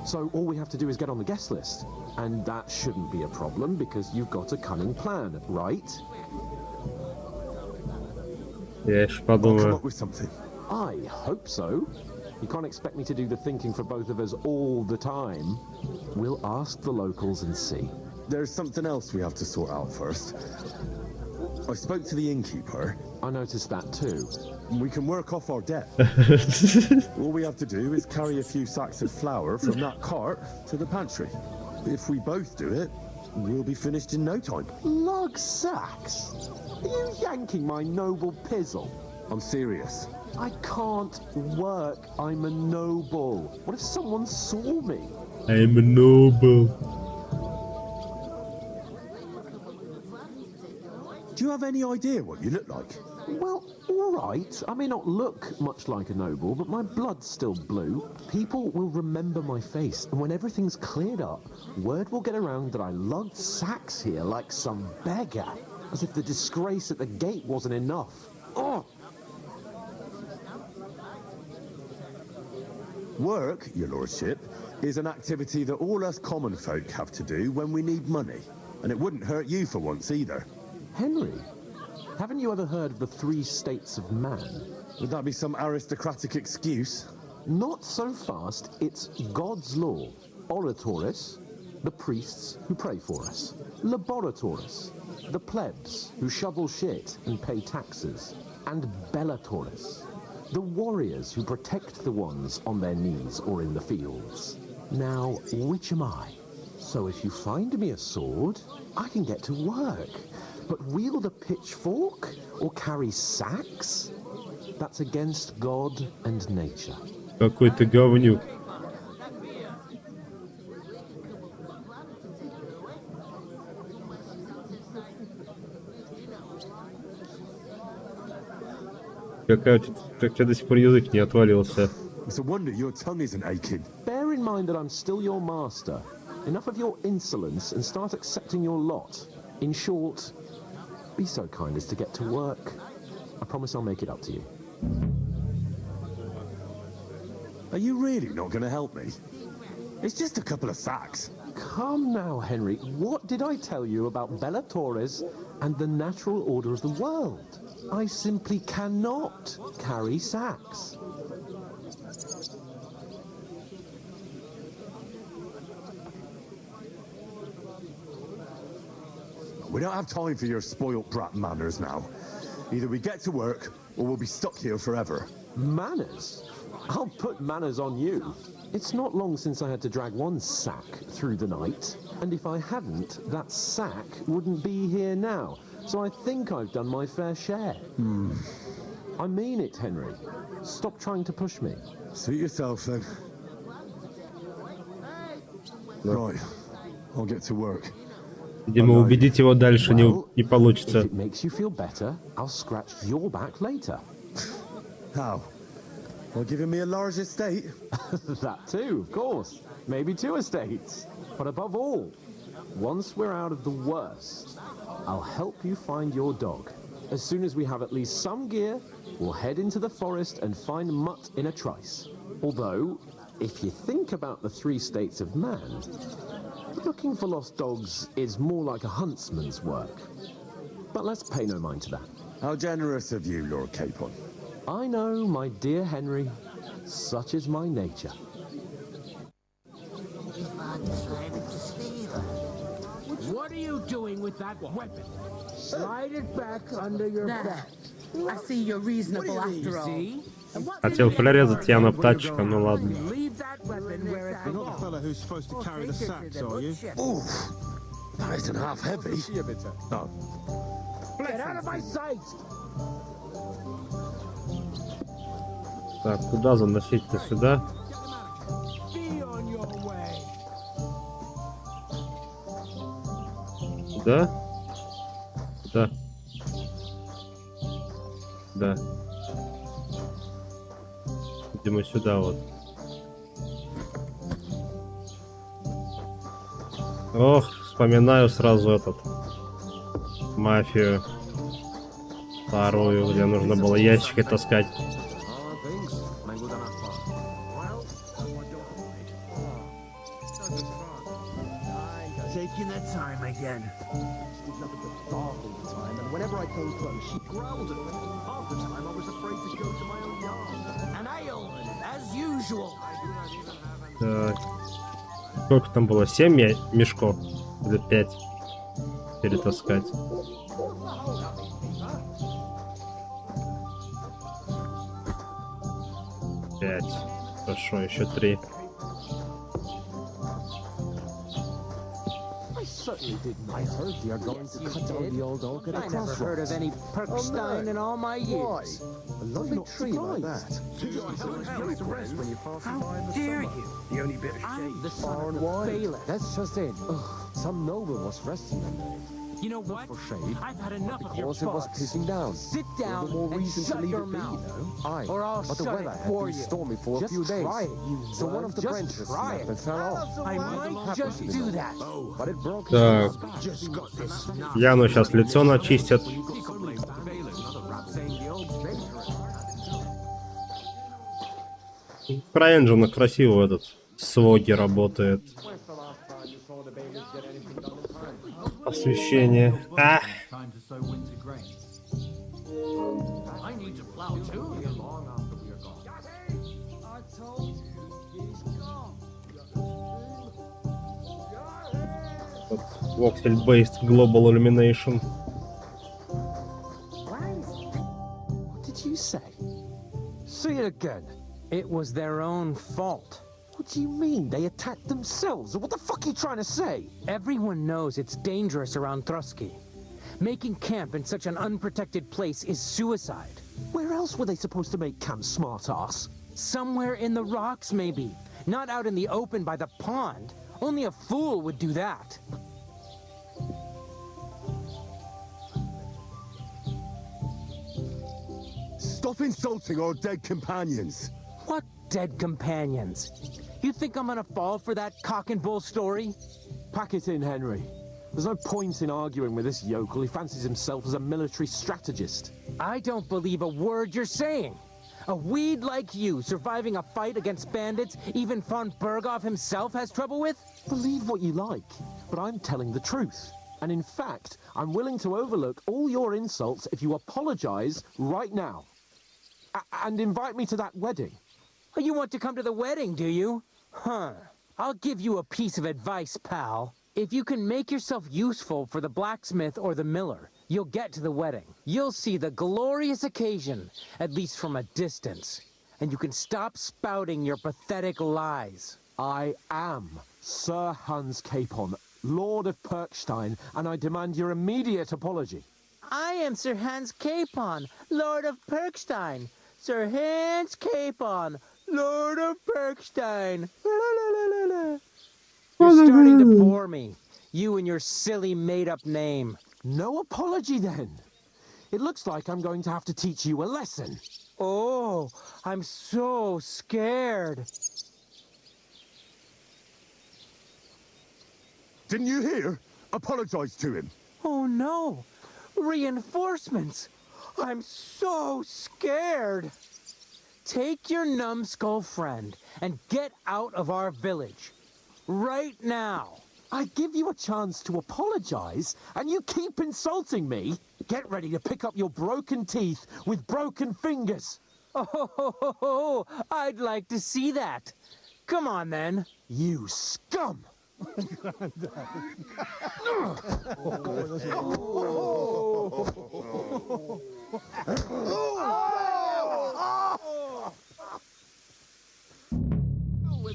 Speaker 6: So all we have to do is get on the guest list. And that shouldn't be a problem because you've got a cunning plan, right?
Speaker 1: Я ещё
Speaker 5: I'll come
Speaker 1: подумаю.
Speaker 5: up with something.
Speaker 6: I hope so. You can't expect me to do the thinking for both of us all the time. We'll ask the locals and see.
Speaker 5: There's something else we have to sort out first. I spoke to the innkeeper.
Speaker 6: I noticed that too.
Speaker 5: We can work off our debt. All we have to do is carry a few sacks of flour from that cart to the pantry. If we both do it, we'll be finished in no time.
Speaker 6: Lug sacks? Are you yanking my noble pizzle?
Speaker 5: I'm serious.
Speaker 6: I can't work. I'm a noble. What if someone saw me?
Speaker 1: I'm a noble.
Speaker 5: Do you have any idea what you look like?
Speaker 6: Well, all right. I may not look much like a noble, but my blood's still blue. People will remember my face, and when everything's cleared up, word will get around that I lugged sacks here like some beggar, as if the disgrace at the gate wasn't enough. Oh!
Speaker 5: Work, your lordship, is an activity that all us common folk have to do when we need money. And it wouldn't hurt you for once either.
Speaker 6: Henry, haven't you ever heard of the 3 states of man?
Speaker 5: Would that be some aristocratic excuse?
Speaker 6: Not so fast. It's God's law. Oratoris, the priests who pray for us. Laboratoris, the plebs who shovel shit and pay taxes. And Bellatoris, the warriors who protect the ones on their knees or in the fields. Now, which am I? So if you find me a sword, I can get to work. But wield a pitchfork or carry sacks? That's against God and nature.
Speaker 1: Какой ты говнюк. Какая у тебя, как у тебя до сих пор язык не отвалился.
Speaker 5: It's a wonder your tongue isn't aching.
Speaker 6: Bear in mind that I'm still your master. Enough of your insolence and start accepting your lot. In short, be so kind as to get to work. I promise I'll make it up to you.
Speaker 5: Are you really not going to help me? It's just a couple of sacks.
Speaker 6: Come now, Henry. What did I tell you about Bellatoris and the natural order of the world? I simply cannot carry sacks.
Speaker 5: We don't have time for your spoilt brat manners now. Either we get to work, or we'll be stuck here forever.
Speaker 6: Manners? I'll put manners on you. It's not long since I had to drag one sack through the night, and if I hadn't, that sack wouldn't be here now. So I think I've done my fair share. I mean it, Henry. Stop trying to push me.
Speaker 5: Suit yourself, then. Right. I'll get to work.
Speaker 1: Видимо, убедить его дальше не получится.
Speaker 6: If it makes you feel better, I'll scratch your back later.
Speaker 5: How? By giving me a large estate?
Speaker 6: That too, of course. Maybe 2 estates. But above all, once we're out of the worst, I'll help you find your dog. As soon as we have at least some gear, we'll head into the forest and find Mutt in a trice. Although, if you think about the 3 states of man, looking for lost dogs is more like a huntsman's work. But let's pay no mind to that.
Speaker 5: How generous of you, Lord Capon.
Speaker 6: I know, my dear Henry. Such is my nature.
Speaker 8: What are you doing with that weapon? Slide it back under your belt.
Speaker 15: I see you're reasonable after all.
Speaker 1: Хотел прирезать Яна птачка, ну ладно.
Speaker 8: Leave that weapon where it belongs.
Speaker 12: You're not the fellow who's supposed to carry the sacks, are you?
Speaker 5: Oof, that isn't half heavy. Oh.
Speaker 8: Get out of my sight!
Speaker 1: Так, куда заносить-то? Сюда?
Speaker 8: Be on your way.
Speaker 1: Да? Да. Да. Видимо, сюда вот. Ох, вспоминаю сразу этот. Мафию. Вторую, где нужно было ящики таскать.
Speaker 11: Taking their time again. Did nothing but bark all the time, and whenever I came close, she growled at me. Half the time I was afraid to go to my own yard. An ale, as usual.
Speaker 1: Так. Сколько там было? 7 мешков? Или 5? Перетаскать. Пять. Хорошо, еще 3.
Speaker 6: Certainly didn't. I heard you're going to cut down the old oak at a
Speaker 11: I never heard of any Perkstein in all my years.
Speaker 6: A lovely tree like that.
Speaker 11: How dare you?
Speaker 6: The only bit of shade.
Speaker 11: The son of the bailiff.
Speaker 6: That's just it. Some noble was resting in there.
Speaker 8: You know what?
Speaker 6: For shade.
Speaker 8: I've had enough of your
Speaker 6: Because it was
Speaker 8: farce.
Speaker 6: pissing down.
Speaker 11: Sit down
Speaker 6: All the more
Speaker 11: and
Speaker 6: reason to
Speaker 11: shut
Speaker 6: leave
Speaker 11: your
Speaker 6: it be,
Speaker 11: mouth.
Speaker 6: you know? Aye.
Speaker 11: Or I'll
Speaker 6: But the
Speaker 11: shut
Speaker 6: weather
Speaker 11: it
Speaker 6: had
Speaker 11: for
Speaker 6: been
Speaker 11: you.
Speaker 6: stormy for a few days.
Speaker 11: Try it, you
Speaker 6: So one of the
Speaker 11: just
Speaker 6: branches
Speaker 11: try
Speaker 6: snapped
Speaker 11: it.
Speaker 6: and fell off.
Speaker 11: I might just do that.
Speaker 6: But it broke
Speaker 1: Так.
Speaker 6: his back.
Speaker 1: Яну сейчас лицо начистят. Про Энджина красиво этот своги работает. Освещение. А!
Speaker 8: Time to sow winter grain. I need to plow too. Long after we are gone. I told you, he's gone.
Speaker 1: Voxel-based global illumination.
Speaker 6: What did you say?
Speaker 11: Say it again. It was their own fault.
Speaker 6: What do you mean? They attacked themselves? What the fuck are you trying to say?
Speaker 11: Everyone knows it's dangerous around Trotsky. Making camp in such an unprotected place is suicide.
Speaker 6: Where else were they supposed to make camp, smart-ass?
Speaker 11: Somewhere in the rocks, maybe. Not out in the open by the pond. Only a fool would do that.
Speaker 5: Stop insulting our dead companions.
Speaker 11: What dead companions? You think I'm gonna fall for that cock and bull story?
Speaker 6: Pack it in, Henry. There's no point in arguing with this yokel. He fancies himself as a military strategist.
Speaker 11: I don't believe a word you're saying. A weed like you surviving a fight against bandits even von Berghoff himself has trouble with?
Speaker 6: Believe what you like, but I'm telling the truth. And in fact, I'm willing to overlook all your insults if you apologize right now. And invite me to that wedding.
Speaker 11: Oh, you want to come to the wedding, do you? Huh. I'll give you a piece of advice, pal. If you can make yourself useful for the blacksmith or the miller, you'll get to the wedding. You'll see the glorious occasion, at least from a distance. And you can stop spouting your pathetic lies.
Speaker 6: I am Sir Hans Capon, Lord of Perkstein, and I demand your immediate apology.
Speaker 11: I am Sir Hans Capon, Lord of Perkstein. Sir Hans Capon, Lord of Perkstein. You're starting to bore me. You and your silly made-up name.
Speaker 6: No apology, then. It looks like I'm going to have to teach you a lesson.
Speaker 11: Oh, I'm so scared.
Speaker 5: Didn't you hear? Apologize to him.
Speaker 11: Oh, no. Reinforcements. I'm so scared. Take your numbskull friend and get out of our village. Right now.
Speaker 6: I give you a chance to apologize, and you keep insulting me. Get ready to pick up your broken teeth with broken fingers.
Speaker 8: Oh, I'd like to see that. Come on, then.
Speaker 6: You scum!
Speaker 8: With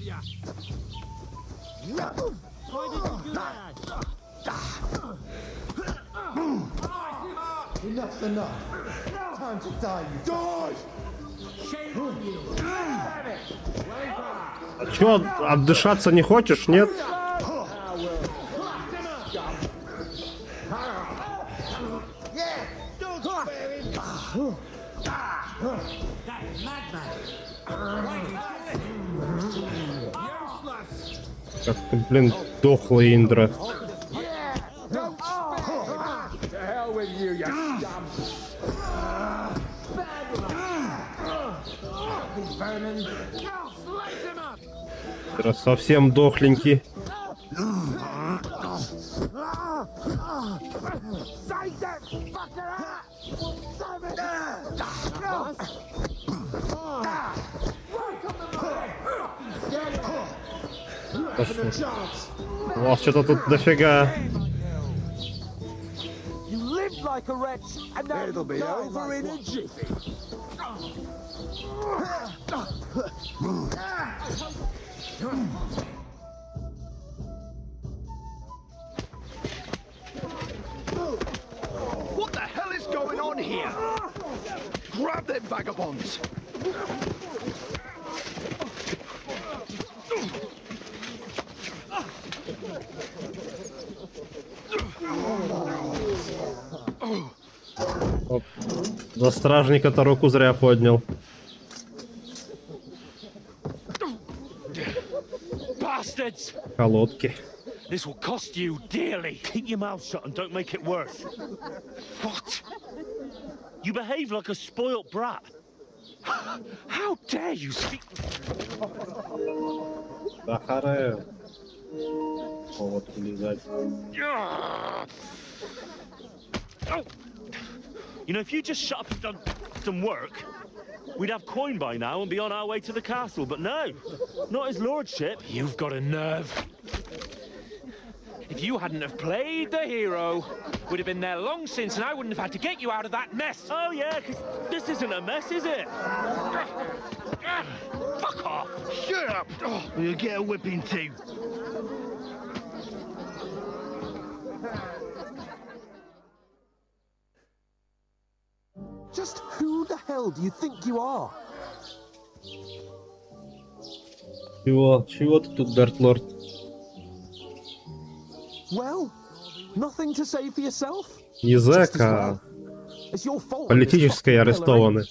Speaker 8: ya. Why did you do that?
Speaker 16: Enough's enough. Time to die, you die!
Speaker 8: Shame on you. Damn it.
Speaker 1: А чё, отдышаться не хочешь, нет? Как ты, блин, дохлый Индра. Индра совсем дохленький. У вас что-то тут дофига.
Speaker 6: It'll be over in a jiffy.
Speaker 21: What the hell is going on here? Grab them vagabonds!
Speaker 1: Оп. За стражника-то руку зря поднял.
Speaker 19: Bastards!
Speaker 1: Колодки.
Speaker 19: This will cost you dearly. Keep your mouth shut and don't make it worse. What? You behave like a spoilt brat. How dare you speak?
Speaker 1: Захаре. Повод влезать.
Speaker 19: Oh. You know, if you just shut up and done some work, we'd have coin by now and be on our way to the castle. But no, not his lordship. You've got a nerve. If you hadn't have played the hero, we'd have been there long since, and I wouldn't have had to get you out of that mess. Oh yeah, because this isn't a mess, is it? Fuck off!
Speaker 21: Shut up! Oh, you'll get a whipping too.
Speaker 6: Just who the hell do you think you are?
Speaker 1: Чего ты тут, Дартлорд?
Speaker 6: Well, nothing to say for yourself?
Speaker 1: Не зэк, а политически арестованы.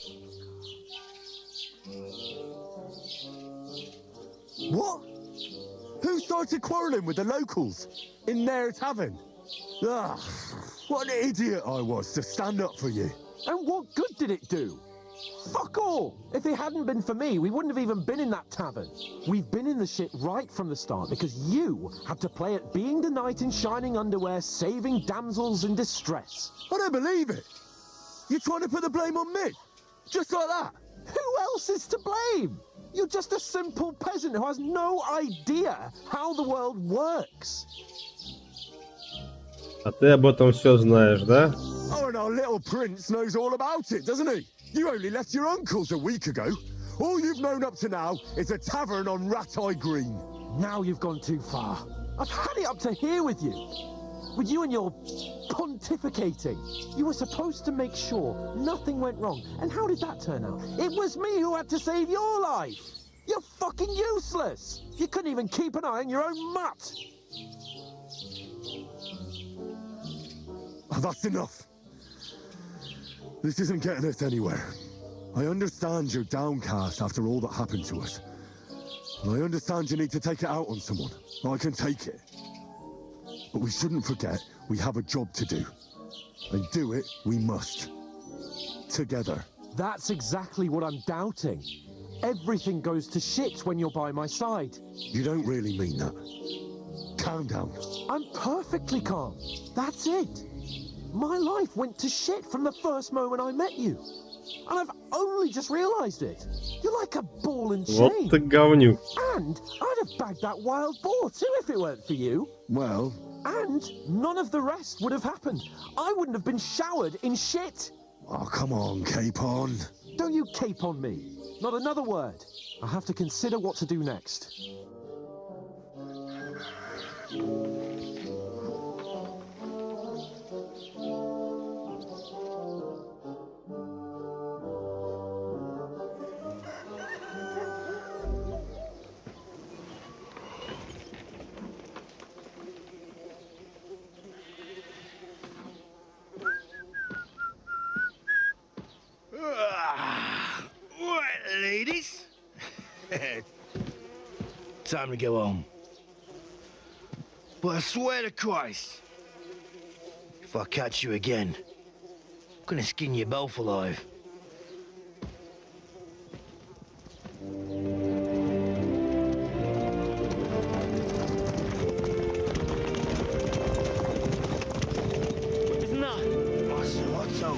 Speaker 5: What? Who started quarrelling with the locals in their tavern? Ah, what an idiot I was to stand up for you.
Speaker 6: And what good did it do? Fuck all! If it hadn't been for me, we wouldn't have even been in that tavern. We've been in the shit right from the start because you had to play at being the knight in shining underwear, saving damsels in distress.
Speaker 5: I don't believe it. You're trying to put the blame on me? Just like that?
Speaker 6: Who else is to blame? You're just a simple peasant who has no idea how the world works.
Speaker 1: А ты об этом все знаешь, да?
Speaker 5: Oh, and our little prince knows all about it, doesn't he? You only left your uncle's a week ago. All you've known up to now is a tavern on Rat-Eye Green.
Speaker 6: Now you've gone too far. I've had it up to here with you. With you and your pontificating. You were supposed to make sure nothing went wrong. And how did that turn out? It was me who had to save your life. You're fucking useless. You couldn't even keep an eye on your own mutt.
Speaker 5: Oh, that's enough. This isn't getting us anywhere. I understand you're downcast after all that happened to us. And I understand you need to take it out on someone. I can take it. But we shouldn't forget we have a job to do. And do it we must. Together.
Speaker 6: That's exactly what I'm doubting. Everything goes to shit when you're by my side.
Speaker 5: You don't really mean that. Calm down.
Speaker 6: I'm perfectly calm. That's it. My life went to shit from the first moment I met you. And I've only just realised it. You're like a ball and chain.
Speaker 1: Вот ты говнюк.
Speaker 6: And I'd have bagged that wild boar too if it weren't for you.
Speaker 5: Well...
Speaker 6: And none of the rest would have happened. I wouldn't have been showered in shit.
Speaker 5: Oh, come on, Capon.
Speaker 6: Don't you cape on me. Not another word. I have to consider what to do next.
Speaker 3: Right, ladies. Time to go home. But I swear to Christ, if I catch you again, I'm gonna skin you both alive. Isn't that? What's up?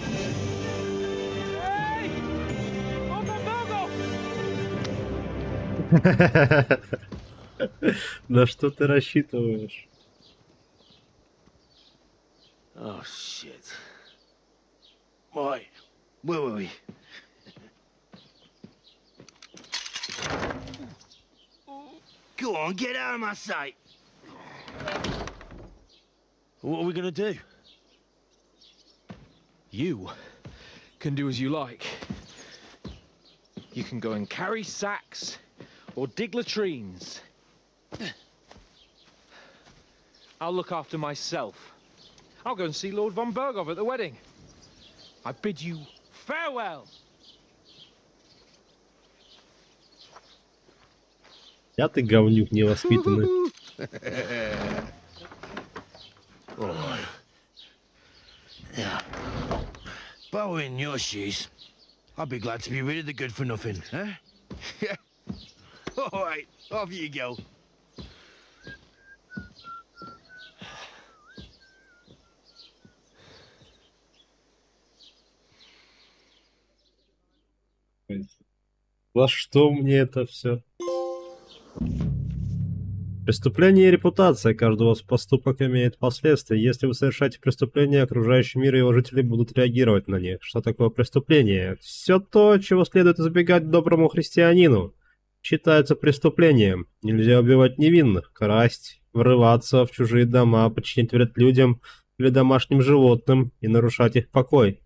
Speaker 1: На что ты рассчитываешь?
Speaker 3: Oh, shit. Right, where were we? Go on, get out of my sight.
Speaker 4: What are we gonna do? You can do as you like. You can go and carry sacks or dig latrines. I'll look after myself. I'll go and see Lord von Berghoff at the wedding. I bid you farewell.
Speaker 1: Я ты говнюк невоспитанный.
Speaker 3: Yeah. If I were in your shoes, I'd be glad to be rid of the good for nothing, huh? Yeah. All right, off you go.
Speaker 1: За что мне это все? Преступление и репутация. Каждый ваш поступок имеет последствия. Если вы совершаете преступление, окружающий мир и его жители будут реагировать на них. Что такое преступление? Все то, чего следует избегать доброму христианину, считается преступлением. Нельзя убивать невинных, красть, врываться в чужие дома, причинять вред людям или домашним животным и нарушать их покой.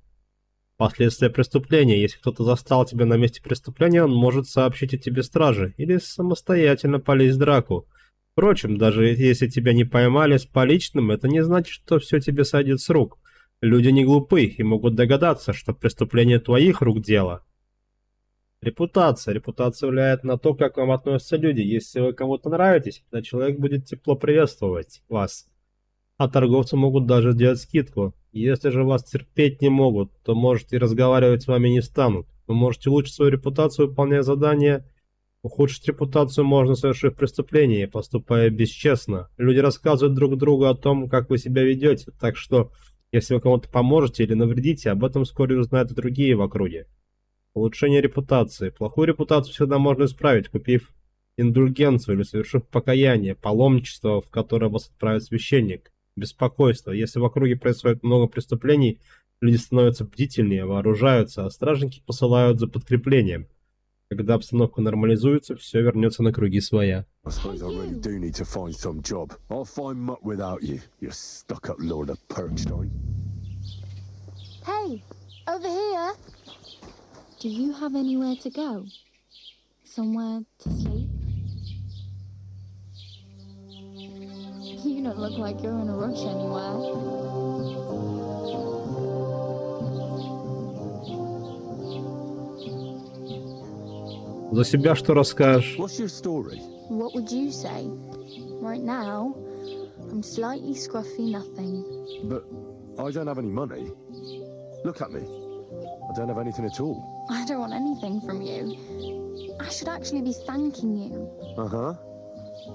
Speaker 1: Последствия преступления. Если кто-то застал тебя на месте преступления, он может сообщить о тебе страже или самостоятельно полезть в драку. Впрочем, даже если тебя не поймали с поличным, это не значит, что все тебе сойдет с рук. Люди не глупы и могут догадаться, что преступление твоих рук дело. Репутация. Репутация влияет на то, как к вам относятся люди. Если вы кому-то нравитесь, то человек будет тепло приветствовать вас. А торговцы могут даже сделать скидку. Если же вас терпеть не могут, то, может, и разговаривать с вами не станут. Вы можете улучшить свою репутацию, выполняя задания. Ухудшить репутацию можно, совершив преступление, поступая бесчестно. Люди рассказывают друг другу о том, как вы себя ведете, так что, если вы кому-то поможете или навредите, об этом вскоре узнают и другие в округе. Улучшение репутации. Плохую репутацию всегда можно исправить, купив индульгенцию или совершив покаяние, паломничество, в которое вас отправит священник. Беспокойство. Если в округе происходит много преступлений, люди становятся бдительнее, вооружаются, а стражники посылают за подкреплением. Когда обстановка нормализуется, все вернется на круги своя.
Speaker 14: Hey, over here. Do you have anywhere to go? Somewhere to sleep? You don't look like you're in a rush anywhere.
Speaker 1: За себя что расскажешь?
Speaker 5: What's your story?
Speaker 14: What would you say? Right now, I'm slightly scruffy nothing.
Speaker 5: But I don't have any money. Look at me. I don't have anything at all.
Speaker 14: I don't want anything from you. I should actually be thanking you.
Speaker 5: Uh-huh.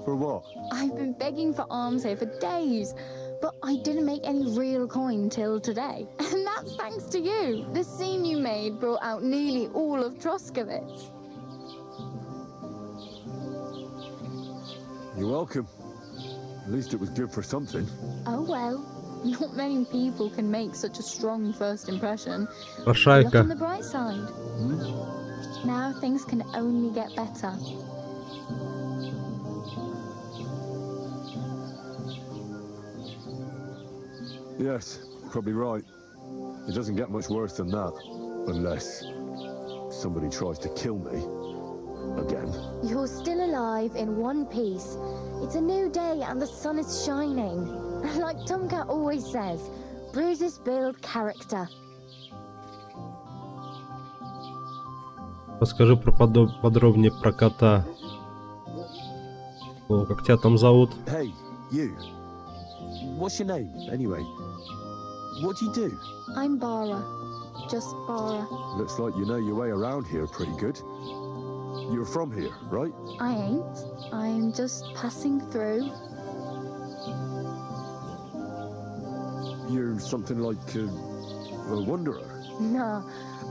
Speaker 5: For what?
Speaker 14: I've been begging for alms here for days, But I didn't make any real coin till today. And that's thanks to you. The scene you made brought out nearly all of Troskowitz.
Speaker 5: You're welcome. At least it was good for something.
Speaker 14: Oh well. Not many people can make such a strong first impression.
Speaker 1: Пошайка.
Speaker 14: Look on the bright side. Now things can only get better.
Speaker 5: Yes, probably right. It doesn't get much worse than that. Unless somebody tries to kill me. Again.
Speaker 14: You're still alive in one piece. It's a new day and the sun is shining. Like Tomcat always says, bruises build character.
Speaker 1: Расскажи подробнее про кота. О, как тебя там зовут?
Speaker 5: Hey, you. What's your name, anyway? What do you do?
Speaker 14: I'm Bara. Just Bara.
Speaker 5: Looks like you know your way around here pretty good. You're from here, right?
Speaker 14: I ain't. I'm just passing through.
Speaker 5: You're something like a wanderer.
Speaker 14: No,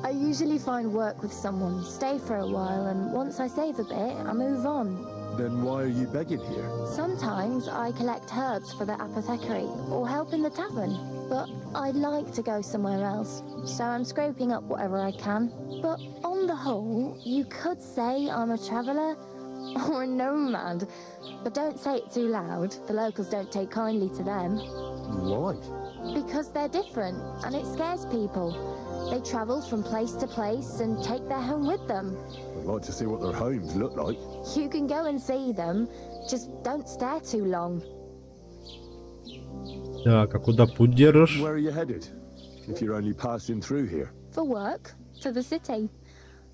Speaker 14: I usually find work with someone, stay for a while, and once I save a bit, I move on.
Speaker 5: Then why are you begging here?
Speaker 14: Sometimes I collect herbs for the apothecary or help in the tavern, but I'd like to go somewhere else, so I'm scraping up whatever I can. But on the whole, you could say I'm a traveller or a nomad, but don't say it too loud. The locals don't take kindly to them.
Speaker 5: Why?
Speaker 14: Because they're different, and it scares people. They travel from place to place and take their home with them.
Speaker 5: I'd like to see what their homes look like.
Speaker 14: You can go and see them, just don't stare too long.
Speaker 1: Так, а куда путь держишь?
Speaker 5: Where are you headed? If you're only passing through here.
Speaker 14: For work, to the city.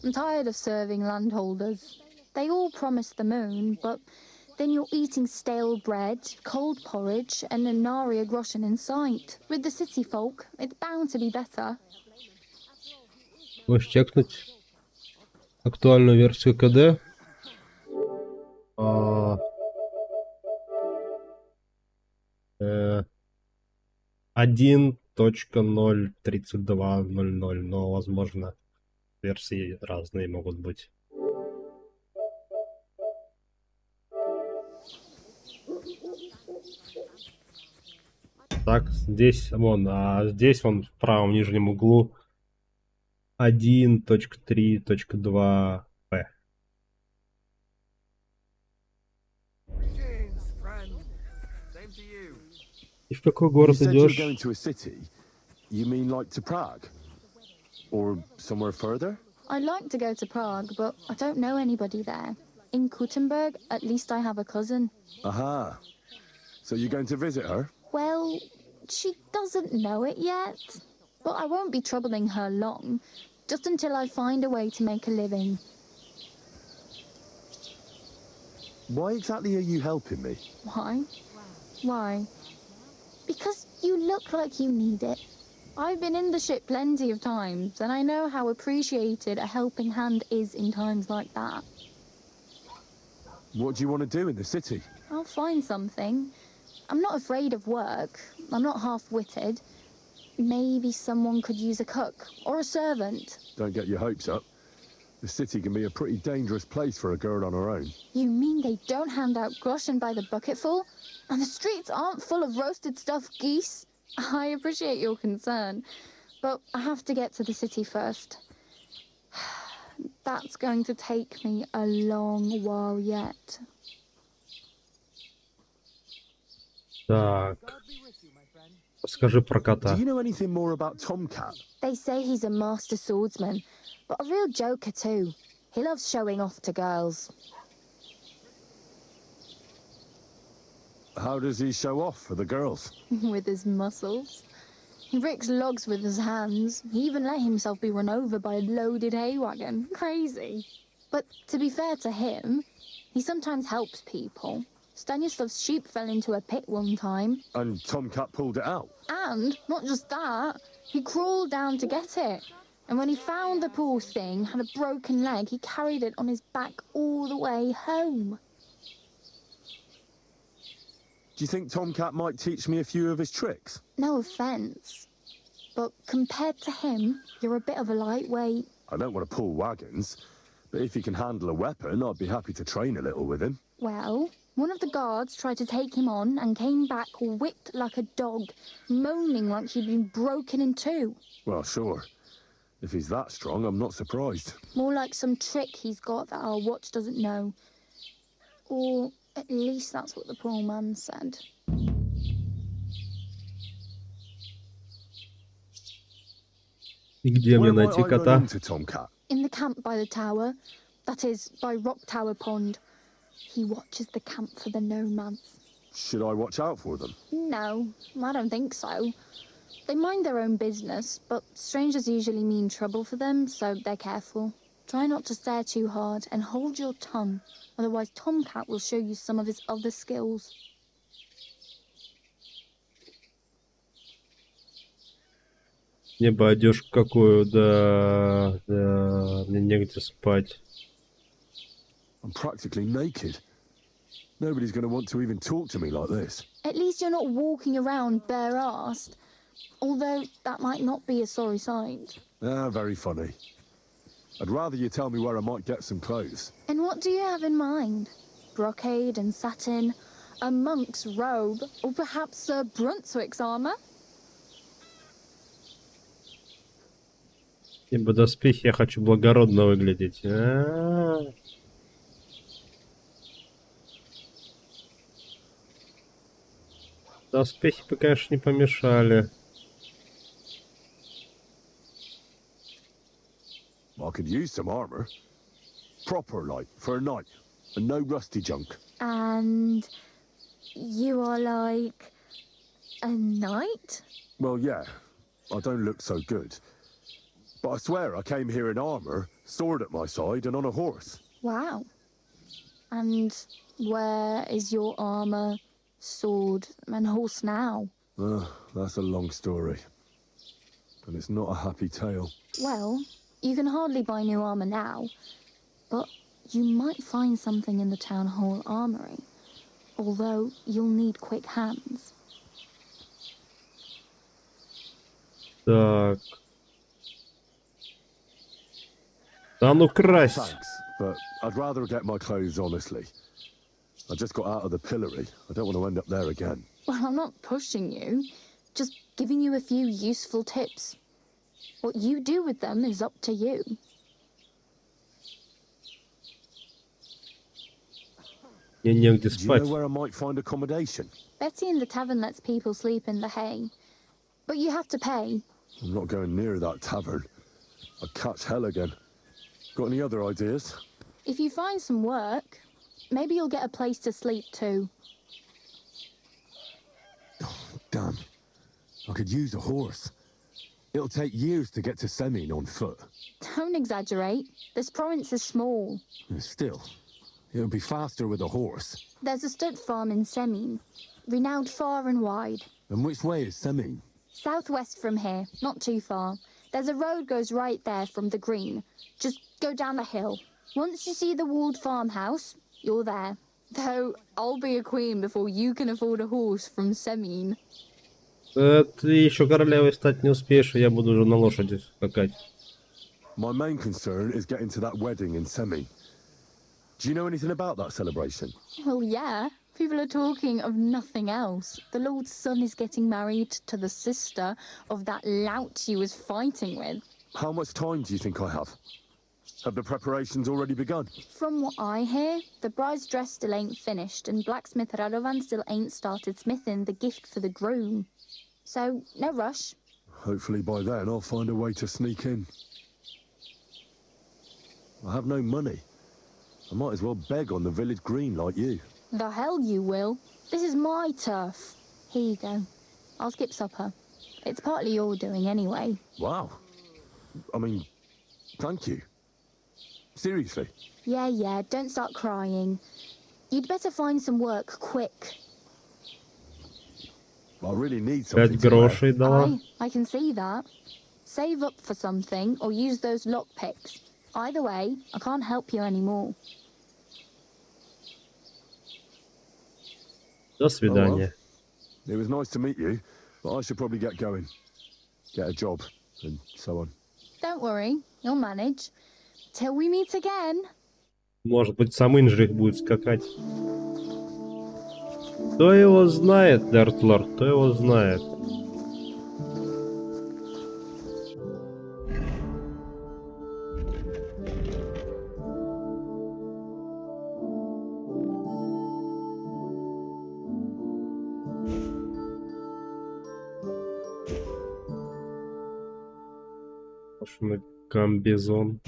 Speaker 14: I'm tired of serving landholders. They all promise the moon, but then you're eating stale bread, cold porridge, and a nary a groschen in sight. With the city folk, it's bound to be better.
Speaker 1: Можешь чекнуть актуальную версию КД. 1.032.00, но, возможно, версии разные могут быть. Так, здесь, вон, а здесь, вон, в правом нижнем углу 1.3.2p. И в какой город идешь?
Speaker 5: Going to a city. You mean like to Prague? Or somewhere further?
Speaker 14: I'd like to go to Prague, but I don't know anybody there. In Kuttenberg, at least I have a cousin.
Speaker 5: Aha. So you're going to visit her?
Speaker 14: Well, she doesn't know it yet. But I won't be troubling her long, just until I find a way to make a living.
Speaker 5: Why exactly are you helping me?
Speaker 14: Why? Why? Because you look like you need it. I've been in the ship plenty of times, and I know how appreciated a helping hand is in times like that.
Speaker 5: What do you want to do in the city?
Speaker 14: I'll find something. I'm not afraid of work. I'm not half-witted. Maybe someone could use a cook or a servant.
Speaker 5: Don't get your hopes up. The city can be a pretty dangerous place for a girl on her own.
Speaker 14: You mean they don't hand out groschen by the bucketful? And the streets aren't full of roasted stuffed geese? I appreciate your concern, but I have to get to the city first. That's going to take me a long while yet.
Speaker 1: Так. Расскажи про кота.
Speaker 5: Do you know anything more about Tomcat?
Speaker 14: They say he's a master swordsman, but a real joker too. He loves showing off to girls.
Speaker 5: How does he show off for the girls?
Speaker 14: With his muscles. He ricks logs with his hands. He even let himself be run over by a loaded hay wagon. Crazy. But to be fair to him, he sometimes helps people. Stanislav's sheep fell into a pit one time.
Speaker 5: And Tomcat pulled it out?
Speaker 14: And, not just that, he crawled down to get it. And when he found the poor thing had a broken leg, he carried it on his back all the way home.
Speaker 5: Do you think Tomcat might teach me a few of his tricks?
Speaker 14: No offense, but compared to him, you're a bit of a lightweight.
Speaker 5: I don't want to pull wagons, but if he can handle a weapon, I'd be happy to train a little with him.
Speaker 14: Well, one of the guards tried to take him on and came back whipped like a dog, moaning like he'd been broken in two.
Speaker 5: Well, sure. If he's that strong, I'm not surprised.
Speaker 14: More like some trick he's got that our watch doesn't know. Or at least that's what the poor man said.
Speaker 1: И где мне найти кота?
Speaker 14: In the camp by the tower. That is, by Rock Tower Pond. He watches the camp for the nomads.
Speaker 5: Should I watch out for them?
Speaker 14: No, I don't think so. They mind their own business, but strangers usually mean trouble for them, so they're careful. Try not to stare too hard and hold your tongue, otherwise Tomcat will show you some of his other skills.
Speaker 1: Мне бы одежку какую, да, мне негде спать.
Speaker 5: I'm practically naked. Nobody's going to want to even talk to me like this.
Speaker 14: At least you're not walking around bare-assed, although that might not be a sorry sight.
Speaker 5: Ah, very funny. I'd rather you tell me where I might get some clothes.
Speaker 14: And what do you have in mind? Brocade and satin, a monk's robe, or perhaps Sir Brunswick's armor?
Speaker 1: Ибо доспехи я хочу благородно выглядеть. Доспехи бы, конечно, не помешали.
Speaker 5: I could use some armor. Proper, like, for a night. And no rusty junk.
Speaker 14: And you are like a knight?
Speaker 5: Well, yeah. I don't look so good. But I swear I came here in armor, sword at my side, and on a horse.
Speaker 14: Wow. And where is your armor, sword, and horse now?
Speaker 5: That's a long story. And it's not a happy tale.
Speaker 14: Well, you can hardly buy new armor now, but you might find something in the town hall armory. Although you'll need quick hands.
Speaker 1: Так. Да ну красть.
Speaker 5: Thanks, but I'd rather get my clothes honestly. I just got out of the pillory. I don't want to end up there again.
Speaker 14: Well, I'm not pushing you, just giving you a few useful tips. What you do with them is up to you.
Speaker 1: Мне негде
Speaker 5: Do you
Speaker 1: спать.
Speaker 5: know where I might find accommodation?
Speaker 14: Betty in the tavern lets people sleep in the hay. But you have to pay.
Speaker 5: I'm not going near that tavern. I'd catch hell again. Got any other ideas?
Speaker 14: If you find some work, maybe you'll get a place to sleep too.
Speaker 5: Damn. I could use a horse. It'll take years to get to Semin on foot.
Speaker 14: Don't exaggerate. This province is small.
Speaker 5: Still, it'll be faster with a horse.
Speaker 14: There's a stud farm in Semin, renowned far and wide.
Speaker 5: And which way is Semin?
Speaker 14: Southwest from here, not too far. There's a road goes right there from the green. Just go down the hill. Once you see the walled farmhouse, you're there. Though I'll be a queen before you can afford a horse from Semin.
Speaker 1: Ты еще королевой стать не успеешь, и я буду уже на лошади скакать.
Speaker 5: My main concern is getting to that wedding in Semin. Do you know anything about that celebration?
Speaker 14: Well, yeah. People are talking of nothing else. The Lord's son is getting married to the sister of that lout you was fighting with.
Speaker 5: How much time do you think I have? Have the preparations already begun?
Speaker 14: From what I hear, the bride's dress still ain't finished, and blacksmith Radovan still ain't started smithing the gift for the groom. So, no rush.
Speaker 5: Hopefully by then I'll find a way to sneak in. I have no money. I might as well beg on the village green like you.
Speaker 14: The hell you will. This is my turf. Here you go. I'll skip supper. It's partly your doing anyway.
Speaker 5: Wow. I mean, thank you. Seriously.
Speaker 14: Yeah, don't start crying. You'd better find some work quick.
Speaker 5: I really need something.
Speaker 1: 5 грошей дала.
Speaker 14: I can see that. Save up for something or use those lockpicks. Either way, I can't help you anymore.
Speaker 1: До свидания.
Speaker 5: It was nice to meet you, but I should probably get going. Get a job, and so on.
Speaker 14: Don't worry, you'll manage. Till we meet again.
Speaker 1: Может быть, сам Инжих будет скакать. Кто его знает, Дартлорд, кто его знает. Пошли комбизон.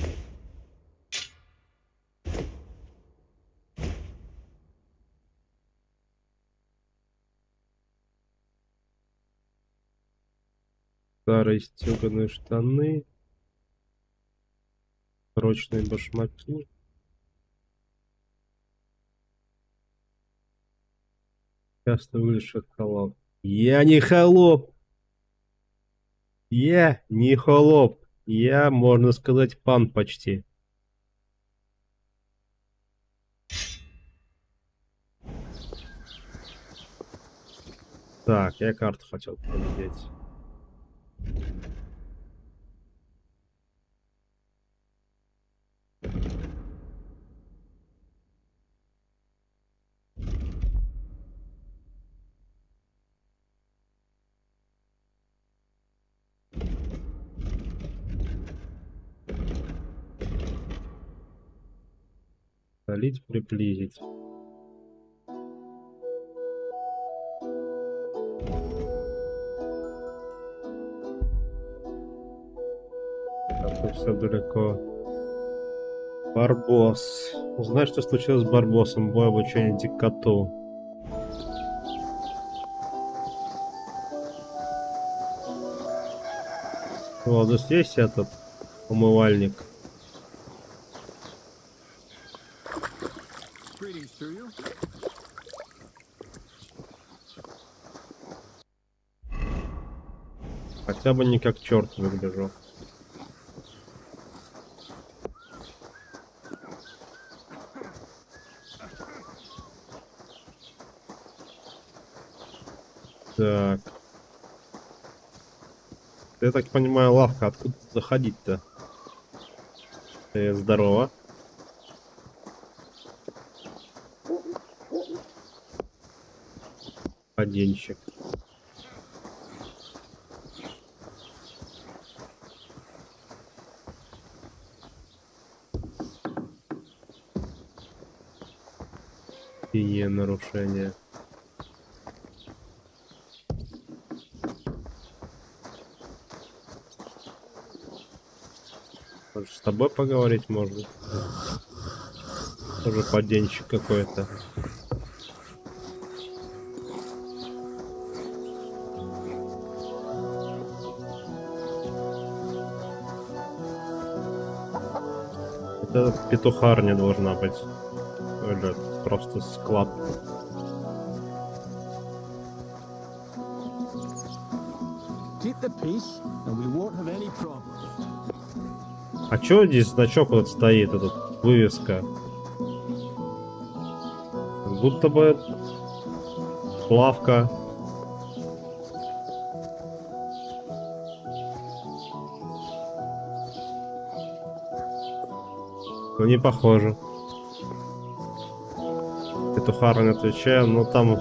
Speaker 1: Старые стеганые штаны. Прочные башмаки. Часто выше холоп. Я не холоп. Я не холоп. Я, можно сказать, пан почти. Так, я карту хотел поглядеть. Солить, приблизить. Так, все далеко. Барбос. Узнай, что случилось с Барбосом. Бой обучения дикоту. Вот здесь есть этот умывальник. Хотя бы не как черт выгляжу. Так. Я так понимаю, лавка. Откуда заходить-то? Здорово. Поденщик. И нарушение. Может, с тобой поговорить можно? Тоже поденщик какой-то. Это петухарня должна быть. Или просто склад. А чё здесь значок вот стоит, этот вывеска? Как будто бы плавка. Но не похоже. Петухарня, отвечаю, но там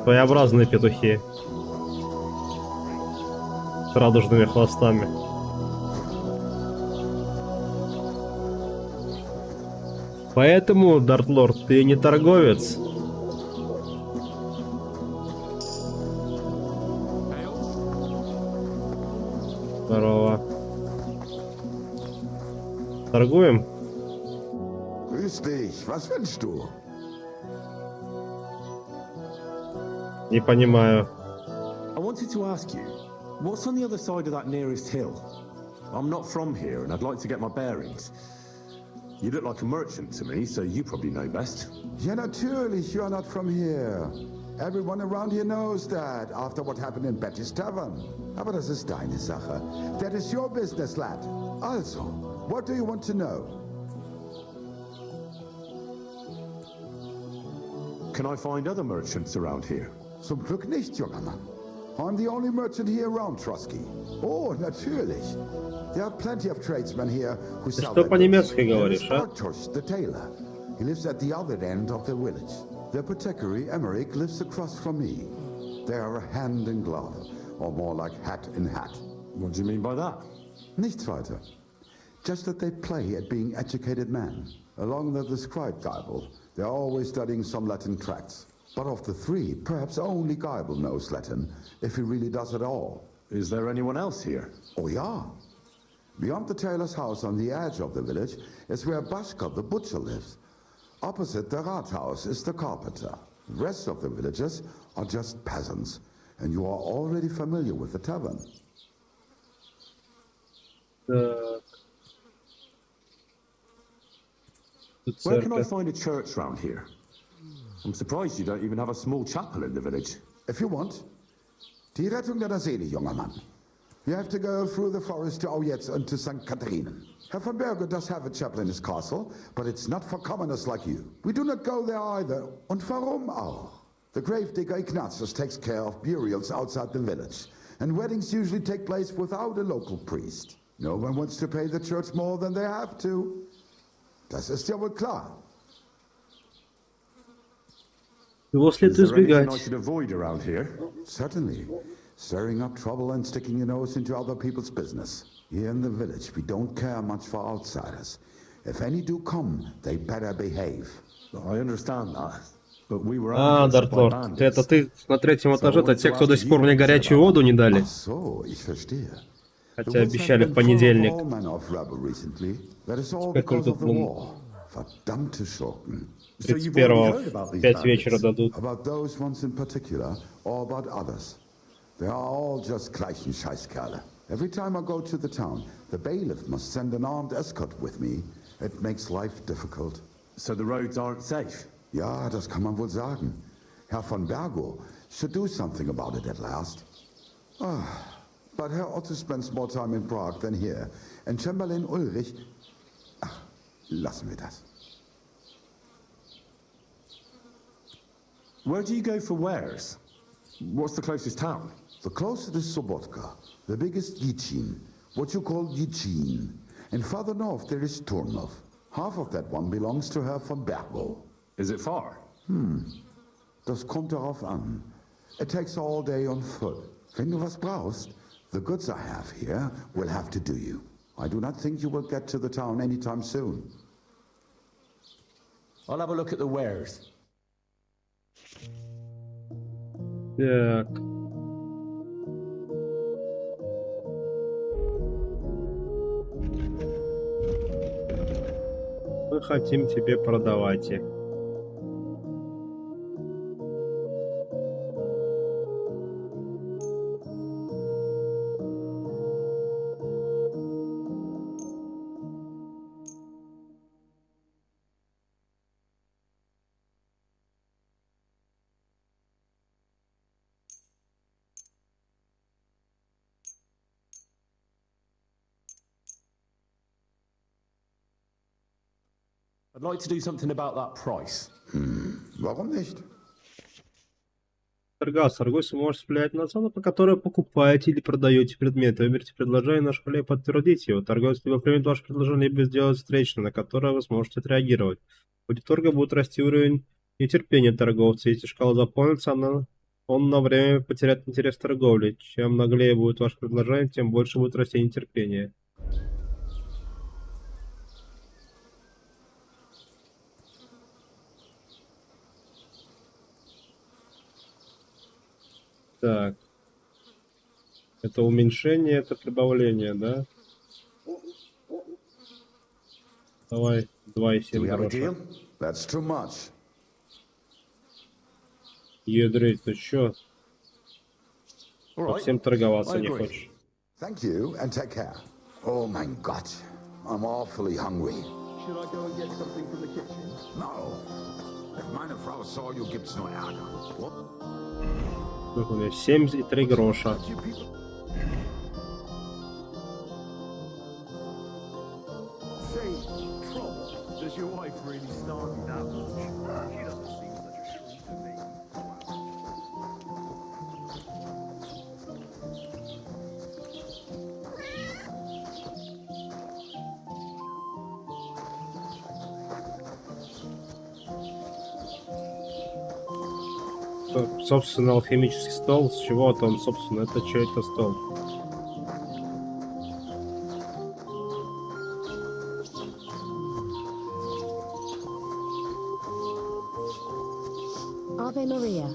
Speaker 1: своеобразные петухи с радужными хвостами. Поэтому, Дартлорд, ты не торговец. Здорово. Торгуем?
Speaker 17: Grüß dich, was wünschst du?
Speaker 1: Не понимаю.
Speaker 12: I wanted to ask you, what's on the other side of that nearest hill? I'm not from here and I'd like to get my bearings. You look like a merchant to me, so you probably know best.
Speaker 17: Ja, natürlich, you are not from here. Everyone around here knows that, after what happened in Betty's Tavern. Aber das ist deine Sache. That is your business, lad. Also, what do you want to know?
Speaker 12: Can I find other merchants around here?
Speaker 17: Zum Glück nicht, junger Mann. I'm the only merchant here around, Trusky. Oh, natürlich. There are plenty of tradesmen here who sell
Speaker 1: Что по-немецки говоришь, а?
Speaker 17: Bartosz, the tailor. He lives at the other end of the village. The apothecary, Emmerich, lives across from me. They are hand in glove, or more like hat in hat.
Speaker 12: What do you mean by that?
Speaker 17: Nichts weiter. Just that they play at being educated men. Along with the scribe Geibel, they are always studying some Latin tracts. But of the three, perhaps only Geibel knows Latin, if he really does at all.
Speaker 12: Is there anyone else here?
Speaker 17: Oh, yeah. Beyond the tailor's house on the edge of the village is where Bashka the butcher lives. Opposite the Rathaus is the carpenter. The rest of the villagers are just peasants, and you are already familiar with the tavern.
Speaker 12: Where can I find a church round here? I'm surprised you don't even have a small chapel in the village.
Speaker 17: If you want. Die Rettung deiner Seele, junger Mann. You have to go through the forest to Aujetz and to St. Catharinen. Herr von Berger does have a chapel in his castle, but it's not for commoners like you. We do not go there either. Und warum auch? The gravedigger Ignatius takes care of burials outside the village, and weddings usually take place without a local priest. No one wants to pay the church more than they have to. Das ist ja wohl klar.
Speaker 1: Его следует избегать.
Speaker 17: I should avoid around here? Certainly. Stirring up trouble and sticking your nose into other people's business. Here in the village, we don't care much for outsiders. If any do come, they better behave.
Speaker 12: I understand that. But we were
Speaker 1: Дарт Лорд, это ты на третьем этаже, это те, кто до сих пор мне горячую воду не дали. Хотя обещали в понедельник. Теперь тут 31-го, 5 вечера дадут.
Speaker 17: They are all just gleichen Scheißkerle. Every time I go to the town, the bailiff must send an armed escort with me. It makes life difficult.
Speaker 12: So the roads aren't safe?
Speaker 17: Ja, das kann man wohl sagen. Herr von Bergo should do something about it at last. But Herr Otto spends more time in Prague than here. And Chamberlain Ulrich... lassen wir das.
Speaker 12: Where do you go for wares? What's the closest town?
Speaker 17: The closest is Sobotka, the biggest Yichin, what you call Yichin. And farther north there is Turnov. Half of that one belongs to Herr von Bergo.
Speaker 12: Is it far?
Speaker 17: Das kommt darauf an. It takes all day on foot. Wenn du was brauchst, the goods I have here will have to do you. I do not think you will get to the town anytime soon.
Speaker 19: I'll have a look at the wares.
Speaker 1: Так. Мы хотим тебе продавать их.
Speaker 12: I'd like to do something about that price.
Speaker 17: Warum nicht?
Speaker 1: Торговец, вы можете влиять на цену, по которой покупаете или продаете предметы. Выберите предложение на шкале и подтвердите его. Торговец либо примет ваше предложение, либо сделает встречное, на которое вы сможете отреагировать. В ходе торга будет расти уровень нетерпения торговца. Если шкала заполнится, он на время потеряет интерес к торговле. Чем наглее будет ваше предложение, тем больше будет расти нетерпение. Так. Это уменьшение, это прибавление, да? Давай 2,7 гроша.
Speaker 17: That's too much.
Speaker 1: Ядрить, ты чё? По всем торговаться не хочешь.
Speaker 17: Thank you and take care. Oh my God, I'm awfully hungry.
Speaker 16: Should I go and get something from the kitchen?
Speaker 17: No. If meine Frau saw you, gibt's nur Ärger. What?
Speaker 1: 7,3 гроша.
Speaker 3: Does your wife really starve you that much? She doesn't seem such a
Speaker 1: Собственно, алхимический стол. С чего-то он, собственно, это чей-то стол.
Speaker 10: Ave Maria.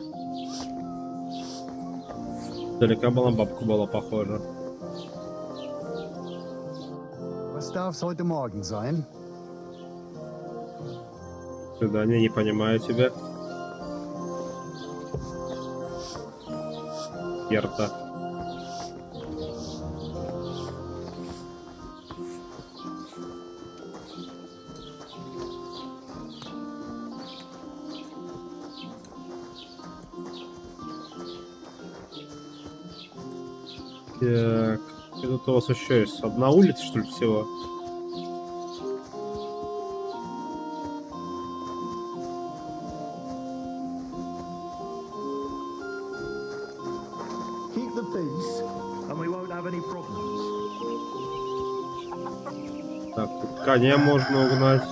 Speaker 1: Далека была бабка, была похожа.
Speaker 9: Was darf's heute Morgen sein?
Speaker 1: Свидание, не понимаю тебя. Ерта. Так, и тут у вас еще есть одна улица, что ли, всего?
Speaker 9: Keep the peace, and we won't have any problems.
Speaker 1: Так, тут коня можно угнать.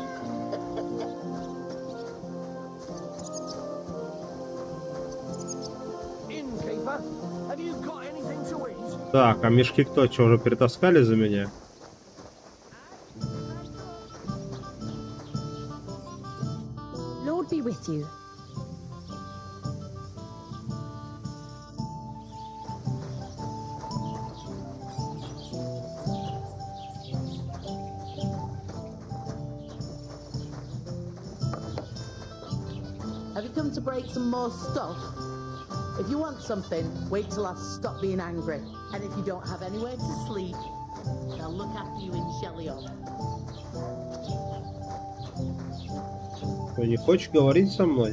Speaker 11: Innkeeper, have you got anything to eat?
Speaker 1: Так, а мешки кто? Что, уже перетаскали за меня?
Speaker 10: Lord be with you.
Speaker 15: Have you come to break some more stuff? If you want something, wait till I stop being angry. And if you don't have anywhere to sleep, they'll look after you in Shellyop.
Speaker 1: Ты не хочешь говорить со мной?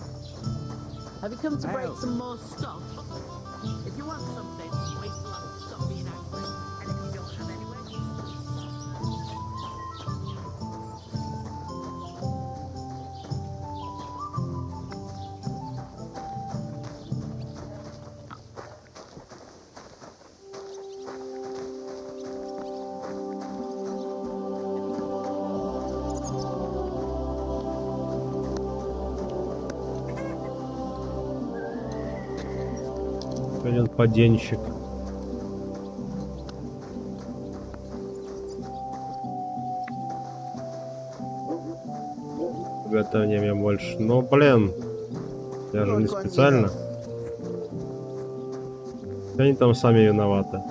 Speaker 15: Have you come to break some more stuff? If you want something, wait till I stop being angry. And if you don't have anywhere to
Speaker 1: Один поденщик. Готовьте мне больше. Ну, блин. Я же не специально. Они там сами виноваты.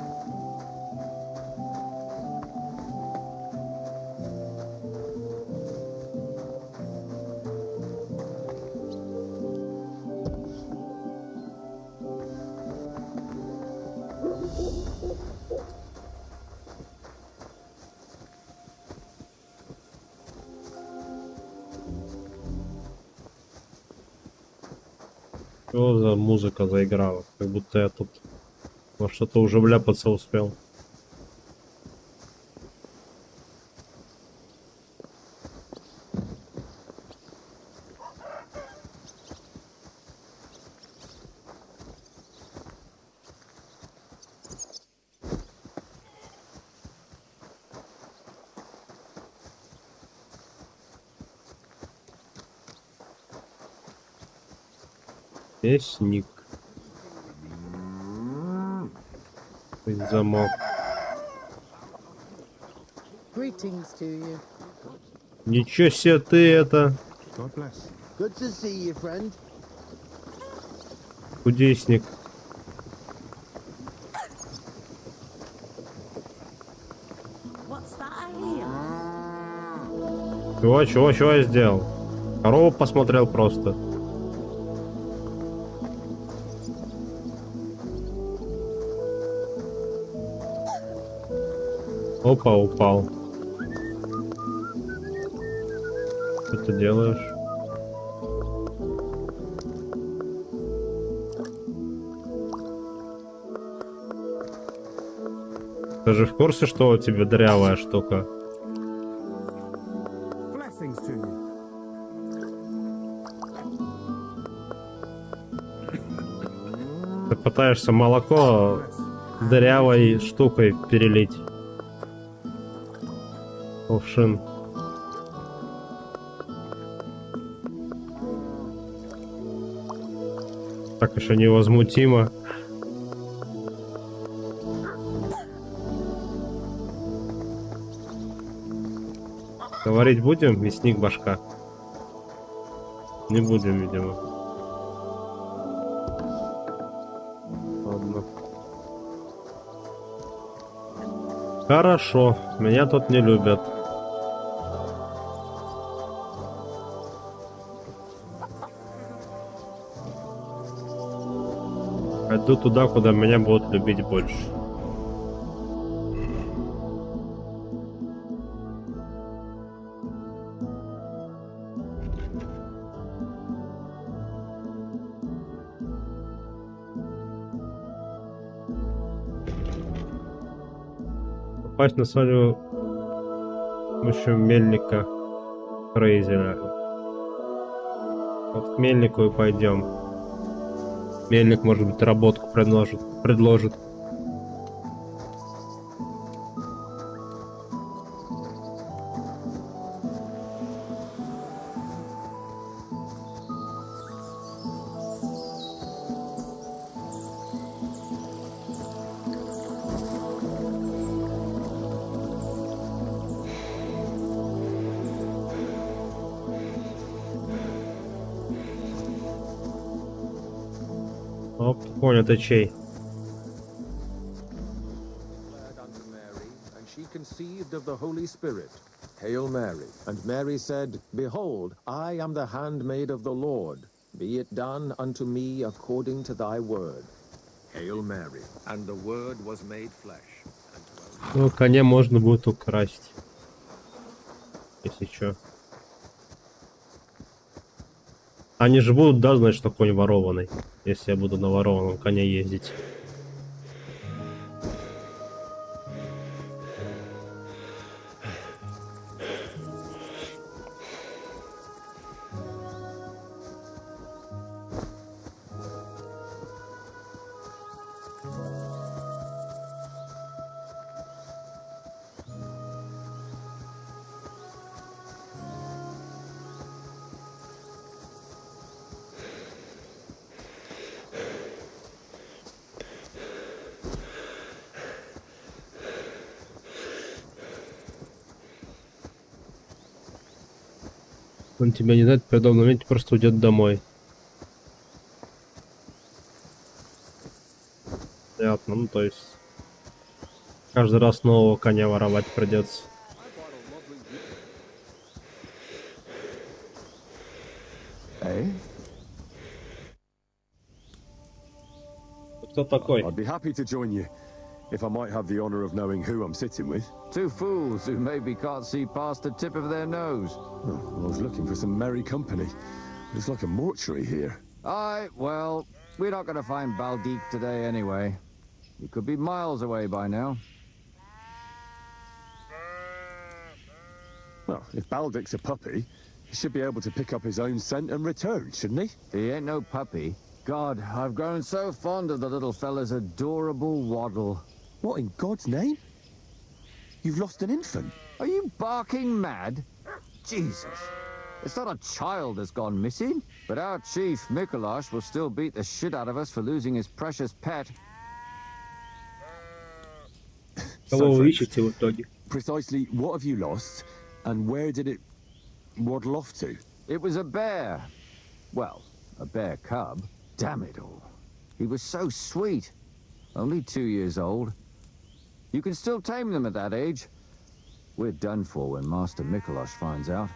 Speaker 1: Что за музыка заиграла? Как будто я тут во что-то уже вляпаться успел. Вестник. Замок.
Speaker 15: Greetings to you.
Speaker 1: Ничего себе ты это.
Speaker 2: God bless. Good to see you, friend.
Speaker 1: Кудесник.
Speaker 15: What's that I hear?
Speaker 1: Чего я сделал? Корову посмотрел просто. Опа, упал. Что ты делаешь? Ты же в курсе, что у тебя дырявая штука?
Speaker 9: Blessings to you.
Speaker 1: Ты пытаешься молоко дырявой штукой перелить. Овшин. Так еще невозмутимо. Говорить будем, мясник башка? Не будем, видимо. Ладно. Хорошо, меня тут не любят. Пойду туда, куда меня будут любить больше. Попасть на свадьбу с помощью мельника Крейзера. Вот к мельнику и пойдем. Мельник, может быть, работку предложит. Оп, понял, это чей?
Speaker 6: And she conceived of the Holy Spirit. Hail Mary. And Mary said, Behold, I am the handmaid of the Lord. Be it done unto me according to thy word. Hail Mary. And the word was made flesh.
Speaker 1: Ну, коня можно будет украсть. Если что. Они же будут, да, знать, что конь ворованный. Если я буду на ворованном коне ездить. Он тебя не знает, при удобном моменте просто уйдет домой. Понятно, ну то есть каждый раз нового коня воровать придется. Кто такой?
Speaker 5: I'd be happy to join you, if I might have the honor of knowing who I'm sitting with.
Speaker 20: Two fools who maybe can't see past the tip of their nose.
Speaker 5: Oh, well, I was looking for some merry company. It's like a mortuary here.
Speaker 20: Aye, well, we're not going to find Baldeek today anyway. He could be miles away by now.
Speaker 5: Well, if Baldick's a puppy, he should be able to pick up his own scent and return, shouldn't he?
Speaker 20: He ain't no puppy. God, I've grown so fond of the little fella's adorable waddle.
Speaker 5: What in God's name? You've lost an infant.
Speaker 20: Are you barking mad? Jesus. It's not a child that's gone missing, but our chief, Mikolash, will still beat the shit out of us for losing his precious pet.
Speaker 5: Precisely what have you lost, and where did it waddle off to?
Speaker 20: It was a bear. Well, a bear cub. Damn it all. He was so sweet. Only 2 years old. You can still tame them at that age. We're done for when Master Mikolash finds out.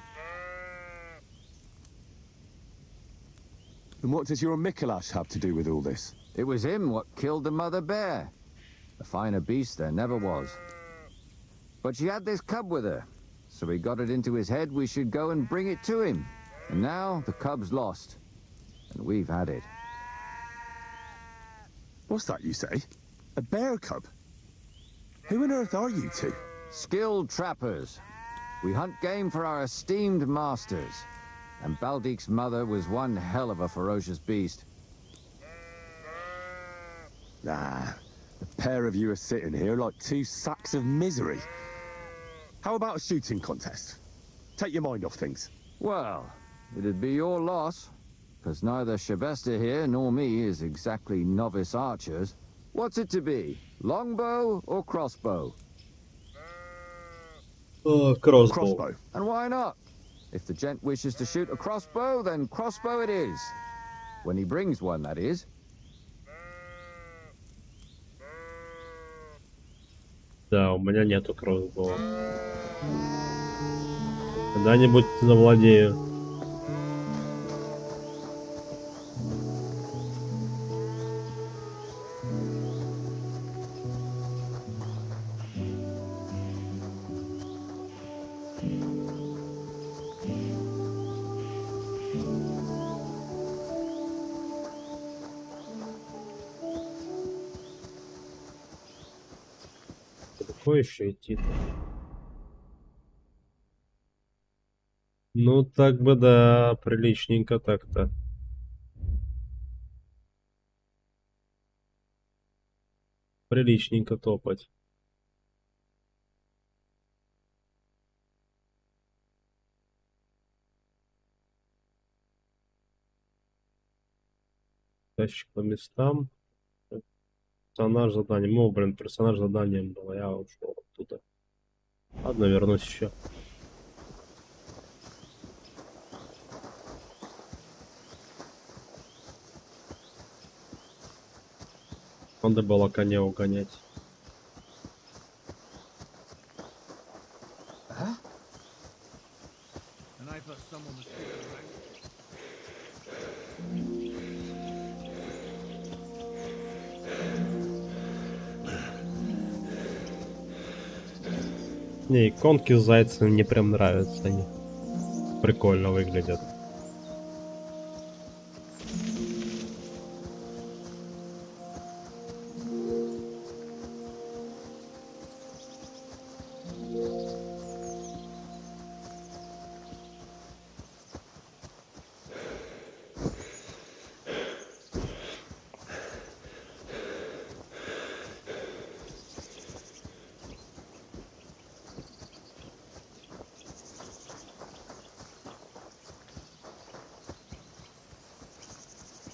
Speaker 5: And what does your Mikolash have to do with all this?
Speaker 20: It was him what killed the mother bear. A finer beast there never was. But she had this cub with her, so he got it into his head we should go and bring it to him. And now the cub's lost, and we've had it.
Speaker 5: What's that you say? A bear cub? Who on earth are you two?
Speaker 20: Skilled trappers. We hunt game for our esteemed masters. And Baldeek's mother was one hell of a ferocious beast.
Speaker 5: Nah, the pair of you are sitting here like two sacks of misery. How about a shooting contest? Take your mind off things.
Speaker 20: Well, it'd be your loss. because neither Shabesta here nor me is exactly novice archers. What's it to be? Longbow or crossbow?
Speaker 1: Crossbow.
Speaker 20: And why not? If the gent wishes to shoot a crossbow, then crossbow it is. When he brings one, that is.
Speaker 1: Да, у меня нету кроссбоу. Когда-нибудь завладею. Далеко еще идти-то? Ну, так бы да, приличненько так-то. Приличненько топать. Тащик по местам. Персонаж заданием. О, блин, персонаж заданием было. Я ушел оттуда. Ладно, вернусь еще. Надо было коня угонять. Не, иконки с зайцем мне прям нравятся, они прикольно выглядят.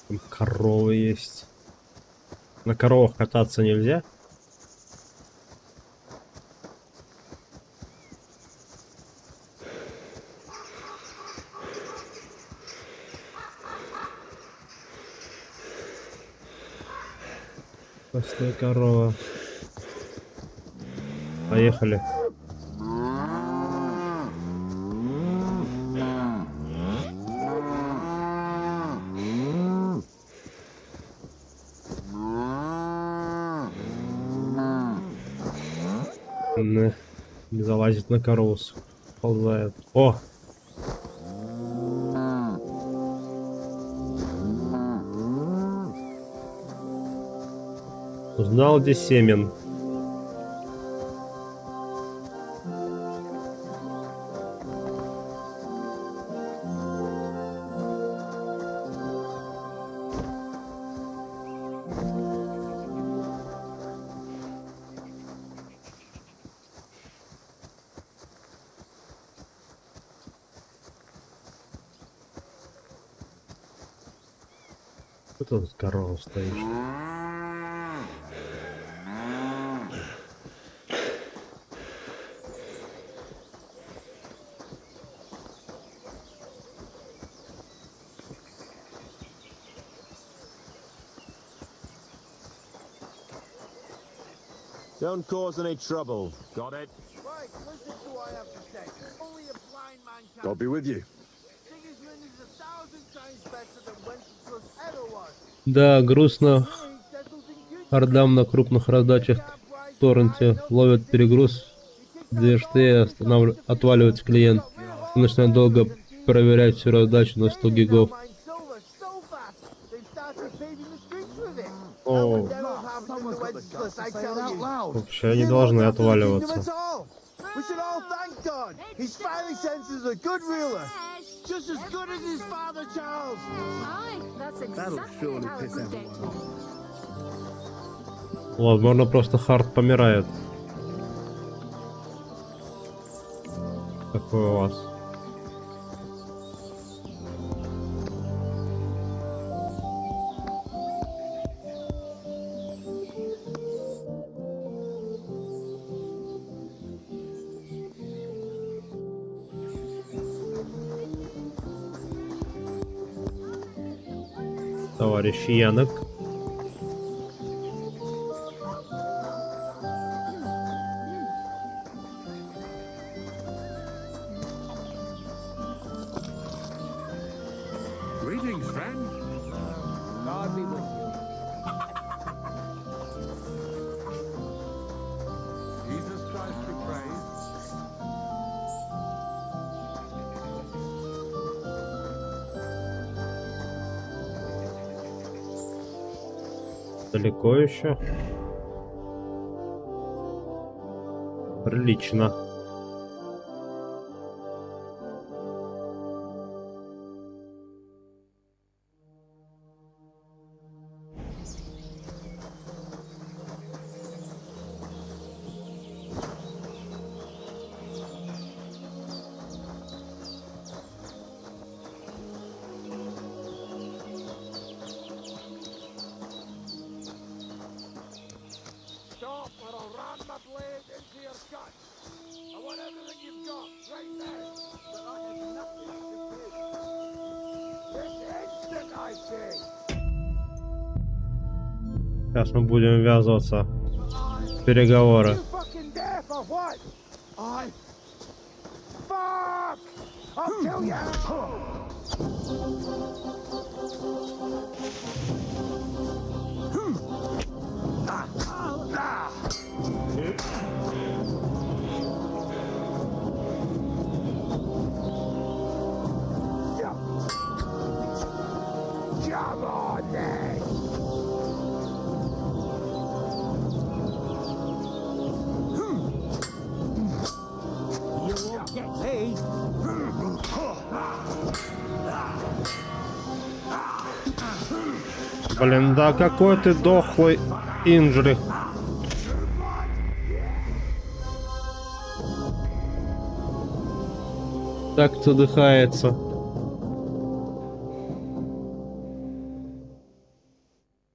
Speaker 1: Там коровы есть. На коровах кататься нельзя? Простая корова. Поехали. Не залазит на корову, ползает. О! Узнал, где семен. Кто тут корова стоит?
Speaker 13: Don't cause any trouble. Got it?
Speaker 3: Right, listen to what I have to say. Only a blind man can.
Speaker 5: I'll be with you.
Speaker 3: Sigismund is 1,000 times better than Wenceslas ever was.
Speaker 1: Да, грустно. Ордам на крупных раздачах в торренте ловят перегруз, движты отваливается клиент. И начинает долго проверять всю раздачу на 100 гигов. О, вообще они должны отваливаться.
Speaker 3: We should all thank God. His finally senses a good ruler, just as good as his father Charles.
Speaker 14: Aye, that's exactly how it would date.
Speaker 1: Возможно, просто Харт помирает. Какой у вас? Товарищ Янок.
Speaker 6: Greetings, friend. God be with you. Jesus Christ be praised.
Speaker 1: Далеко еще. Прилично.
Speaker 6: Stop or I'll ram my blade into your gut. I want everything you've got right now. But I have nothing to give. This instant, I say.
Speaker 1: Сейчас мы будем ввязываться в переговоры.
Speaker 6: You fucking deaf or what? Fuck! I'll kill you! Come on, then!
Speaker 8: You won't get me.
Speaker 1: Блин, да какой ты дохлый инжри. Так задыхается.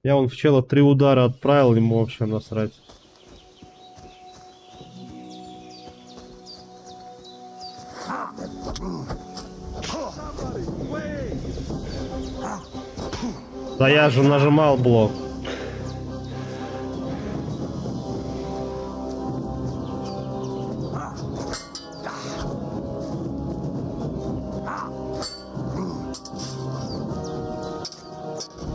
Speaker 1: Я вон в чела 3 удара отправил, ему вообще насрать. Да я же нажимал блок.